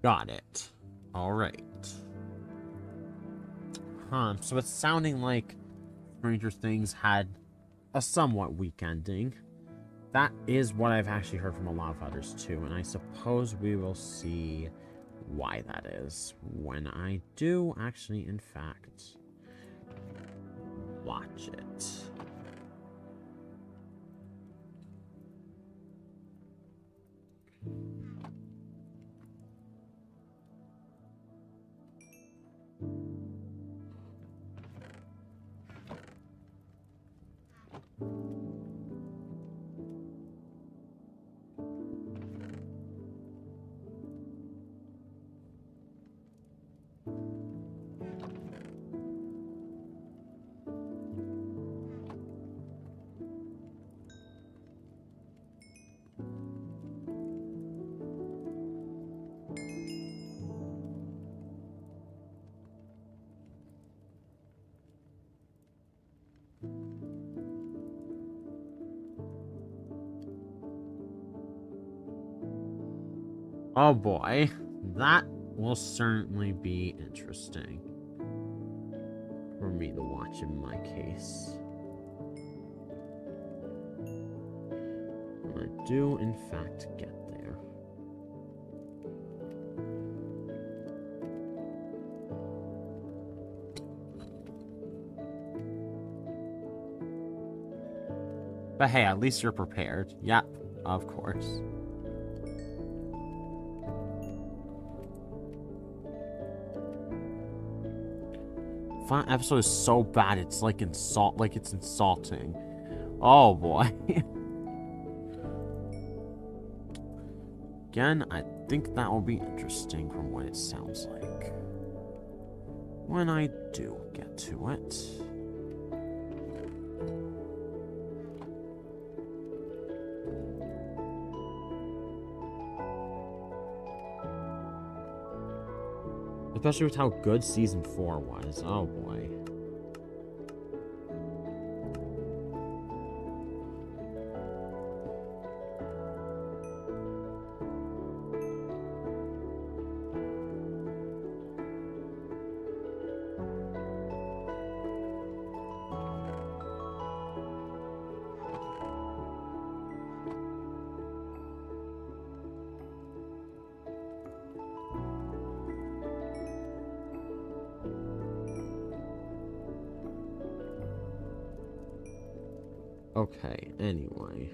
Got it. Alright. Huh, so it's sounding like Stranger Things had a somewhat weak ending. That is what I've actually heard from a lot of others too, and I suppose we will see why that is when I do actually, in fact, watch it. Oh boy, that will certainly be interesting for me to watch in my case. I do, in fact, get there. But hey, at least you're prepared. Yep, of course. Final episode is so bad, it's like it's insulting. Oh boy. Again, I think that will be interesting from what it sounds like when I do get to it. Especially with how good Season 4 was. Oh boy. Okay, anyway.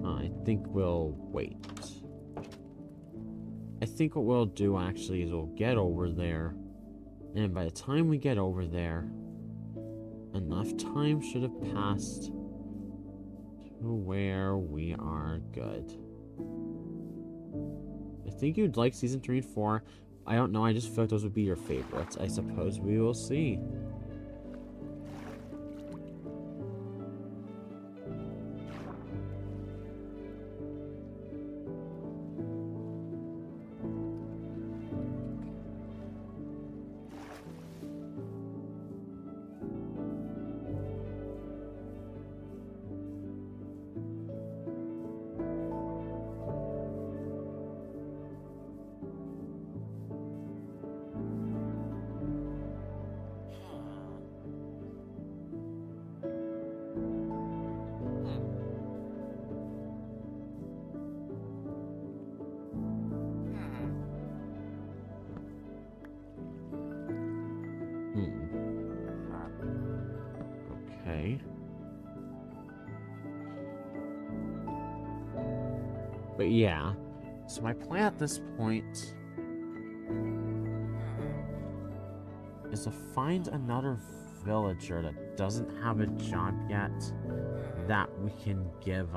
I think we'll wait. I think what we'll do actually is we'll get over there, and by the time we get over there, enough time should have passed to where we are good. I think you'd like Season 3 and 4. I don't know, I just feel like those would be your favorites. I suppose we will see. Okay. But yeah, so my plan at this point is to find another villager that doesn't have a job yet that we can give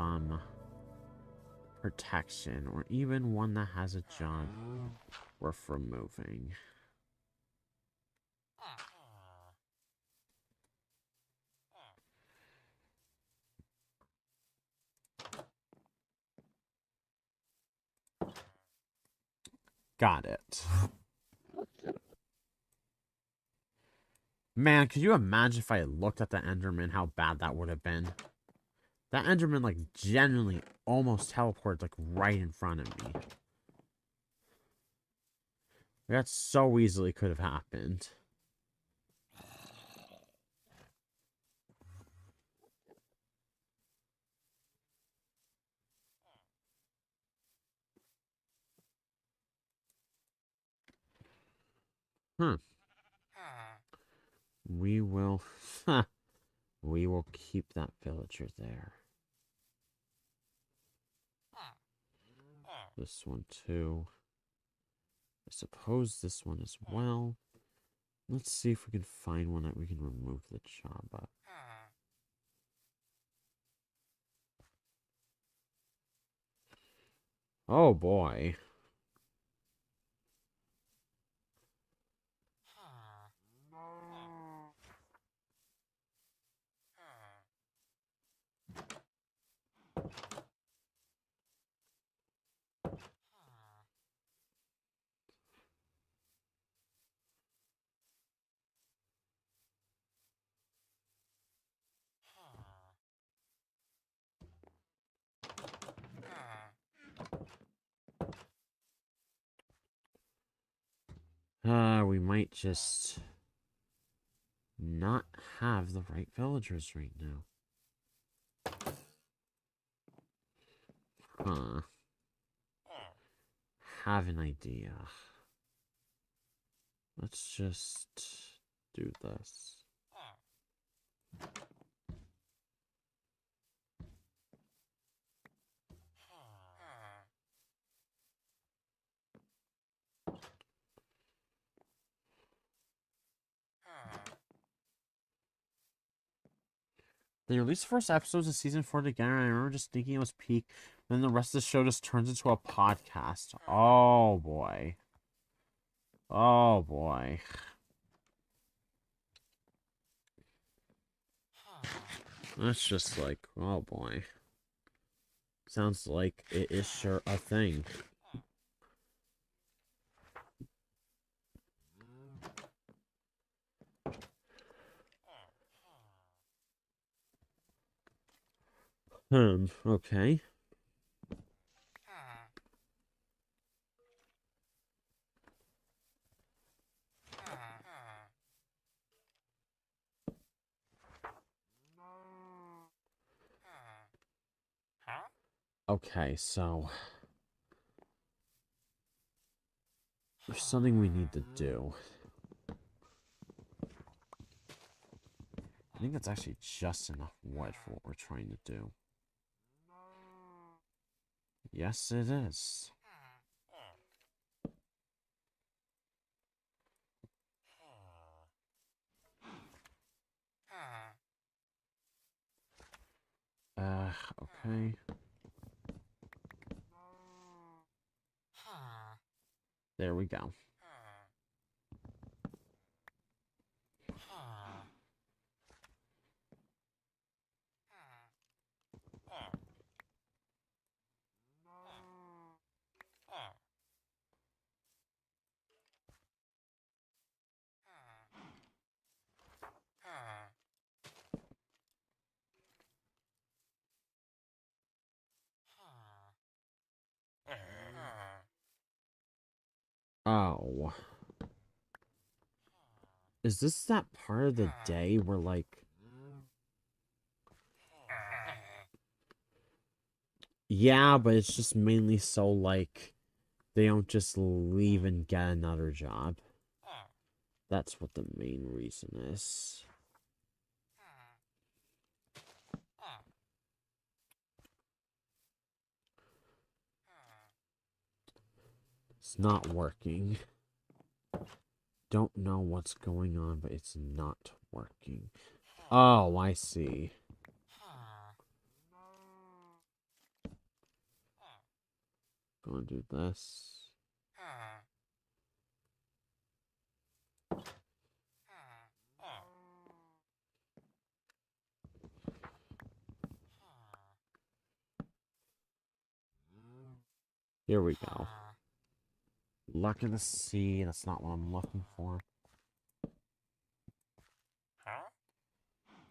protection, or even one that has a job worth removing. Got it. Man, could you imagine if I had looked at the Enderman, how bad that would have been? That Enderman, like, genuinely almost teleported, like, right in front of me. That so easily could have happened. Huh. We will... we will keep that villager there. This one, too. I suppose this one as well. Let's see if we can find one that we can remove the job of. Oh, boy. We might just not have the right villagers right now. Huh. Have an idea. Let's just do this. They released the first episodes of season 4 together, and I remember just thinking it was peak. Then the rest of the show just turns into a podcast. Oh boy. Oh boy. That's just like, oh boy. Sounds like it is sure a thing. Okay. Okay, so there's something we need to do. I think that's actually just enough wood for what we're trying to do. Yes, it is. Okay. There we go. Oh. Is this that part of the day where, like... Yeah, but it's just mainly so, like, they don't just leave and get another job. That's what the main reason is. It's not working. Don't know what's going on, but it's not working. Oh, I see. Gonna do this. Here we go. Luck of the sea. That's not what I'm looking for.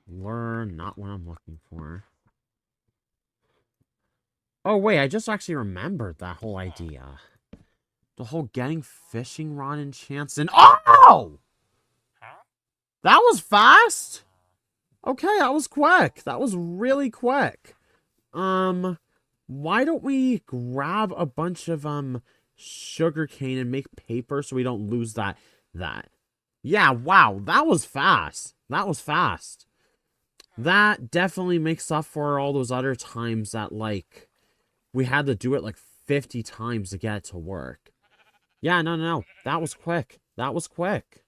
Learn. Not what I'm looking for. Oh, wait. I just actually remembered that whole idea. The whole getting fishing rod enchants and... Oh! That was fast! Okay, that was quick. That was really quick. Why don't we grab a bunch of, sugar cane and make paper so we don't lose that. Yeah, wow, that was fast. That was fast. That definitely makes up for all those other times that, like, we had to do it, like, 50 times to get it to work. Yeah, no. That was quick. That was quick.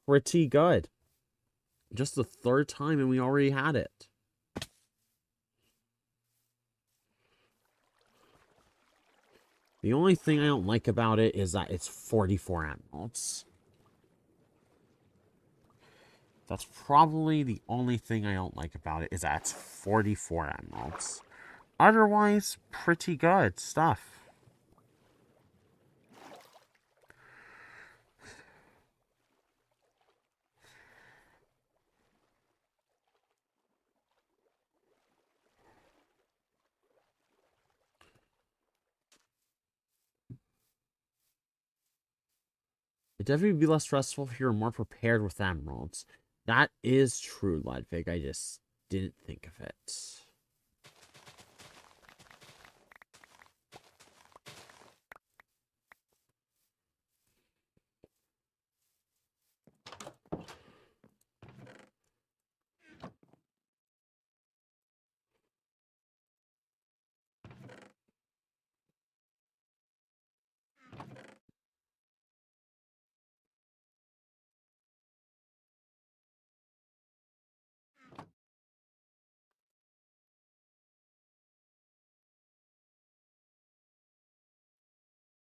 Pretty good. Just the third time and we already had it. The only thing I don't like about it is that it's 44 emeralds. That's probably the only thing I don't like about it is that it's 44 emeralds. Otherwise, pretty good stuff. It'd definitely be less stressful if you were more prepared with emeralds. That is true, Ludwig. I just didn't think of it.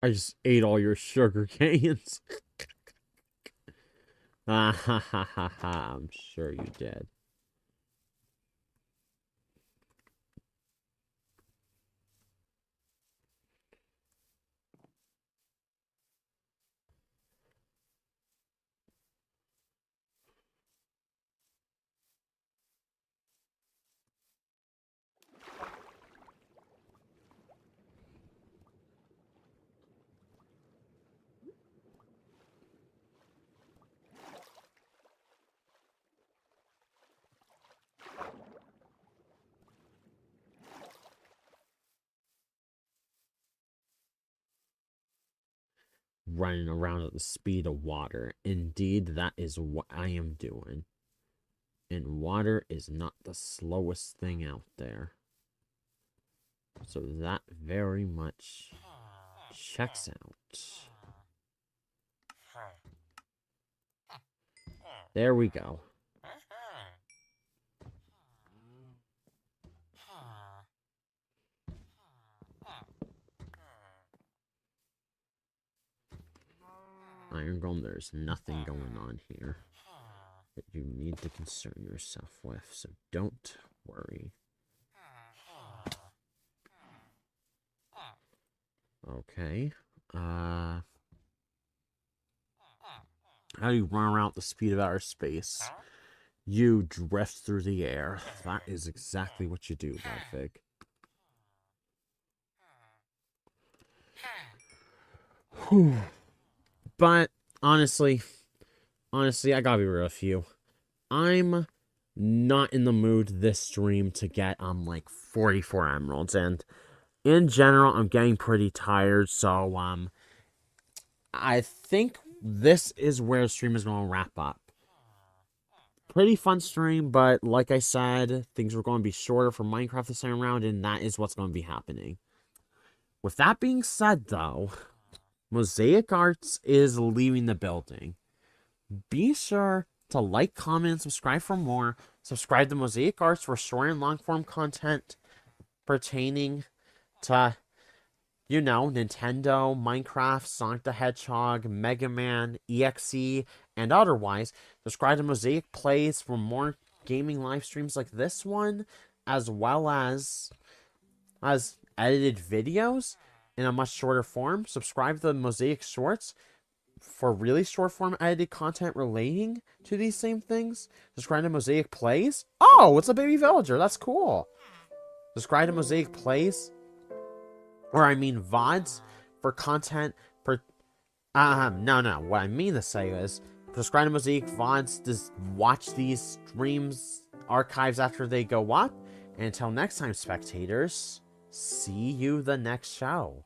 I just ate all your sugar canes. Ha ha ha ha ha. I'm sure you did. Running around at the speed of water. Indeed, that is what I am doing. And water is not the slowest thing out there. So that very much checks out. There we go. Iron Golem, there's nothing going on here that you need to concern yourself with, so don't worry. Okay. How do you run around at the speed of outer space? You drift through the air. That is exactly what you do, Ludwig. Whew. But, honestly, I gotta be real with you. I'm not in the mood this stream to get, like, 44 emeralds, and in general, I'm getting pretty tired, so, I think this is where the stream is going to wrap up. Pretty fun stream, but like I said, things were going to be shorter for Minecraft this time around, and that is what's going to be happening. With that being said, though, Mosaic Arts is leaving the building. Be sure to like, comment, and subscribe for more. Subscribe to Mosaic Arts for short and long-form content pertaining to, you know, Nintendo, Minecraft, Sonic the Hedgehog, Mega Man, EXE, and otherwise. Subscribe to Mosaic Plays for more gaming live streams like this one, as well as edited videos in a much shorter form. Subscribe to the Mosaic Shorts for really short form edited content relating to these same things. Subscribe to Mosaic Plays. Oh, it's a baby villager. That's cool. Subscribe to Mosaic Plays, or I mean VODs, for content for no. What I mean to say is subscribe to Mosaic VODs to watch these streams archives after they go up. And until next time, spectators, see you the next show.